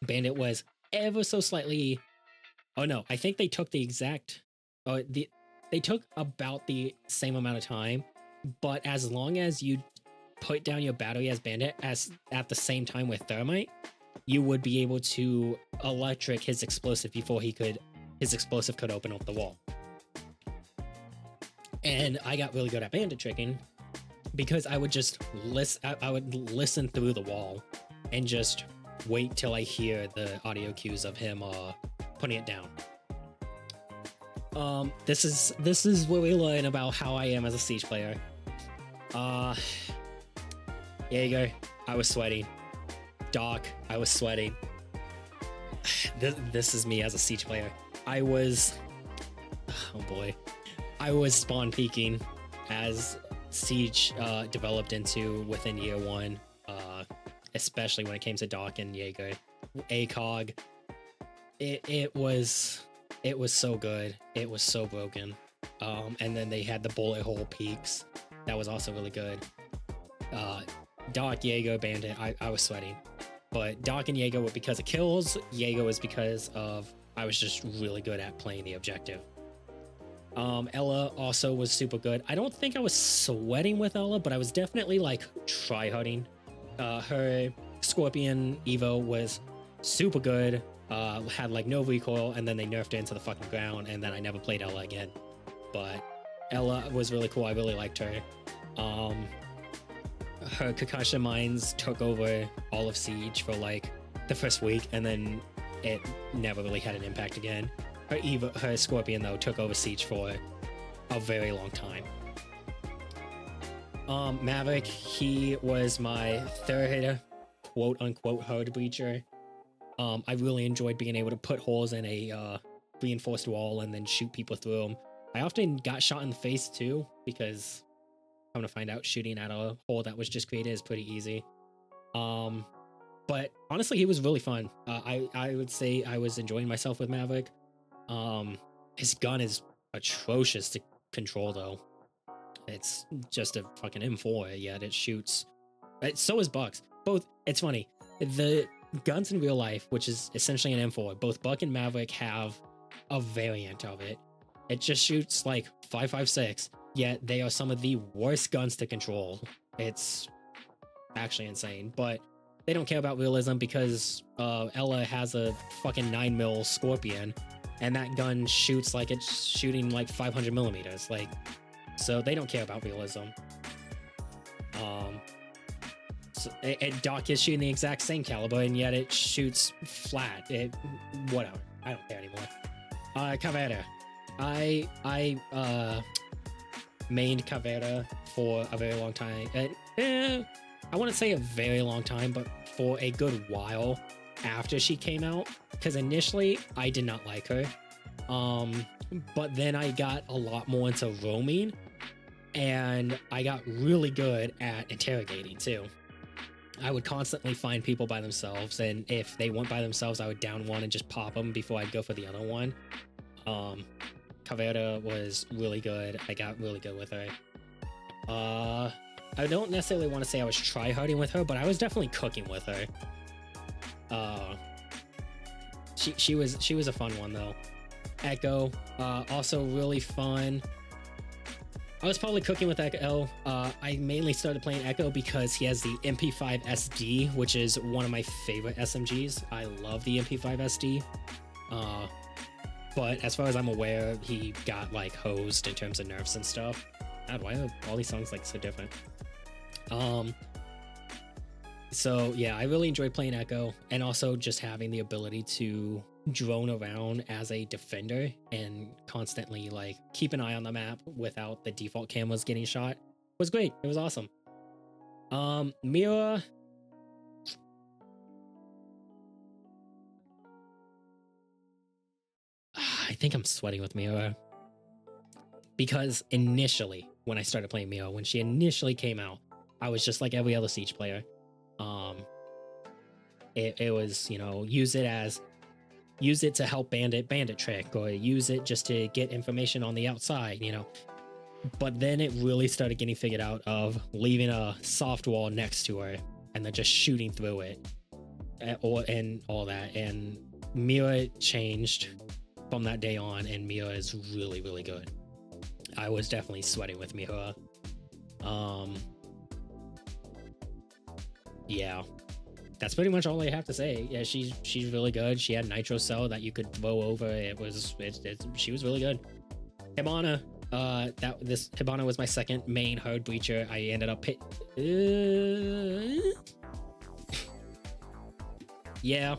Bandit was ever so slightly... Oh no, I think they took the exact... they took about the same amount of time, but as long as you put down your battery as Bandit at the same time with Thermite, you would be able to electric his explosive before his explosive could open up the wall. And I got really good at Bandit tricking because I would just listen through the wall and just wait till I hear the audio cues of him putting it down. This is where we learn about how I am as a Siege player. There you go. I was sweating. Doc, I was sweating. This is me as a Siege player. I was... Oh boy. I was spawn peeking as Siege developed into within year one, especially when it came to Doc and Jaeger. ACOG. It was so good. It was so broken. And then they had the bullet hole peaks. That was also really good. Doc, Jaeger, Bandit, I was sweating. But Doc and Jaeger were because of kills. Jaeger was because of I was just really good at playing the objective. Ella also was super good. I don't think I was sweating with Ella, but I was definitely like tryharding. Her Scorpion Evo was super good. Had like no recoil, and then they nerfed it into the fucking ground, and then I never played Ella again. But Ella was really cool. I really liked her. Her concussion mines took over all of Siege for like the first week, and then it never really had an impact again. Her Scorpion though took over Siege for a very long time. Maverick, he was my third quote-unquote hard breacher. I really enjoyed being able to put holes in a reinforced wall and then shoot people through them. I often got shot in the face too, because I'm gonna find out shooting at a hole that was just created is pretty easy. But honestly, he was really fun. I would say I was enjoying myself with Maverick. His gun is atrocious to control though. It's just a fucking M4, yet it shoots. So is Buck's. Both, it's funny. The guns in real life, which is essentially an M4, both Buck and Maverick have a variant of it. It just shoots like 5.56, yet they are some of the worst guns to control. It's actually insane, but they don't care about realism because Ella has a fucking 9mm Scorpion, and that gun shoots like it's shooting like 500 millimeters. Like, so they don't care about realism. Doc is shooting the exact same caliber, and yet it shoots flat. Whatever. I don't care anymore. Caveira. I mained Caveira for a very long time. I wouldn't say a very long time, but for a good while after she came out, because initially I did not like her. But then I got a lot more into roaming, and I got really good at interrogating too. I would constantly find people by themselves, and if they went by themselves, I would down one and just pop them before I'd go for the other one. Caveira was really good. I got really good with her. I don't necessarily want to say I was tryharding with her, but I was definitely cooking with her. She was a fun one though. Echo, also really fun. I was probably cooking with Echo. I mainly started playing Echo because he has the MP5 SD, which is one of my favorite SMGs. I love the MP5 SD. But as far as I'm aware, he got like hosed in terms of nerfs and stuff. God, why are all these songs like so different? So yeah, I really enjoyed playing Echo, and also just having the ability to drone around as a defender and constantly like keep an eye on the map without the default cameras getting shot was great. It was awesome. Mira, I think I'm sweating with Mira. because initially when I started playing Mio, when she initially came out, I was just like every other Siege player. It was, you know, use it to help bandit trick, or use it just to get information on the outside, you know. But then it really started getting figured out of leaving a soft wall next to her and then just shooting through it, and all that. And Mira changed from that day on, and Mira is really, really good. I was definitely sweating with Mira. Yeah, that's pretty much all I have to say. Yeah, she's really good. She had Nitro Cell that you could throw over. She was really good. Hibana, this Hibana was my second main hard breacher. I ended up yeah.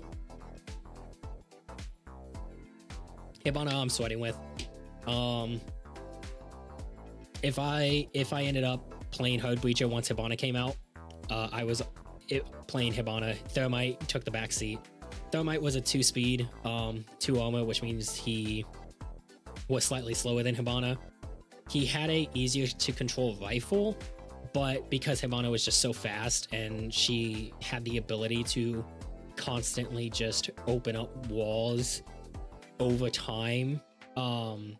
Hibana I'm sweating with. If I ended up playing hard breacher once Hibana came out, I was playing Hibana. Thermite took the back seat. Thermite was a 2-speed, 2 armor, which means he was slightly slower than Hibana. He had a easier to control rifle, but because Hibana was just so fast and she had the ability to constantly just open up walls over time, like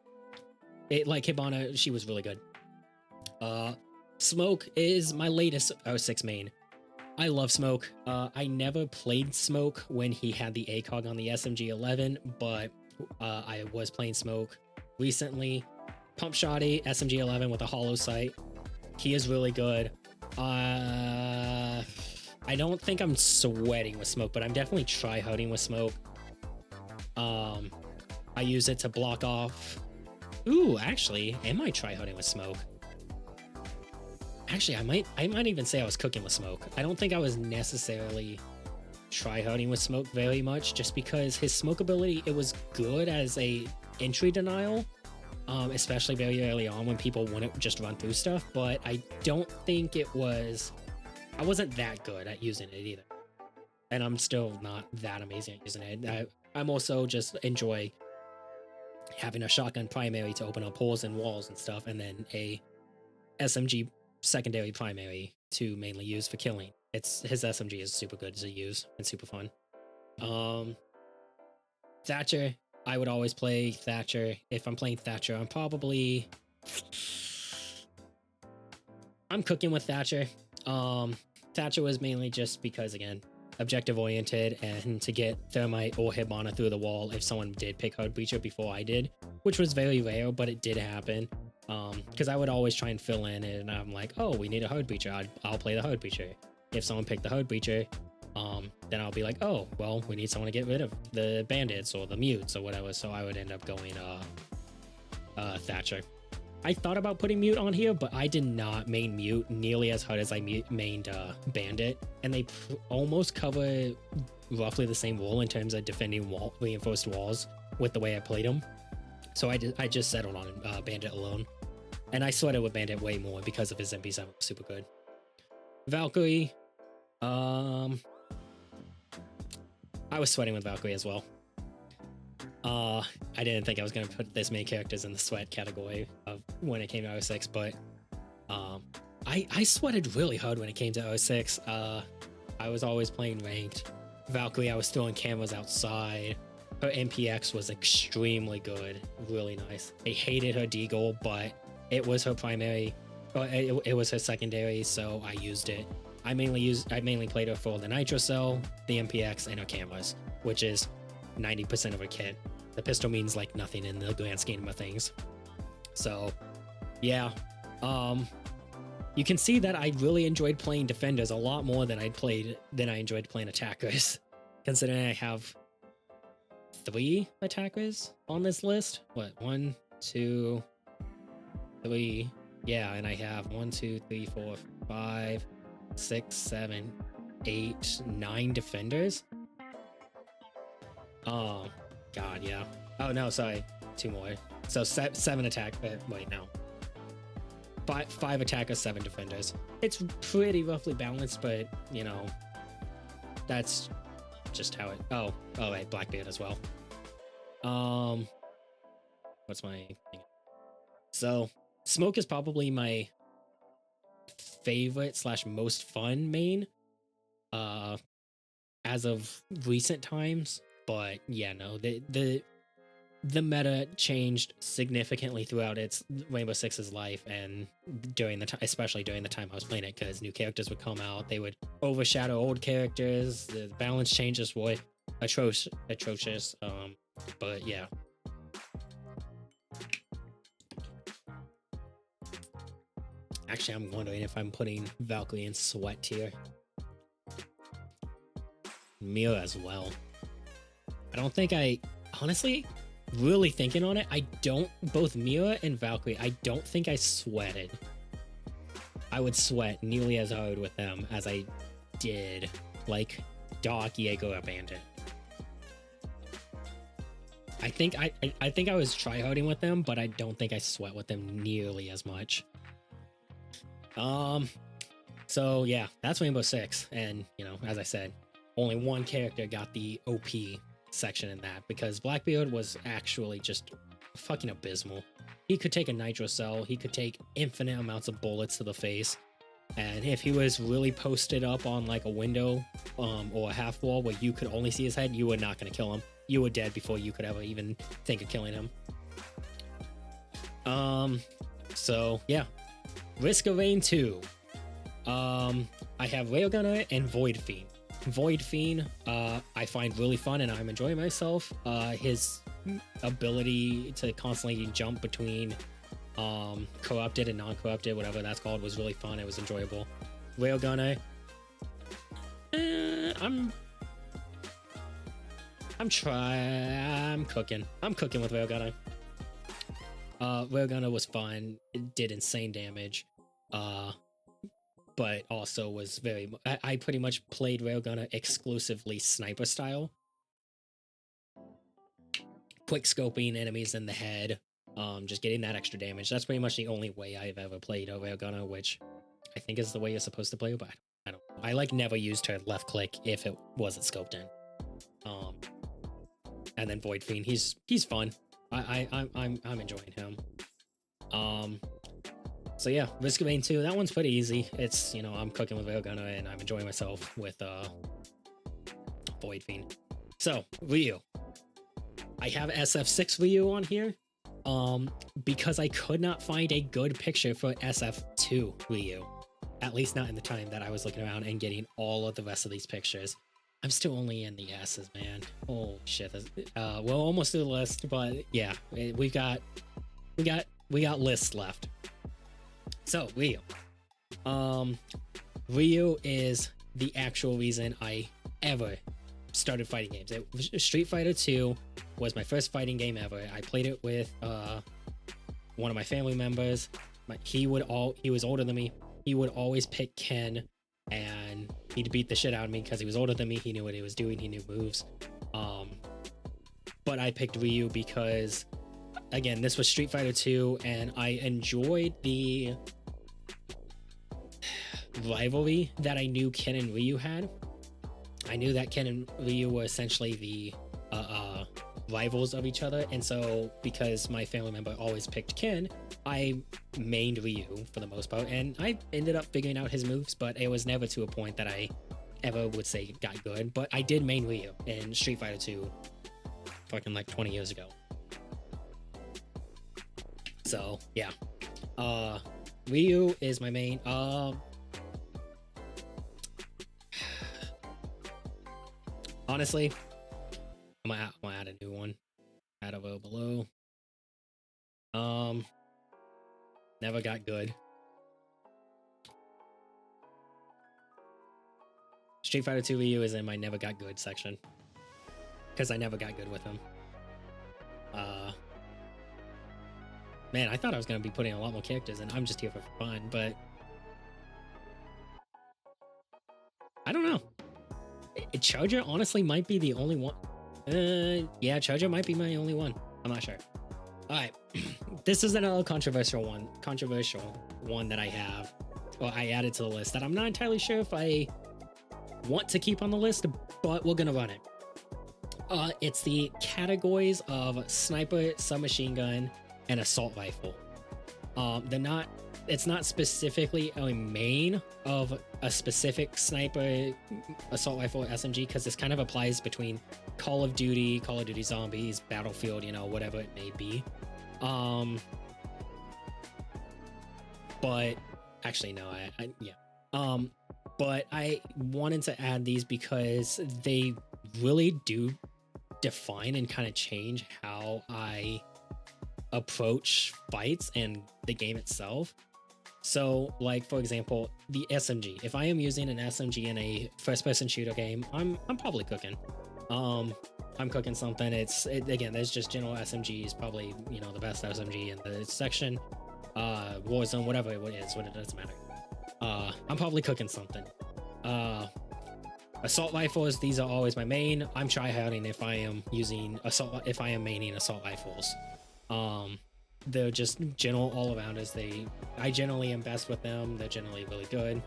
Hibana, she was really good. Smoke is my latest 06 main. I love Smoke. I never played Smoke when he had the ACOG on the SMG-11, but I was playing Smoke recently. Pump Shotty, SMG-11 with a hollow sight. He is really good. I don't think I'm sweating with Smoke, but I'm definitely try-harding with Smoke. I use it to block off. Ooh, actually, am I try-harding with Smoke? Actually, I might even say I was cooking with Smoke. I don't think I was necessarily try-harding with Smoke very much, just because his smoke ability, it was good as a entry denial, especially very early on when people wouldn't just run through stuff, but I don't think I wasn't that good at using it either. And I'm still not that amazing at using it. I'm also just enjoy having a shotgun primary to open up holes in walls and stuff, and then a SMG secondary primary to mainly use for killing. His SMG is super good to use and super fun. Thatcher, I would always play Thatcher. If I'm playing Thatcher, I'm cooking with Thatcher. Thatcher was mainly just because, again, objective oriented, and to get Thermite or Hibana through the wall if someone did pick Hard Breacher before I did, which was very rare, but it did happen. Because I would always try and fill in, and I'm like, oh, we need a Hard Breacher. I'll play the Hard Breacher. If someone picked the Hard Breacher, then I'll be like, oh, well, we need someone to get rid of the bandits or the mutes or whatever. So I would end up going Thatcher. I thought about putting mute on here, but I did not main mute nearly as hard as I mained bandit, and they almost cover roughly the same role in terms of defending reinforced walls with the way I played them. So I just settled on bandit alone, and I sweated with bandit way more because of his MP7 super good. Valkyrie, I was sweating with Valkyrie as well. I didn't think I was going to put this many characters in the sweat category of when it came to 06, but I sweated really hard when it came to 06. I was always playing ranked. Valkyrie, I was throwing cameras outside. Her MPX was extremely good, really nice. I hated her deagle, but it was her primary, it was her secondary, so I used it. I mainly played her for the Nitro Cell, the MPX, and her cameras, which is 90% of her kit. The pistol means like nothing in the grand scheme of things. So yeah, you can see that I really enjoyed playing defenders a lot more than I enjoyed playing attackers, considering I have 3 attackers on this list. What, 1, 2, 3? Yeah, and I have 1, 2, 3, 4, 5, 6, 7, 8, 9 defenders. Oh god, yeah. Oh no, sorry, 2 more. So 7 attack. Wait, no. 5 attackers, 7 defenders. It's pretty roughly balanced, but you know, that's just how it. Oh right, Blackbeard as well. What's my thing? So Smoke is probably my favorite / most fun main as of recent times. But yeah, no, the meta changed significantly throughout its Rainbow Six's life, and during the especially during the time I was playing it, because new characters would come out, they would overshadow old characters. The balance changes were atrocious. But yeah. Actually, I'm wondering if I'm putting Valkyrie in sweat tier. Mira as well. I don't think honestly, really thinking on it, both Mira and Valkyrie, I don't think I sweated. I would sweat nearly as hard with them as I did like Doc, Jaeger, or Bandit. I think I was tryharding with them, but I don't think I sweat with them nearly as much. So yeah, that's Rainbow Six, and you know, as I said, only one character got the OP section in that, because Blackbeard was actually just fucking abysmal. He could take a nitro cell, he could take infinite amounts of bullets to the face, and if he was really posted up on like a window or a half wall where you could only see his head, you were not going to kill him. You were dead before you could ever even think of killing him. So yeah, Risk of Rain 2. I have Railgunner and Void Fiend. Void Fiend, I find really fun and I'm enjoying myself. His ability to constantly jump between corrupted and non-corrupted, whatever that's called, was really fun. It was enjoyable. Railgunner, I'm cooking with Railgunner. Railgunner was fun. It did insane damage. But also was I pretty much played Railgunner exclusively sniper style. Quick scoping enemies in the head, just getting that extra damage. That's pretty much the only way I've ever played a Railgunner, which I think is the way you're supposed to play, but I don't know. I like never used her left click if it wasn't scoped in. And then Void Fiend, he's fun. I'm enjoying him. So yeah, Risk of Rain 2, that one's pretty easy. It's, you know, I'm cooking with Railgunner and I'm enjoying myself with Void Fiend. So, Ryu. I have SF6 Ryu on here because I could not find a good picture for SF2 Ryu. At least not in the time that I was looking around and getting all of the rest of these pictures. I'm still only in the S's, man. Oh shit. We're almost to the list, but yeah, we got lists left. So, Ryu. Ryu is the actual reason I ever started fighting games. Street Fighter 2 was my first fighting game ever. I played it with one of my family members. He was older than me. He would always pick Ken, and he'd beat the shit out of me because he was older than me. He knew what he was doing. He knew moves. But I picked Ryu because, again, this was Street Fighter 2, and I enjoyed the rivalry that I knew Ken and Ryu had. I knew that Ken and Ryu were essentially the rivals of each other, and so because my family member always picked Ken, I mained Ryu for the most part, and I ended up figuring out his moves, but it was never to a point that I ever would say got good. But I did main Ryu in Street Fighter 2 fucking like 20 years ago. So yeah, Ryu is my main. Honestly, I'm gonna add a new one. Add a row below. Never got good. Street Fighter 2 Ryu is in my never got good section, because I never got good with him. Man, I thought I was gonna be putting a lot more characters in. I'm just here for fun, but I don't know. Charger honestly might be the only one. Yeah, Charger might be my only one. I'm not sure. All right, this is another controversial one that I have, or I added to the list, that I'm not entirely sure if I want to keep on the list, but we're gonna run it. It's the categories of sniper, submachine gun, and assault rifle. They're not. It's not specifically a main of a specific sniper, assault rifle, SMG, because this kind of applies between Call of Duty, Call of Duty Zombies, Battlefield, you know, whatever it may be. But actually, no, yeah. But I wanted to add these because they really do define and kind of change how I approach fights and the game itself. So, like, for example, the SMG. If I am using an SMG in a first-person shooter game, I'm probably cooking. I'm cooking something. Again, there's just general SMGs, probably, you know, the best SMG in the section, Warzone, whatever it is, it doesn't matter. I'm probably cooking something. Assault rifles, these are always my main. I'm tryharding if I am maining assault rifles. They're just general all-arounders. I generally am best with them. They're generally really good.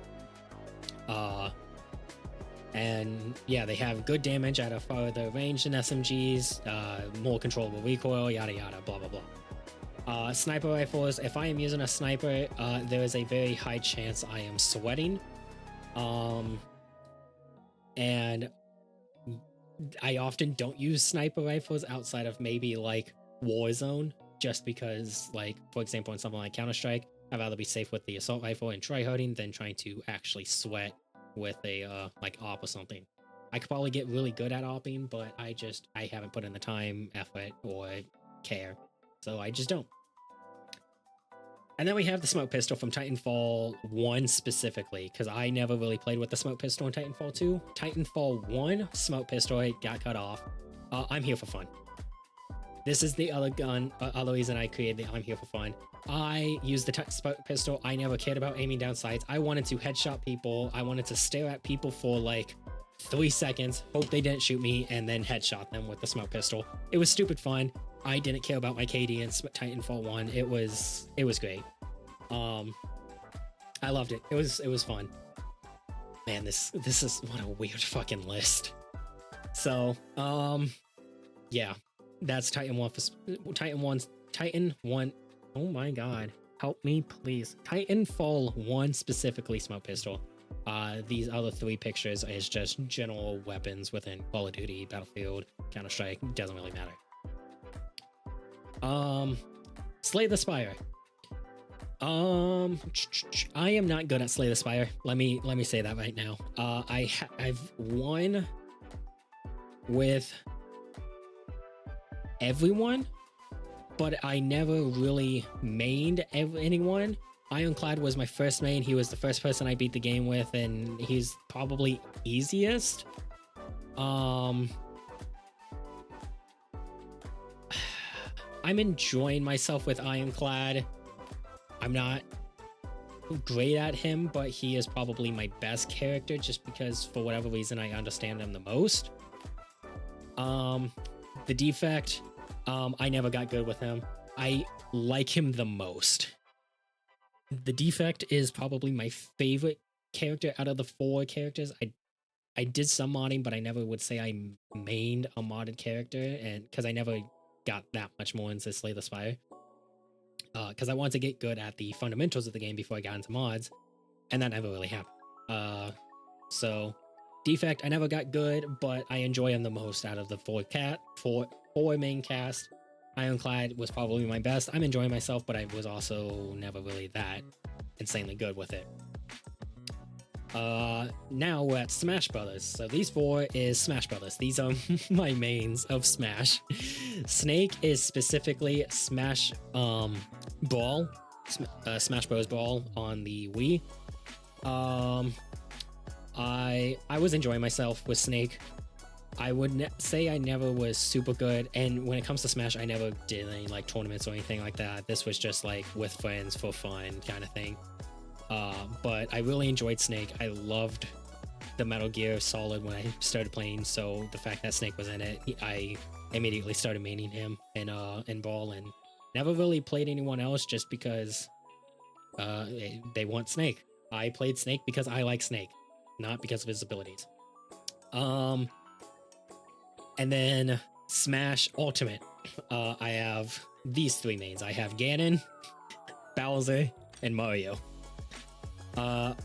And yeah, they have good damage at a farther range than SMGs, more controllable recoil, yada yada, blah blah blah. Sniper rifles, if I am using a sniper, there is a very high chance I am sweating. And I often don't use sniper rifles outside of maybe like Warzone, just because, like, for example, in something like Counter-Strike, I'd rather be safe with the assault rifle and tryharding than trying to actually sweat with a like AWP or something. I could probably get really good at AWPing, but I haven't put in the time, effort, or care, so I just don't. And then we have the smoke pistol from Titanfall 1 specifically, because I never really played with the smoke pistol in Titanfall 2. Titanfall 1 smoke pistol got cut off. I'm here for fun. This is the other reason I created the I'm here for fun. I used the smoke pistol. I never cared about aiming down sights. I wanted to headshot people. I wanted to stare at people for like 3 seconds, hope they didn't shoot me, and then headshot them with the smoke pistol. It was stupid fun. I didn't care about my KD in Titanfall 1. It was great. I loved it. It was fun. Man, this is what a weird fucking list. So, yeah. That's Titan 1. Oh my god. Help me, please. Titanfall 1 specifically smoke pistol. These other 3 pictures is just general weapons within Call of Duty, Battlefield, Counter-Strike. Doesn't really matter. Slay the Spire. I am not good at Slay the Spire. Let me say that right now. I've won with everyone, but I never really mained anyone. Ironclad was my first main. He was the first person I beat the game with, and he's probably easiest. I'm enjoying myself with Ironclad. I'm not great at him, but he is probably my best character just because for whatever reason I understand him the most. The Defect, I never got good with him. I like him the most. The Defect is probably my favorite character out of the 4 characters. I did some modding, but I never would say I mained a modded character, and because I never got that much more into Slay the Spire. Because I wanted to get good at the fundamentals of the game before I got into mods, and that never really happened. So Defect, I never got good, but I enjoy him the most out of the 4 main cast. Ironclad was probably my best. I'm enjoying myself, but I was also never really that insanely good with it. Now we're at Smash Brothers. So these 4 is Smash Brothers. These are my mains of Smash. Snake is specifically Smash Brawl, Smash Bros. Brawl on the Wii. I was enjoying myself with Snake. I would say I never was super good, and when it comes to Smash, I never did any like tournaments or anything like that. This was just like with friends for fun kind of thing. But I really enjoyed Snake. I loved the Metal Gear Solid when I started playing, so the fact that Snake was in it, I immediately started maining him in Brawl, and never really played anyone else just because they want Snake. I played Snake because I like Snake, not because of his abilities. And then Smash Ultimate. I have these 3 mains. I have Ganon, Bowser, and Mario. Boy.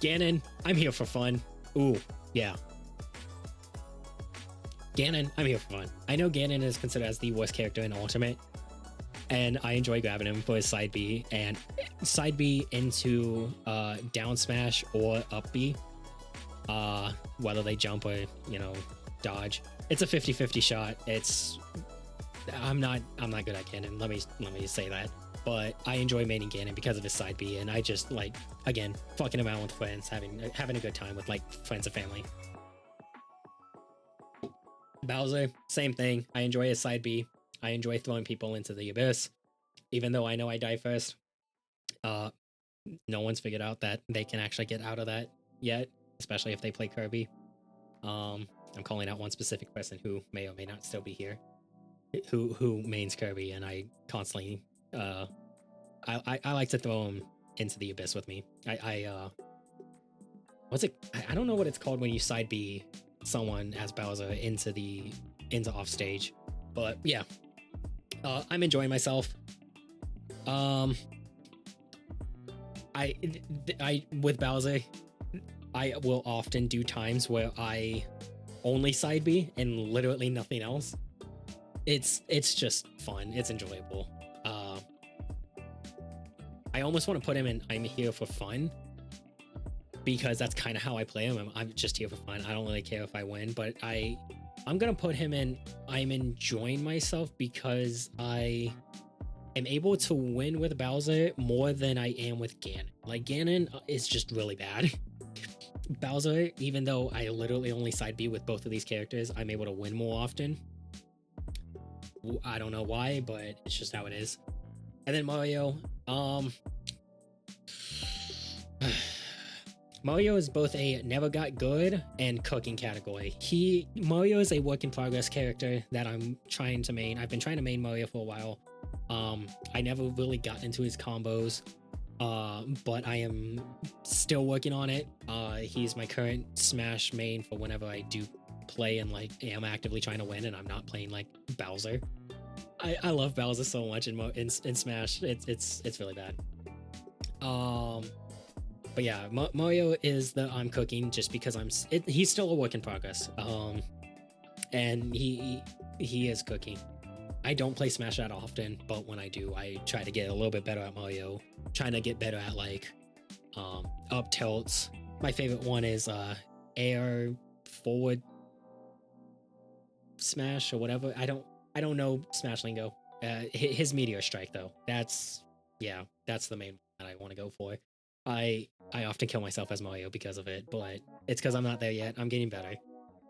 Ganon, I'm here for fun. Ooh, yeah. Ganon, I'm here for fun. I know Ganon is considered as the worst character in Ultimate, and I enjoy grabbing him for his side B and side B into down smash or up B. Whether they jump or, you know, dodge. It's a 50-50 shot. I'm not good at Ganon. Let me say that. But I enjoy maining Ganon because of his side B, and I just like, again, fucking him out with friends, having a good time with like friends and family. Bowser, same thing. I enjoy his side B. I enjoy throwing people into the abyss, even though I know I die first. No one's figured out that they can actually get out of that yet, especially if they play Kirby. I'm calling out one specific person who may or may not still be here, who mains Kirby, and I constantly I like to throw him into the abyss with me. What's it? I don't know what it's called when you side B someone as Bowser into off stage, but yeah, I'm enjoying myself. I with Bowser, I will often do times where I only side B and literally nothing else. It's just fun. It's enjoyable. I almost want to put him in I'm here for fun, because that's kind of how I play him. I'm just here for fun. I don't really care if I win, but I'm gonna put him in I'm enjoying myself, because I am able to win with Bowser more than I am with Ganon. Like, Ganon is just really bad. Bowser, even though I literally only side B with both of these characters, I'm able to win more often. I don't know why, but it's just how it is. And then Mario, Mario is both a never got good and cooking category. Mario is a work in progress character that I'm trying to main. I've been trying to main Mario for a while. I never really got into his combos, but I am still working on it. He's my current Smash main for whenever I do play and like am actively trying to win and I'm not playing like Bowser. I love Bowser so much in Smash. It's really bad. But yeah, Mario is the I'm cooking just because he's still a work in progress. And he is cooking. I don't play Smash that often, but when I do, I try to get a little bit better at Mario. Trying to get better at like up tilts. My favorite one is air forward smash or whatever. I don't know Smash lingo. His meteor strike though. That's the main one that I want to go for. I often kill myself as Mario because of it, but it's because I'm not there yet. I'm getting better.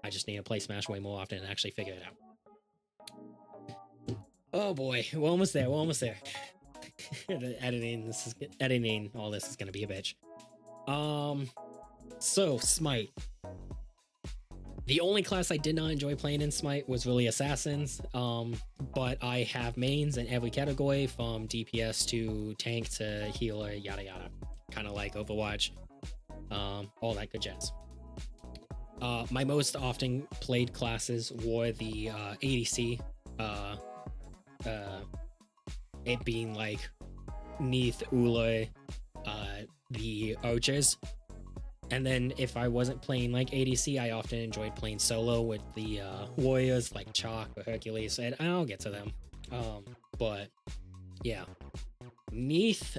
I just need to play Smash way more often and actually figure it out. Oh boy, we're almost there. Editing all this is gonna be a bitch. So Smite. The only class I did not enjoy playing in Smite was really Assassins, but I have mains in every category from DPS to tank to healer, yada yada. Kind of like Overwatch, all that good jazz. My most often played classes were the ADC, it being like Neith, Ula, the archers. And then if I wasn't playing like ADC, I often enjoyed playing solo with the warriors like Chalk or Hercules, and I'll get to them. But yeah, Neith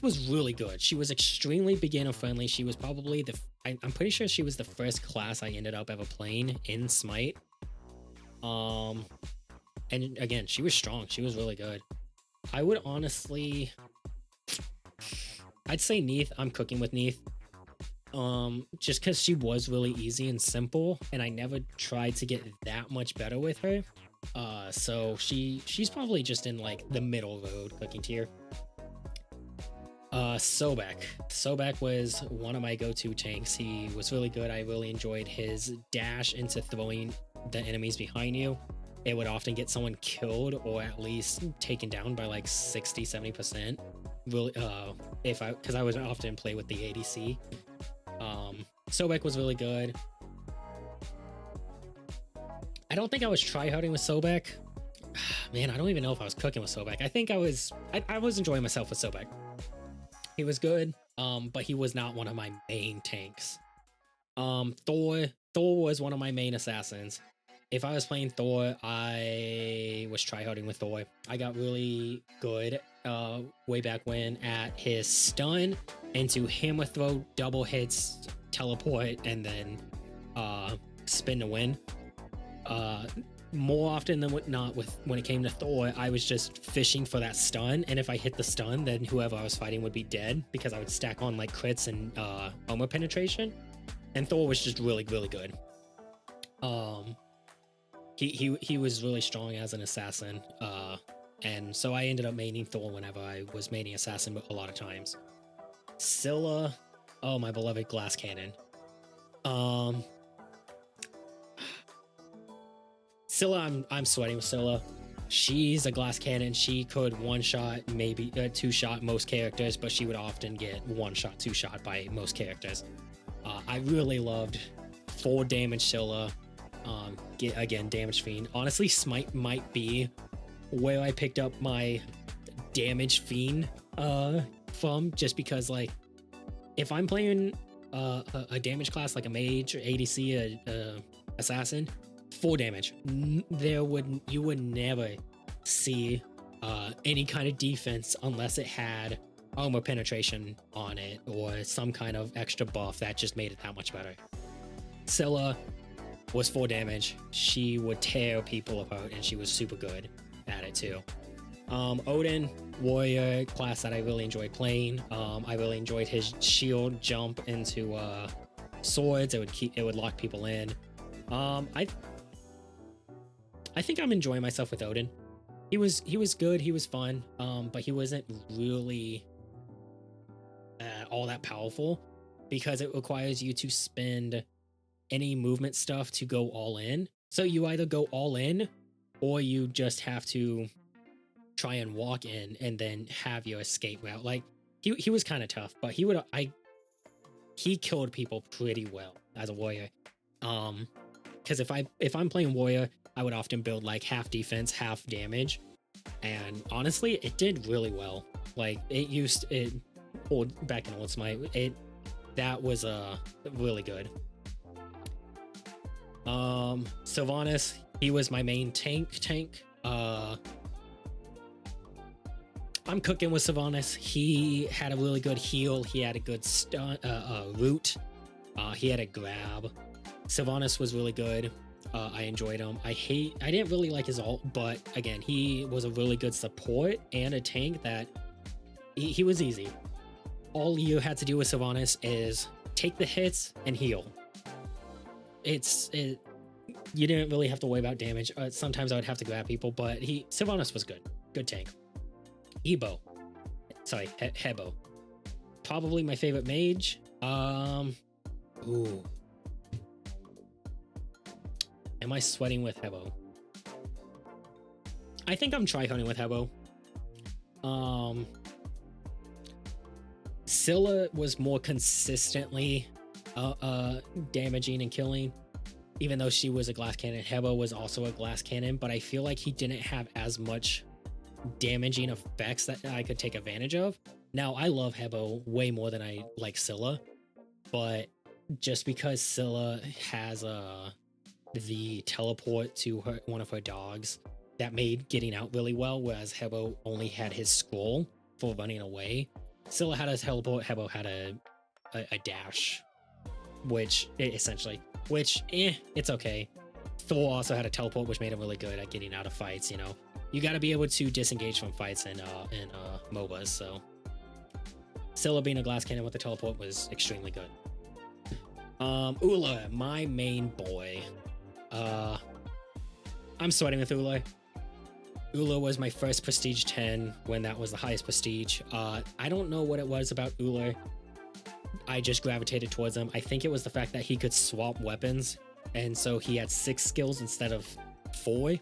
was really good. She was extremely beginner friendly. She was probably I'm pretty sure she was the first class I ended up ever playing in Smite. And again, she was strong. She was really good. I would honestly, I'd say Neith. I'm cooking with Neith. Just because she was really easy and simple, and I never tried to get that much better with her. So she's probably just in like the middle road cooking tier. Sobek was one of my go-to tanks. He was really good. I really enjoyed his dash into throwing the enemies behind you. It would often get someone killed or at least taken down by like 60-70%. Really, because I would often play with the ADC. Sobek was really good. I don't think I was tryharding with Sobek. Man, I don't even know if I was cooking with Sobek. I think I was enjoying myself with Sobek. He was good, but he was not one of my main tanks. Thor was one of my main assassins. If I was playing Thor, I was tryharding with Thor. I got really good way back when at his stun into hammer throw, double hits, teleport, and then spin to win. More often than not, when it came to Thor, I was just fishing for that stun, and if I hit the stun, then whoever I was fighting would be dead because I would stack on like crits and armor penetration. And Thor was just really, really good. He was really strong as an assassin, and so I ended up maining Thor whenever I was maining assassin a lot of times. Scylla, oh my beloved glass cannon. Scylla, I'm sweating with Scylla. She's a glass cannon. She could one-shot, maybe two-shot most characters, but she would often get one-shot, two-shot by most characters. I really loved 4 damage Scylla. Again, damage fiend. Honestly, Smite might be where I picked up my damage fiend from, just because like if I'm playing a damage class like a mage or ADC, a assassin, 4 damage, you would never see any kind of defense unless it had armor penetration on it or some kind of extra buff that just made it that much better. Scylla was 4 damage. She would tear people apart, and she was super good at it too. Odin, warrior class that I really enjoyed playing. I really enjoyed his shield jump into swords. It would lock people in. I think I'm enjoying myself with Odin. He was good. He was fun. But he wasn't really all that powerful because it requires you to spend any movement stuff to go all in. So you either go all in or you just have to try and walk in and then have your escape route. Like he was kind of tough, but he killed people pretty well as a warrior. Because if I'm playing warrior, I would often build like half defense, half damage, and honestly, it did really well. Like back in Old Smite, that was really good. Sylvanas, he was my main tank. I'm cooking with Sylvanas. He had a really good heal. He had a good stun, root. He had a grab. Sylvanas was really good. I enjoyed him. I didn't really like his ult, but again, he was a really good support and a tank that he was easy. All you had to do with Sylvanas is take the hits and heal. You didn't really have to worry about damage. Sometimes I would have to grab people, but Sylvanas was good tank. Hebo, probably my favorite mage. Ooh, am I sweating with Hebo? I think I'm tryharding with Hebo. Scylla was more consistently damaging and killing, even though she was a glass cannon. Hebo was also a glass cannon, but I feel like he didn't have as much damaging effects that I could take advantage of. Now, I love Hebo way more than I like Scylla, but just because Scylla has the teleport to one of her dogs, that made getting out really well, whereas Hebo only had his scroll for running away. Scylla had a teleport, Hebo had a dash, which it's okay. Thor also had a teleport, which made him really good at getting out of fights. You know, you got to be able to disengage from fights in MOBAs. So Scylla being a glass cannon with the teleport was extremely good. Ula, my main boy. I'm sweating with Ula. Ula was my first prestige 10 when that was the highest prestige. I don't know what it was about Ula. I just gravitated towards him. I think it was the fact that he could swap weapons, and so he had 6 skills instead of 4.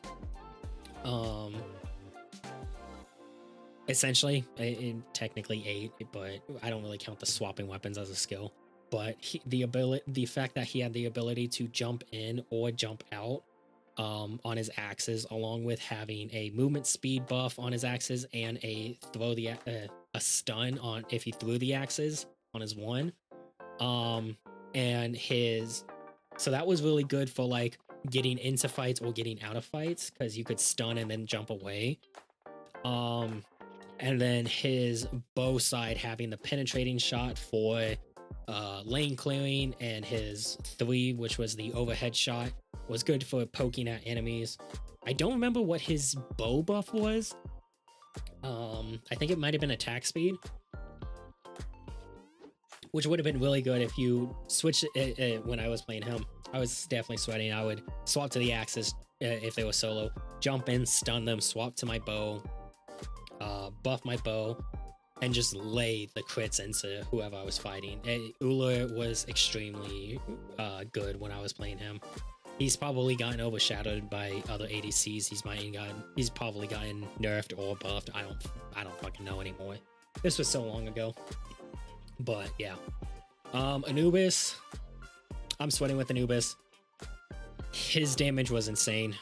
Essentially, technically 8, but I don't really count the swapping weapons as a skill. But the fact that he had the ability to jump in or jump out on his axes, along with having a movement speed buff on his axes and a stun on if he threw the axes on his one. And his so that was really good for like getting into fights or getting out of fights, because you could stun and then jump away. And then his bow side having the penetrating shot for lane clearing, and his 3, which was the overhead shot, was good for poking at enemies. I don't remember what his bow buff was. I think it might have been attack speed, which would have been really good if you switched it when I was playing him. I was definitely sweating. I would swap to the axes if they were solo, jump in, stun them, swap to my bow, buff my bow, and just lay the crits into whoever I was fighting. Uller was extremely good when I was playing him. He's probably gotten overshadowed by other ADCs. He's probably gotten nerfed or buffed. I don't fucking know anymore. This was so long ago. But yeah. Anubis. I'm sweating with Anubis. His damage was insane.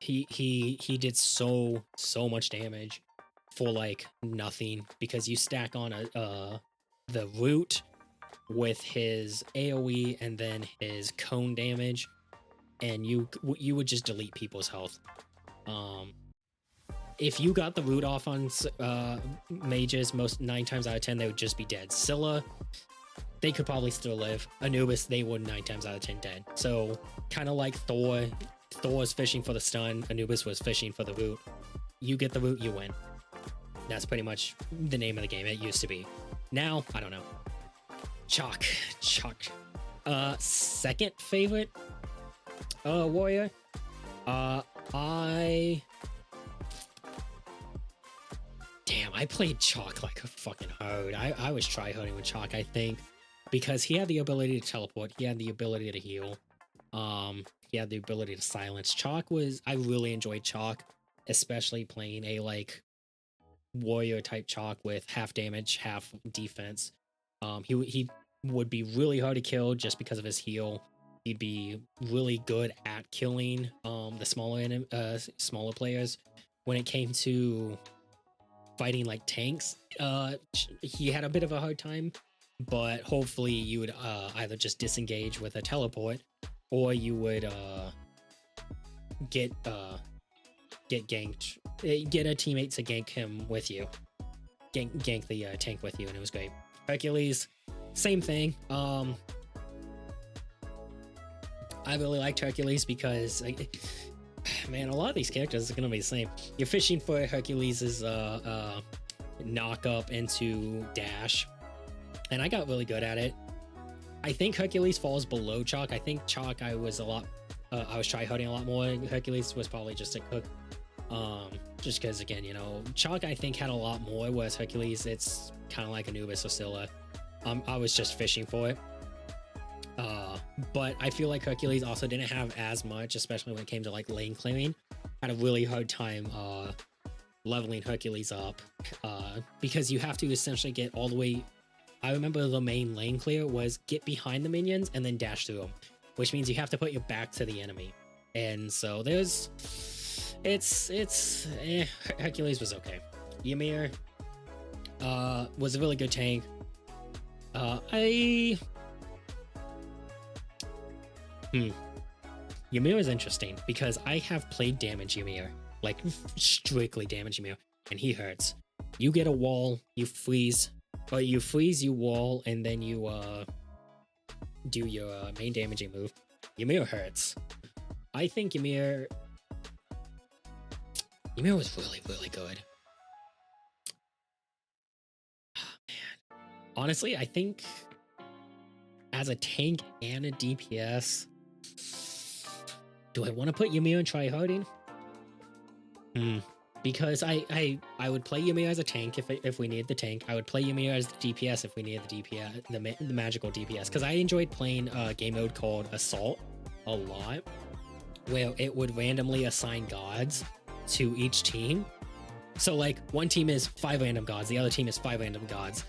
He did so much damage for like nothing, because you stack on the root with his AoE and then his cone damage, and you would just delete people's health. If you got the root off on mages, 9 times out of 10 they would just be dead. Scylla, they could probably still live. Anubis, they would 9 times out of 10 dead. So kind of like Thor was fishing for the stun, Anubis was fishing for the root. You get the root, you win. That's pretty much the name of the game. It used to be. Now, I don't know. Chalk. Second favorite warrior. I played Chalk like a fucking hard. I was tryharding with Chalk, I think, because he had the ability to teleport, he had the ability to heal, he had the ability to silence. I really enjoyed Chalk, especially playing a like warrior type Chalk with half damage, half defense. He would be really hard to kill just because of his heal. He'd be really good at killing the smaller players. When it came to fighting like tanks, he had a bit of a hard time, but hopefully you would either just disengage with a teleport, or you would get ganked, get a teammate to gank him with you, gank the tank with you, and it was great. Hercules, same thing. I really liked Hercules because man, a lot of these characters are gonna be the same. You're fishing for Hercules' knock up into dash, and I got really good at it. I think Hercules falls below Chalk. I think Chalk I was tryharding a lot more. Hercules was probably just a cook. Just because, again, you know, Chalk I think had a lot more, whereas Hercules, it's kind of like Anubis or Scylla. I was just fishing for it. But I feel like Hercules also didn't have as much, especially when it came to like lane clearing. Had a really hard time leveling Hercules up, because you have to essentially get all the way. I remember the main lane clear was get behind the minions and then dash through them, which means you have to put your back to the enemy. And so Hercules was okay. Ymir was a really good tank. Ymir is interesting because I have played damage Ymir, like strictly damage Ymir, and he hurts. You get a wall, you freeze, you wall, and then you do your main damaging move. Ymir hurts. I think Ymir was really, really good. Oh, man. Honestly, I think as a tank and a DPS, do I want to put Ymir and tryharding? Because I would play Ymir as a tank if we needed the tank. I would play Ymir as the DPS if we needed the DPS, the magical DPS. Because I enjoyed playing a game mode called Assault a lot, where it would randomly assign gods to each team. So like one team is 5 random gods, the other team is 5 random gods.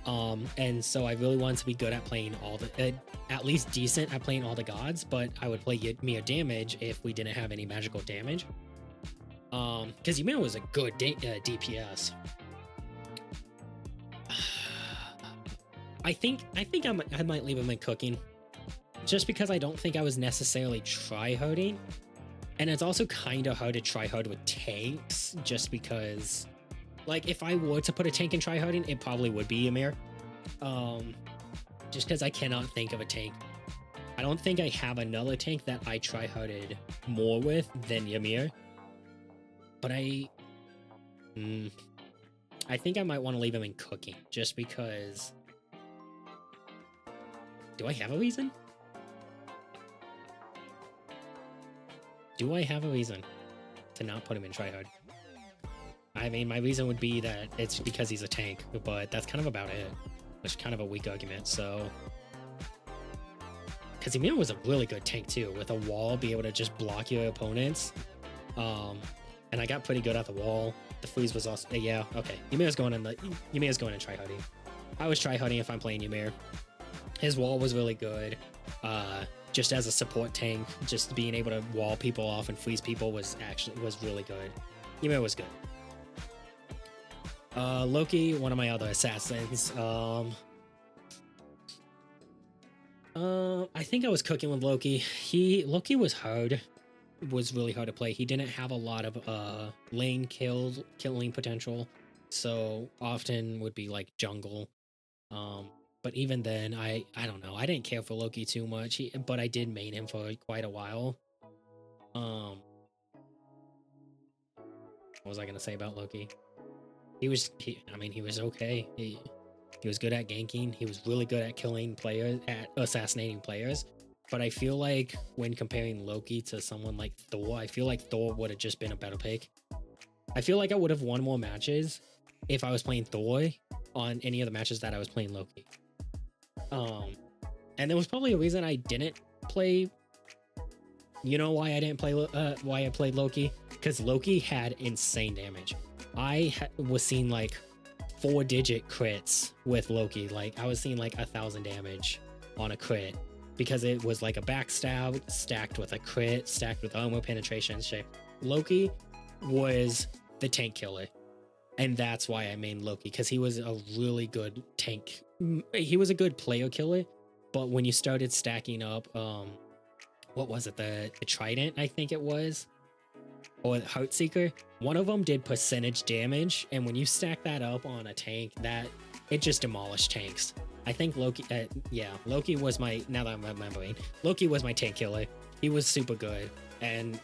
And so I really wanted to be good at playing all the, at least decent at playing all the gods, but I would play Ymir damage if we didn't have any magical damage. Because Ymir was a good DPS. I think I might leave him in cooking, just because I don't think I was necessarily tryharding, and it's also kind of hard to tryhard with tanks, just because, like, if I were to put a tank in tryharding, it probably would be Ymir. Just because I cannot think of a tank. I don't think I have another tank that I tryharded more with than Ymir. But I think I might want to leave him in cooking, just because. Do I have a reason? Do I have a reason to not put him in tryhard? I mean, my reason would be that it's because he's a tank, but that's kind of about it. Which is kind of a weak argument, so. Because Ymir was a really good tank too, with a wall, be able to just block your opponents. And I got pretty good at the wall. The freeze was also, yeah, okay. Ymir's going in tryharding. I was tryharding if I'm playing Ymir. His wall was really good. Just as a support tank, just being able to wall people off and freeze people was really good. Ymir was good. Loki, one of my other assassins. I think I was cooking with Loki. Loki was really hard to play. He didn't have a lot of lane killing potential, so often would be like jungle. But even then, I don't know. I didn't care for Loki too much, but I did main him for quite a while. What was I gonna say about Loki? He was okay. He was good at ganking. He was really good at killing players, at assassinating players. But I feel like when comparing Loki to someone like Thor, I feel like Thor would have just been a better pick. I feel like I would have won more matches if I was playing Thor on any of the matches that I was playing Loki. And there was probably a reason I didn't play. You know why I didn't play? Why I played Loki? Because Loki had insane damage. I was seeing like 4-digit crits with Loki. Like I was seeing like 1,000 damage on a crit, because it was like a backstab stacked with a crit, stacked with armor penetration shit. Loki was the tank killer. And that's why I main Loki, because he was a really good tank. He was a good player killer, but when you started stacking up, what was it? The Trident, I think it was, or the Heartseeker. One of them did percentage damage, and when you stack that up on a tank, it just demolished tanks. I think Loki, Loki was now that I'm remembering, Loki was my tank killer. He was super good, and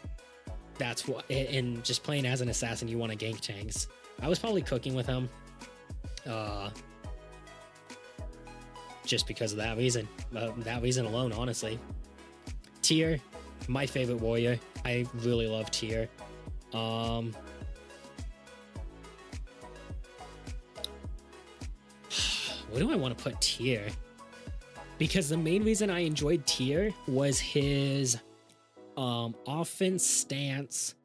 that's what, and just playing as an assassin, you want to gank tanks. I was probably cooking with him, just because of that reason alone, honestly. Tyr, my favorite warrior. I really love Tyr. Where do I want to put Tyr? Because the main reason I enjoyed Tyr was his offense stance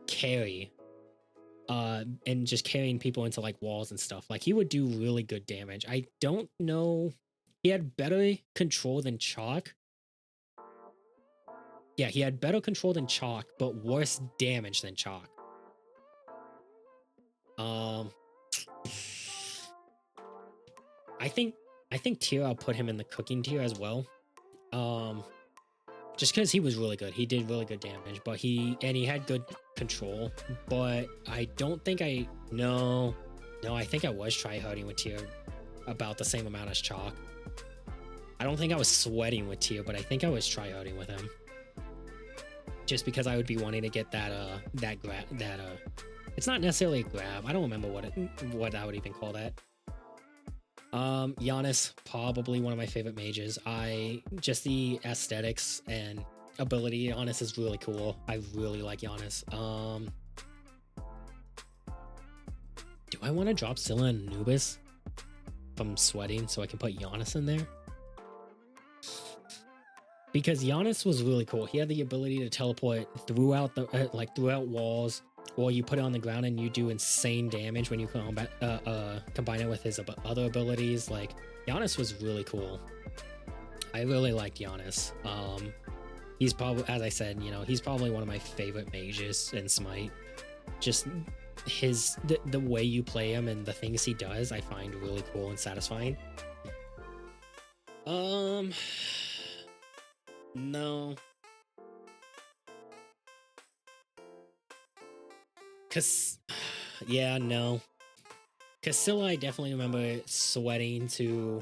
carry. And just carrying people into like walls and stuff. Like he would do really good damage. I don't know. He had better control than Chalk. Yeah, he had better control than Chalk, but worse damage than Chalk. I think Tyr, I'll put him in the cooking tier as well. Just because he was really good. He did really good damage, but he had good control. But I don't think no, I think I was tryharding with Tyr about the same amount as Chalk. I don't think I was sweating with Tyr, but I think I was tryharding with him. Just because I would be wanting to get that it's not necessarily a grab. I don't remember what I would even call that. Giannis, probably one of my favorite mages. Just the aesthetics and ability. Giannis is really cool. I really like Giannis. Do I want to drop Scylla and Anubis if I'm sweating so I can put Giannis in there? Because Giannis was really cool. He had the ability to teleport throughout throughout walls. or you put it on the ground and you do insane damage when you combine it with his other abilities. Like, Giannis was really cool. I really liked Giannis. He's probably, as I said, you know, he's probably one of my favorite mages in Smite. Just the way you play him and the things he does, I find really cool and satisfying. No. Yeah, no. Cassilla, I definitely remember sweating to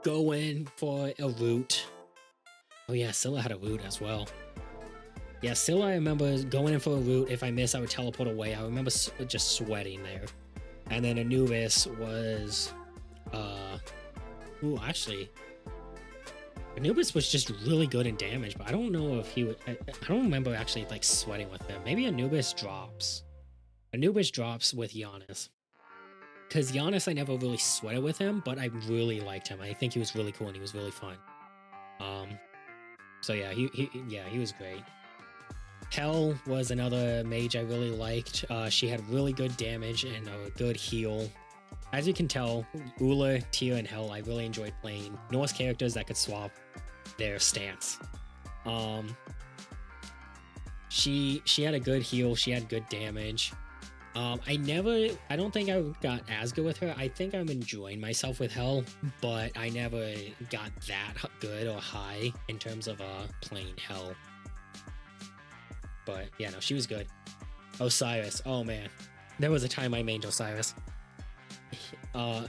go in for a root. Oh yeah, Scylla had a root as well. Yeah, Scylla, I remember going in for a root. If I miss, I would teleport away. I remember just sweating there. And then Anubis was... Ooh, actually... Anubis was just really good in damage, but I don't know if he would... I don't remember actually, like, sweating with him. Maybe Anubis drops. Anubis drops with Giannis. Because Giannis, I never really sweated with him, but I really liked him. I think he was really cool and he was really fun. So yeah, he was great. Hel was another mage I really liked. She had really good damage and a good heal. As you can tell, Ula, Tyr, and Hel, I really enjoyed playing Norse characters that could swap their stance. She had a good heal. She had good damage. I don't think I got as good with her. I think I'm enjoying myself with Hel, but I never got that good or high in terms of playing Hel. But yeah, no, she was good. Osiris, oh man, there was a time I mained Osiris. I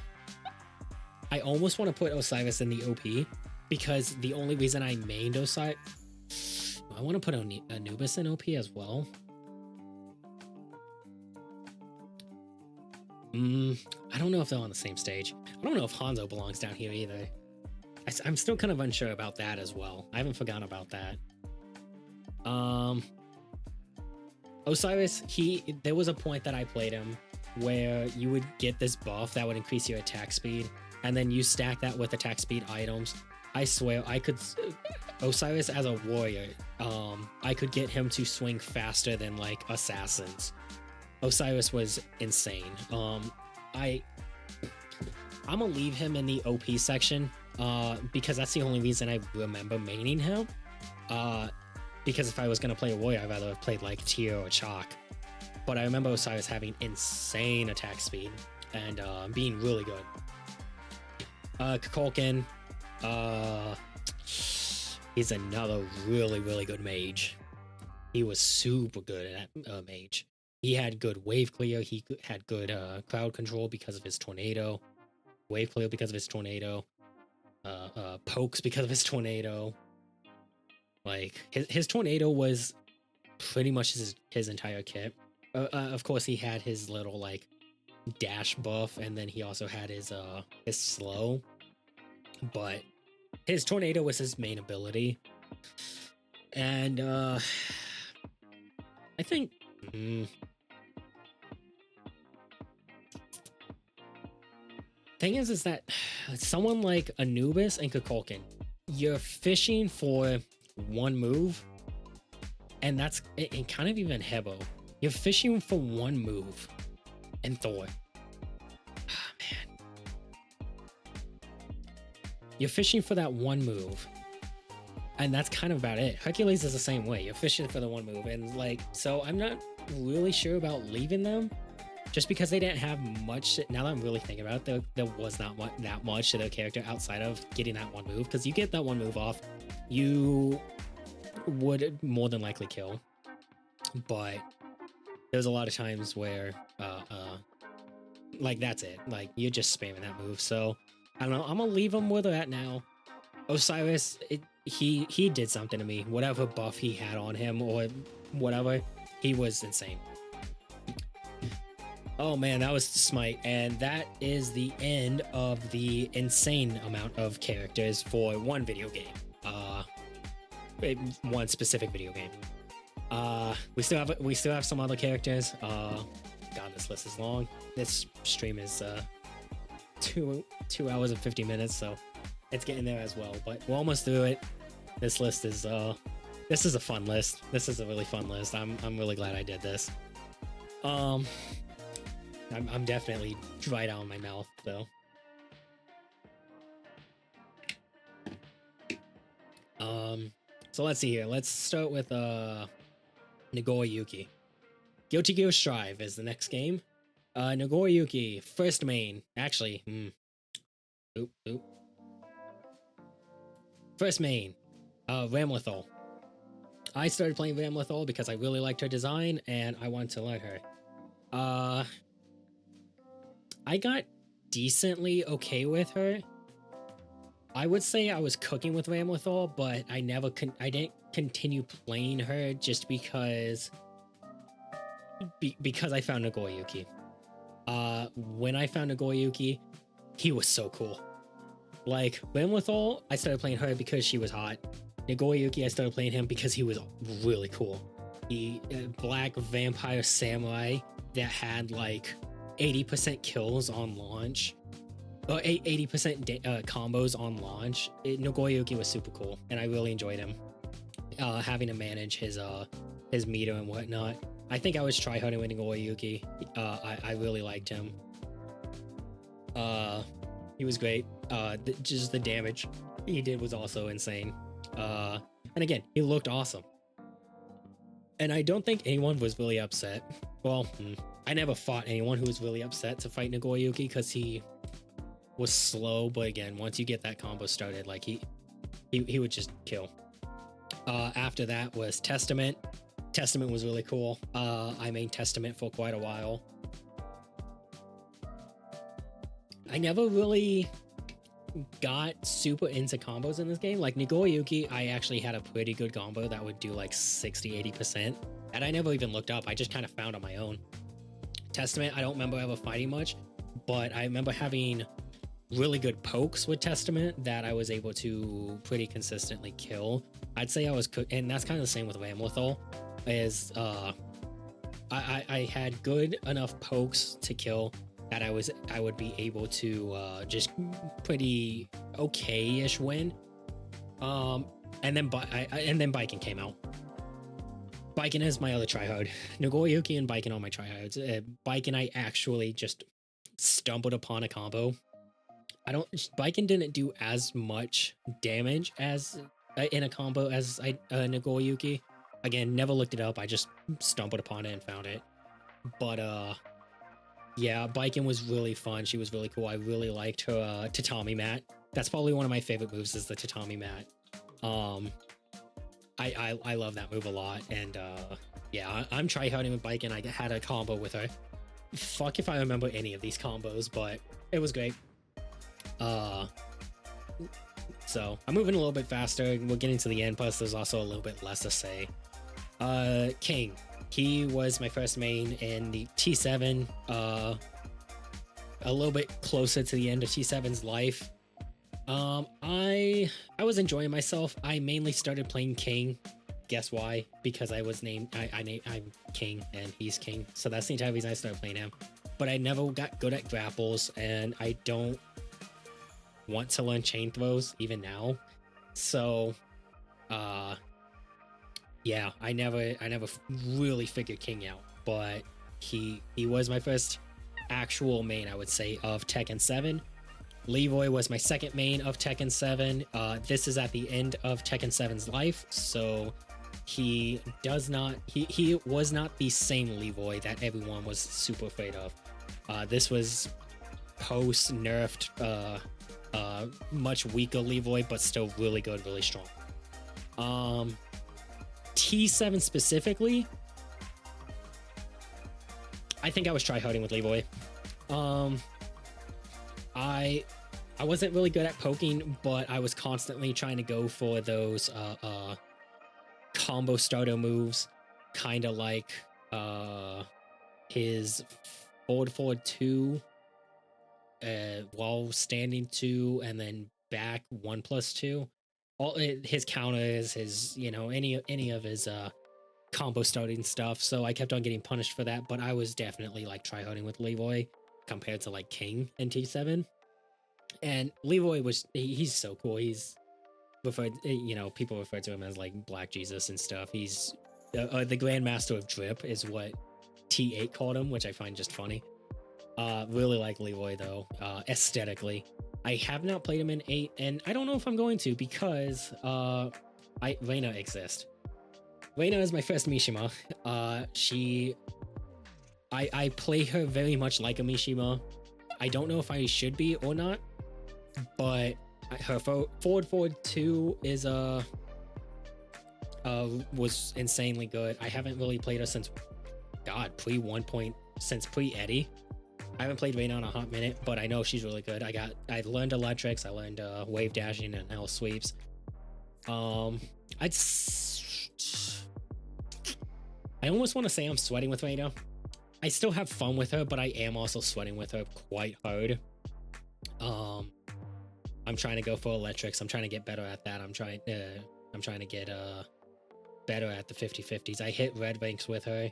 almost want to put Osiris in the OP because the only reason I mained Osiris, I want to put Anubis in OP as well. I don't know if they're on the same stage. I don't know if Hanzo belongs down here either. I'm still kind of unsure about that as well. I haven't forgotten about that. Osiris, there was a point that I played him where you would get this buff that would increase your attack speed, and then you stack that with attack speed items. I swear, Osiris as a warrior, I could get him to swing faster than like assassins. Osiris was insane. I'm gonna leave him in the OP section because that's the only reason I remember maining him. Because if I was gonna play a warrior, I'd rather have played like Tyr or Chalk. But I remember Osiris having insane attack speed and being really good. Kukulkan, he's another really, really good mage. He was super good at mage. He had good wave clear. He had good crowd control because of his tornado. Wave clear because of his tornado. Pokes because of his tornado. Like, his tornado was pretty much his entire kit. Of course, he had his little, like, dash buff, and then he also had his slow. But his tornado was his main ability. And, I think... Thing is that someone like Anubis and Kukulkan, you're fishing for one move, and that's and kind of even Hebo. You're fishing for one move, and Thor. Oh, man. You're fishing for that one move, and that's kind of about it. Hercules is the same way. You're fishing for the one move, and like, so I'm not really sure about leaving them. Just because they didn't have much, now that I'm really thinking about it, there was not that much to their character outside of getting that one move. Because you get that one move off, you would more than likely kill. But there's a lot of times where, like, that's it. Like, you're just spamming that move. So, I don't know. I'm going to leave them where they're at now. Osiris, he did something to me. Whatever buff he had on him or whatever, he was insane. Oh man, that was Smite, and that is the end of the insane amount of characters for one video game. One specific video game. We still have some other characters. God, this list is long. This stream is 2 hours and 50 minutes, so it's getting there as well. But we're almost through it. This list is this is a fun list. This is a really fun list. I'm really glad I did this. Um, I'm definitely dry down my mouth though. So let's see here. Let's start with Nagoriyuki. Guilty Gear Strive is the next game. Nagoriyuki, first main. Actually, oop. First main, Ramlethal. I started playing Ramlethal because I really liked her design and I wanted to learn her. I got decently okay with her. I would say I was cooking with Ramlethal, but I didn't continue playing her just because I found Nagoriyuki. When I found Nagoriyuki, he was so cool. Like, Ramlethal, I started playing her because she was hot. Nagoriyuki, I started playing him because he was really cool. He black vampire samurai that had like 80% kills on launch. 80% combos on launch. Nagoriyuki was super cool, and I really enjoyed him. Having to manage his meter and whatnot. I think I was tryharding with Nagoriyuki. I really liked him. He was great. Just the damage he did was also insane. And again, he looked awesome. And I don't think anyone was really upset. Well, I never fought anyone who was really upset to fight Nagoriyuki because he was slow. But again, once you get that combo started, like he would just kill. After that was Testament. Testament was really cool. I made Testament for quite a while. I never really got super into combos in this game. Like Nagoriyuki, I actually had a pretty good combo that would do like 60-80%, and I never even looked up. I just kind of found on my own. Testament, I don't remember ever fighting much, but I remember having really good pokes with Testament that I was able to pretty consistently kill. I'd say I was and that's kind of the same with Ramlethal. Is I had good enough pokes to kill that I would be able to just pretty okay-ish win. And then Biking came out. Biking is my other tryhard. Nagoriyuki and Biking are my tryhards. Biking, I actually just stumbled upon a combo. Biking didn't do as much damage as in a combo as Nagoriyuki. Again, never looked it up. I just stumbled upon it and found it. But yeah, Biking was really fun. She was really cool. I really liked her tatami mat. That's probably one of my favorite moves is the tatami mat. I love that move a lot. And yeah, I'm tryharding with Biking. I had a combo with her. Fuck if I remember any of these combos, but it was great. So I'm moving a little bit faster. We're getting to the end. Plus, there's also a little bit less to say. Kyng. He was my first main in the T7, a little bit closer to the end of T7's life. I was enjoying myself. I mainly started playing Kyng. Guess why? Because I was named, I'm Kyng and he's Kyng. So that's the entire reason I started playing him. But I never got good at grapples, and I don't want to learn chain throws even now. So, yeah, I never really figured Kyng out, but he was my first actual main, I would say, of Tekken 7. Leroy was my second main of Tekken 7. This is at the end of Tekken 7's life, so he was not the same Leroy that everyone was super afraid of. This was post nerfed, much weaker Leroy, but still really good, really strong. T7 specifically, I think I was tryharding with Leroy. I wasn't really good at poking, but I was constantly trying to go for those combo starter moves, kind of like his forward 2, while standing 2, and then back 1+2. All his counters, his any of his combo starting stuff. So I kept on getting punished for that, but I was definitely like tryharding with Leroy compared to like Kyng and T7. And Leroy he's so cool. He's referred, people refer to him as like Black Jesus and stuff. He's the Grandmaster of Drip is what T8 called him, which I find just funny. Really like Leroy though, aesthetically. I have not played him in 8, and I don't know if I'm going to because Reina exists. Reina is my first Mishima. I play her very much like a Mishima. I don't know if I should be or not, but her forward 2 is was insanely good. I haven't really played her since since pre-Eddie. I haven't played Reina in a hot minute, but I know she's really good. I learned electrics, I learned wave dashing and L sweeps. I almost want to say I'm sweating with Reina. I still have fun with her, but I am also sweating with her quite hard. I'm trying to go for electrics. I'm trying to get better at that. I'm trying to get better at the 50-50s. I hit red ranks with her,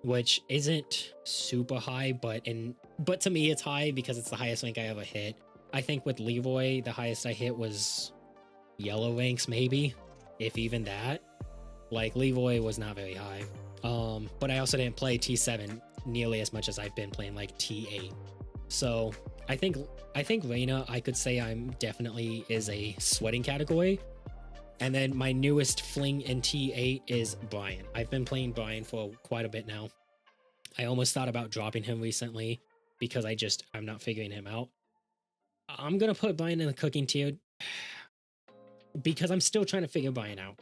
which isn't super high, but to me it's high because it's the highest rank I ever hit. I think with Leroy, the highest I hit was yellow ranks, maybe, if even that. Like, Leroy was not very high. But I also didn't play T7 nearly as much as I've been playing like T8. So I think Reina, I could say I'm definitely is a sweating category. And then my newest fling in T8 is Brian. I've been playing Brian for quite a bit now. I almost thought about dropping him recently because I'm not figuring him out. I'm gonna put Brian in the cooking tier because I'm still trying to figure Brian out.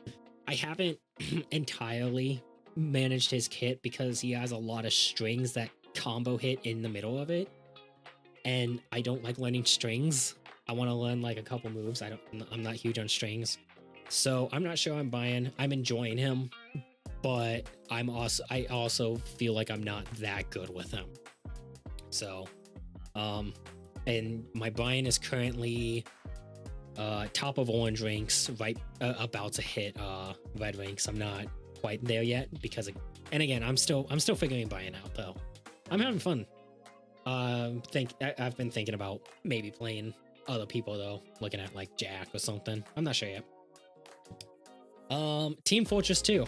I haven't entirely managed his kit because he has a lot of strings that combo hit in the middle of it, and I don't like learning strings. I want to learn like a couple moves. I'm not huge on strings, so I'm not sure I'm buying. I'm enjoying him, but I also feel like I'm not that good with him. So and my Brian is currently top of orange ranks, right about to hit red ranks. I'm not quite there yet because and again, I'm still figuring Brian out though. I'm having fun. I've been thinking about maybe playing other people though, looking at like Jack or something. I'm not sure yet. Team Fortress 2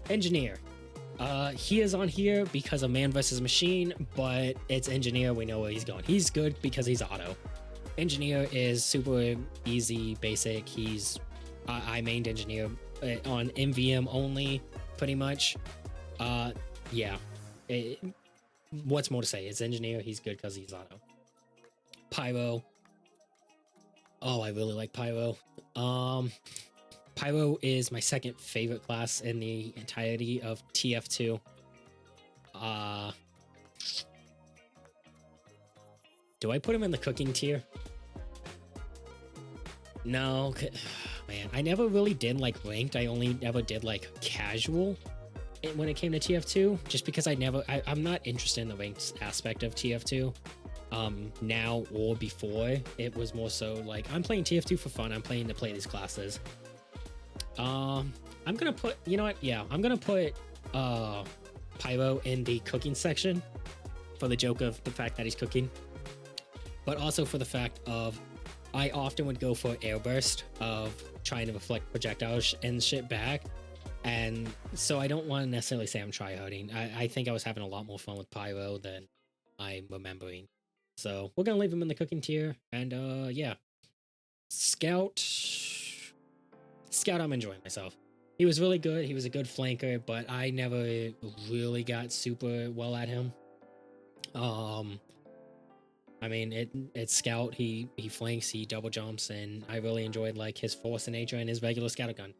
Engineer. He is on here because of Man vs. Machine, but it's Engineer. We know where he's going. He's good because he's auto. Engineer is super easy, basic. I mained Engineer on MVM only, pretty much. Yeah. What's more to say? It's Engineer. He's good because he's auto. Pyro. Oh, I really like Pyro. Pyro is my second favorite class in the entirety of TF2. Do I put him in the cooking tier? No, man, I never really did like ranked. I only ever did like casual when it came to TF2, just because I'm not interested in the ranked aspect of TF2. Now or before, it was more so like, I'm playing TF2 for fun. I'm playing to play these classes. I'm gonna put, you know what? Yeah, I'm gonna put Pyro in the cooking section for the joke of the fact that he's cooking, but also for the fact of I often would go for airburst of trying to reflect projectiles and shit back, and so I don't want to necessarily say I'm tryharding. I think I was having a lot more fun with Pyro than I'm remembering, so we're gonna leave him in the cooking tier. And yeah, Scout, I'm enjoying myself. He was really good. He was a good flanker, but I never really got super well at him. I mean, it's Scout. He flanks, he double jumps, and I really enjoyed like his force in nature and his regular scatter gun.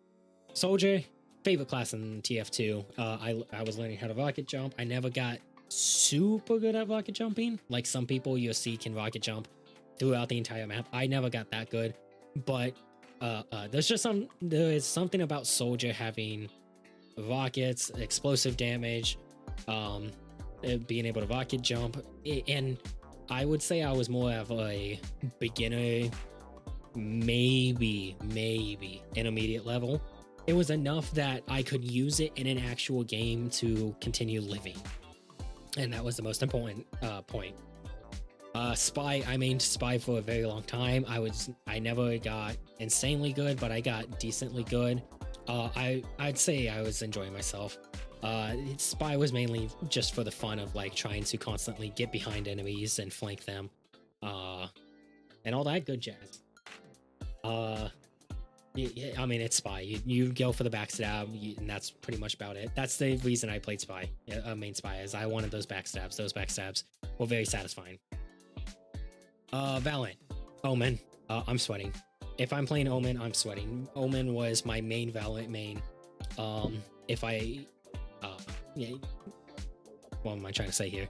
Soldier, favorite class in TF2. I was learning how to rocket jump. I never got super good at rocket jumping. Like some people you'll see can rocket jump throughout the entire map. I never got that good, but there is something about Soldier having rockets, explosive damage, being able to rocket jump, and I would say I was more of a beginner, maybe intermediate level. It was enough that I could use it in an actual game to continue living, and that was the most important point. Spy, I mained Spy for a very long time. I never got insanely good, but I got decently good. I'd say I was enjoying myself. Spy was mainly just for the fun of like trying to constantly get behind enemies and flank them, and all that good jazz. I mean, it's Spy. You go for the backstab, and that's pretty much about it. That's the reason I played Spy, main Spy, is I wanted those backstabs. Those backstabs were very satisfying. Valent. Omen. I'm sweating. If I'm playing Omen, I'm sweating. Omen was my main Valent main. If I... yeah, what am I trying to say here?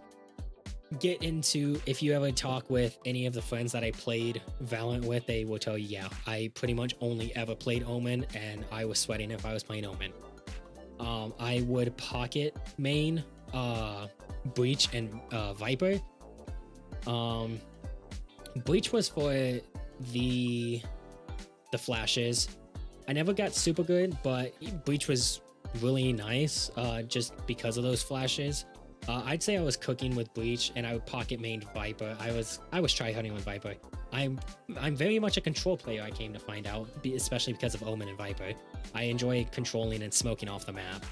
Get into, if you ever talk with any of the friends that I played Valorant with, they will tell you, yeah, I pretty much only ever played Omen, and I was sweating if I was playing Omen. I would pocket main Breach and Viper. Breach was for the flashes. I never got super good, but Breach was really nice just because of those flashes. I'd say I was cooking with Breach, and I would pocket main Viper. I was try-hunting with Viper. I'm very much a control player, I came to find out, especially because of Omen and Viper. I enjoy controlling and smoking off the map.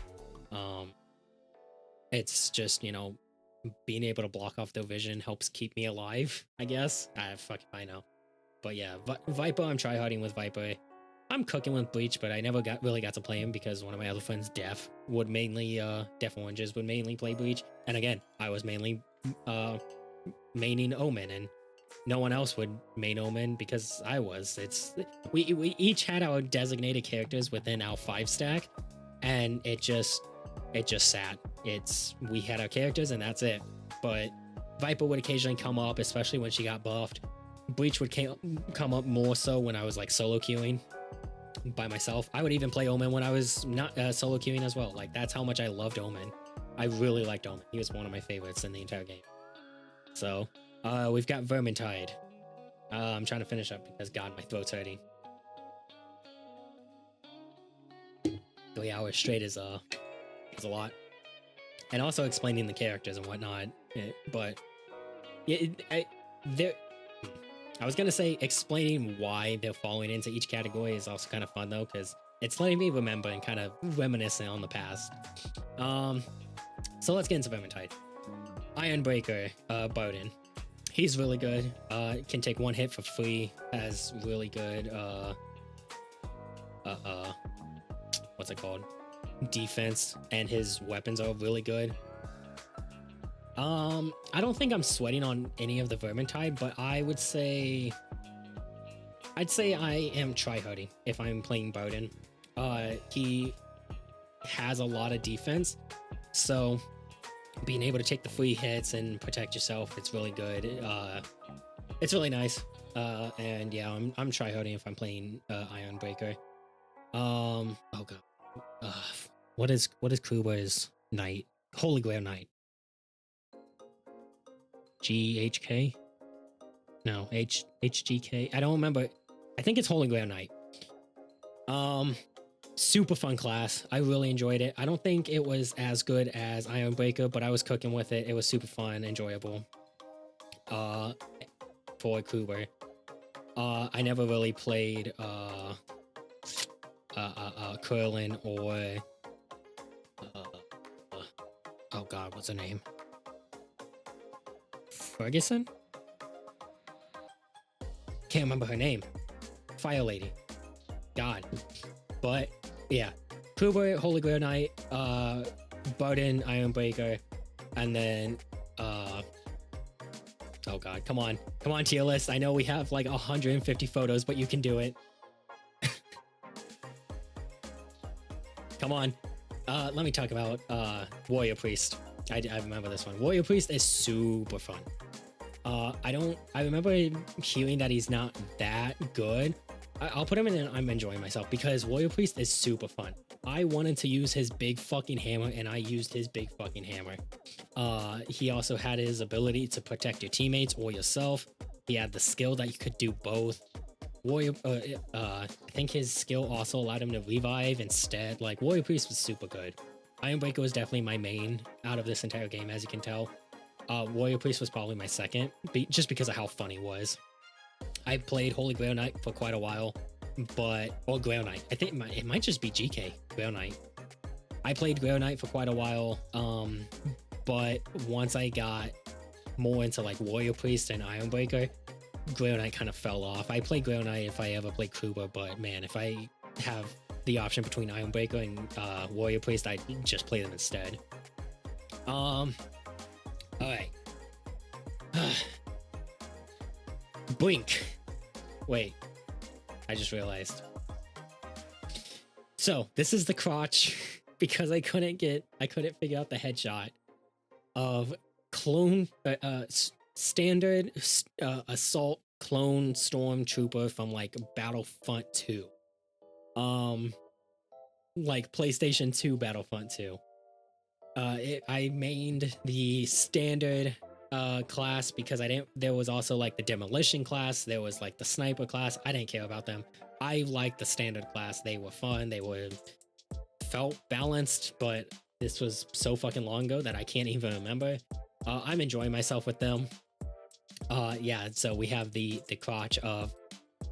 It's just, you know, being able to block off their vision helps keep me alive, I guess. I know. But yeah, Viper, I'm try-hunting with Viper. I'm cooking with Breach, but I never really got to play him because one of my other friends, Def, would mainly Def Oranges would mainly play Breach, and again, I was mainly maining Omen, and no one else would main Omen because I was. We each had our designated characters within our 5-stack, and it just sat. We had our characters and that's it. But Viper would occasionally come up, especially when she got buffed. Breach would come up more so when I was like solo queuing by myself. I would even play Omen when I was not solo queuing as well. Like, that's how much I loved Omen. I really liked Omen. He was one of my favorites in the entire game. So we've got Vermintide. I'm trying to finish up because god, my throat's hurting. 3 hours straight is a lot, and also explaining the characters and whatnot. But I was gonna say explaining why they're falling into each category is also kind of fun though, because it's letting me remember and kind of reminiscing on the past. So let's get into Vermintide. Ironbreaker, Bowden. He's really good. Can take 1 hit for free. Has really good what's it called? Defense, and his weapons are really good. I don't think I'm sweating on any of the Vermintide, but I'd say I am tryharding if I'm playing Bowden. He has a lot of defense, so being able to take the free hits and protect yourself, it's really good. It's really nice. And yeah, I'm tryharding if I'm playing Ironbreaker. Oh god. What is Kuba's Knight? Holy Grail Knight. GHK? No, HGK. I don't remember. I think it's Holy Grail Knight. Super fun class. I really enjoyed it. I don't think it was as good as Ironbreaker, but I was cooking with it. It was super fun, enjoyable. For Kuba. I never really played Curlin or oh god, what's her name? Ferguson? Can't remember her name. Fire Lady. God. But yeah, Kuba, Holy Grail Knight, Bowden, Ironbreaker, and then oh god, come on tier list. I know we have like 150 photos, but you can do it. Come on. Let me talk about Warrior Priest. I remember this one. Warrior Priest is super fun. I remember hearing that he's not that good. I'll put him in and I'm enjoying myself because Warrior Priest is super fun. I wanted to use his big fucking hammer, and I used his big fucking hammer. He also had his ability to protect your teammates or yourself. He had the skill that you could do both. Warrior, I think his skill also allowed him to revive instead. Like, Warrior Priest was super good. Ironbreaker was definitely my main out of this entire game, as you can tell. Warrior Priest was probably my second, just because of how fun he was. I played Holy Grail Knight for quite a while, or Grail Knight. I think it might just be GK, Grail Knight. I played Grail Knight for quite a while, but once I got more into like Warrior Priest and Ironbreaker, Grail Knight kind of fell off. I play Grail Knight if I ever play Kruber, but man, if I have the option between Ironbreaker and Warrior Priest, I just play them instead. All right. Blink. Wait, I just realized. So this is the crotch because I couldn't figure out the headshot of clone standard assault clone stormtrooper from like Battlefront 2. Like PlayStation 2 Battlefront 2. I mained the standard class because there was also like the demolition class, there was like the sniper class. I didn't care about them. I liked the standard class. They were fun, felt balanced, but this was so fucking long ago that I can't even remember. I'm enjoying myself with them. Yeah, so we have the crotch of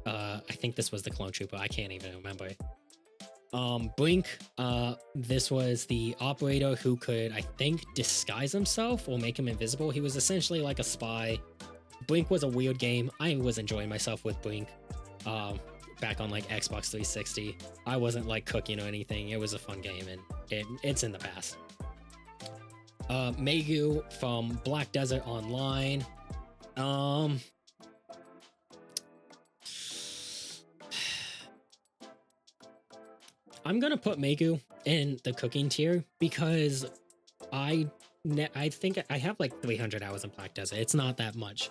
I think this was the clone trooper. I can't even remember. Blink, this was the operator who could, I think, disguise himself or make him invisible. He was essentially like a spy. Blink was a weird game. I was enjoying myself with Blink back on like Xbox 360. I wasn't like cooking or anything. It was a fun game and it's in the past. Megu from Black Desert Online. I'm gonna put Megu in the cooking tier because I think I have like 300 hours in Black Desert. It's not that much,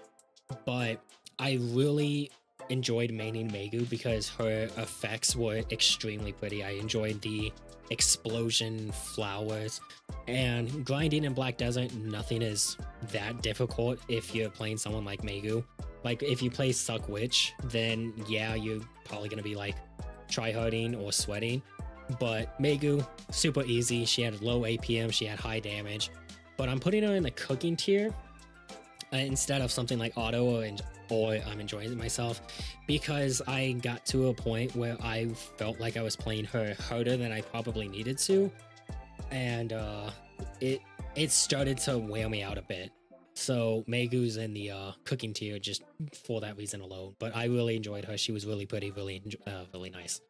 but I really enjoyed maining Megu because her effects were extremely pretty. I enjoyed the explosion flowers, and grinding in Black Desert, nothing is that difficult if you're playing someone like Megu. Like if you play Suck Witch, then yeah, you're probably gonna be like tryharding or sweating. But Megu, super easy. She had low APM, she had high damage. But I'm putting her in the cooking tier instead of something like Auto or I'm enjoying myself, because I got to a point where I felt like I was playing her harder than I probably needed to, and it started to wear me out a bit. So Megu's in the cooking tier just for that reason alone. But I really enjoyed her. She was really pretty, really nice.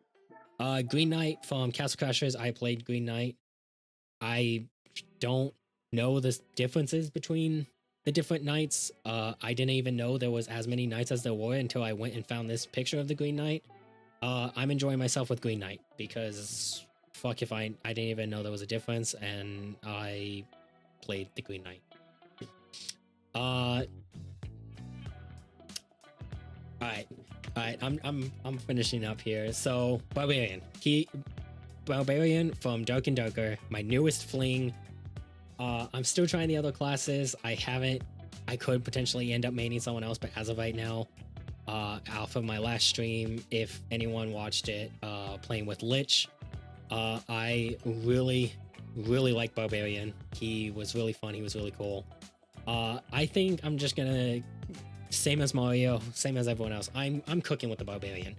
Green Knight from Castle Crashers. I played Green Knight. I don't know the differences between the different knights. I didn't even know there was as many knights as there were until I went and found this picture of the Green Knight. I'm enjoying myself with Green Knight because fuck if I didn't even know there was a difference, and I played the Green Knight. Alright, I'm finishing up here. So Barbarian from Dark and Darker, my newest fling. I'm still trying the other classes. I could potentially end up maining someone else, but as of right now, off of my last stream, if anyone watched it, playing with Lich, I really like Barbarian. He was really fun. He was really cool. I think I'm just gonna, same as Mario, same as everyone else, I'm cooking with the Barbarian.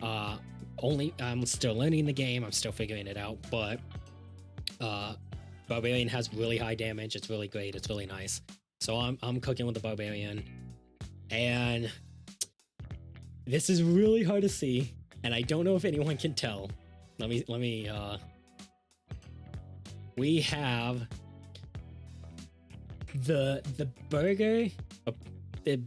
I'm still learning the game, I'm still figuring it out, but Barbarian has really high damage. It's really great. It's really nice. So I'm cooking with the Barbarian, and this is really hard to see, and I don't know if anyone can tell. Let me we have the burger, the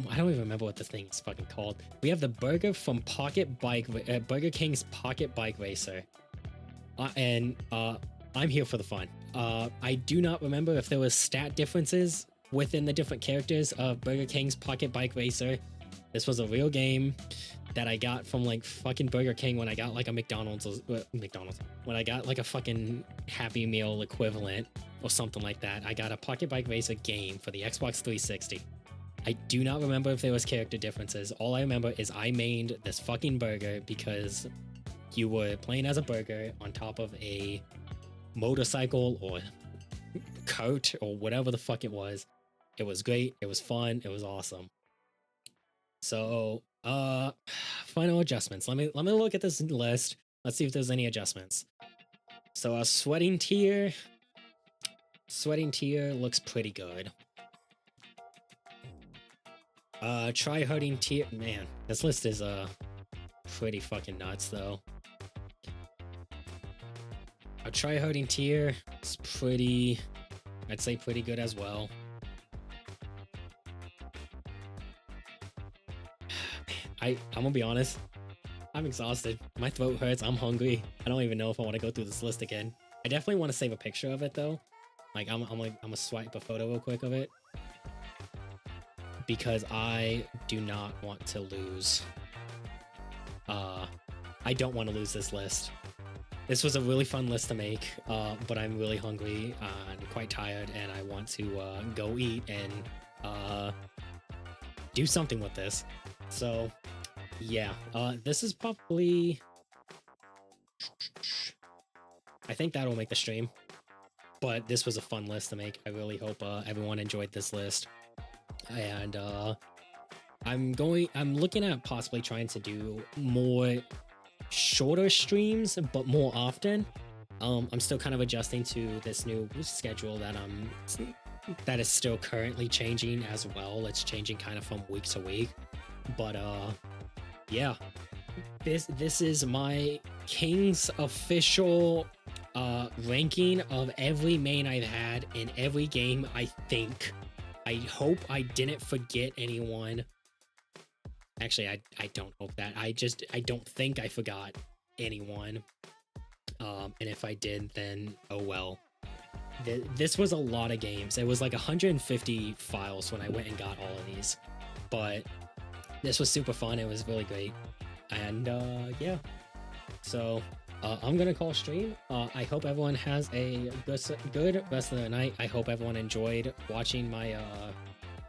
I don't even remember what this thing is fucking called. We have the burger from Burger King's Pocket Bike Racer, and I'm here for the fun. I do not remember if there was stat differences within the different characters of Burger King's Pocket Bike Racer. This was a real game that I got from like fucking Burger King when I got like a McDonald's, when I got like a fucking Happy Meal equivalent or something like that. I got a Pocket Bike Racer game for the Xbox 360. I do not remember if there was character differences. All I remember is I mained this fucking burger because you were playing as a burger on top of a motorcycle or cart or whatever the fuck it was. It was great. It was fun. It was awesome. So, final adjustments. Let me look at this list. Let's see if there's any adjustments. So our sweating tier looks pretty good. Try harding tier, man, this list is pretty fucking nuts though. Our try harding tier is pretty, I'd say pretty good as well. I'm gonna be honest, I'm exhausted. My throat hurts. I'm hungry. I don't even know if I want to go through this list again. I definitely want to save a picture of it though. Like I'm gonna swipe a photo real quick of it because I do not want to lose. I don't want to lose this list. This was a really fun list to make, but I'm really hungry and quite tired, and I want to go eat and do something with this. So yeah, this is probably, I think that'll make the stream, but this was a fun list to make. I really hope everyone enjoyed this list, and I'm looking at possibly trying to do more shorter streams, but more often. I'm still kind of adjusting to this new schedule that is still currently changing as well. It's changing kind of from week to week, but yeah, this is my Kyng's official ranking of every main I've had in every game. I think, I hope I didn't forget anyone. Actually, I don't hope that. I don't think I forgot anyone. And if I did, then oh well. This was a lot of games. It was like 150 files when I went and got all of these, but this was super fun. It was really great. And yeah, so I'm gonna call stream. I hope everyone has a good rest of the night. I hope everyone enjoyed watching my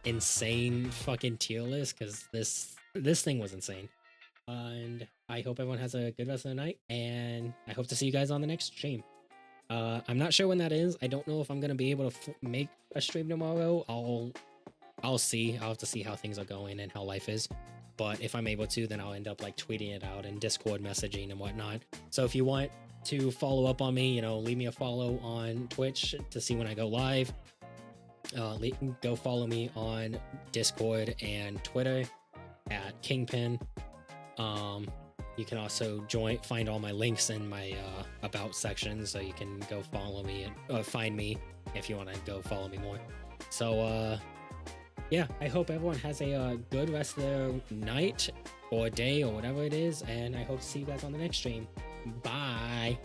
insane fucking tier list, because this thing was insane. And I hope everyone has a good rest of the night, and I hope to see you guys on the next stream. I'm not sure when that is. I don't know if I'm gonna be able to make a stream tomorrow. I'll see. I'll have to see how things are going and how life is. But if I'm able to, then I'll end up like tweeting it out and Discord messaging and whatnot. So if you want to follow up on me, leave me a follow on Twitch to see when I go live. Go follow me on Discord and Twitter at Pynn. You can also find all my links in my about section, so you can go follow me and find me if you want to go follow me more. So yeah, I hope everyone has a good rest of their night or day or whatever it is, and I hope to see you guys on the next stream. Bye.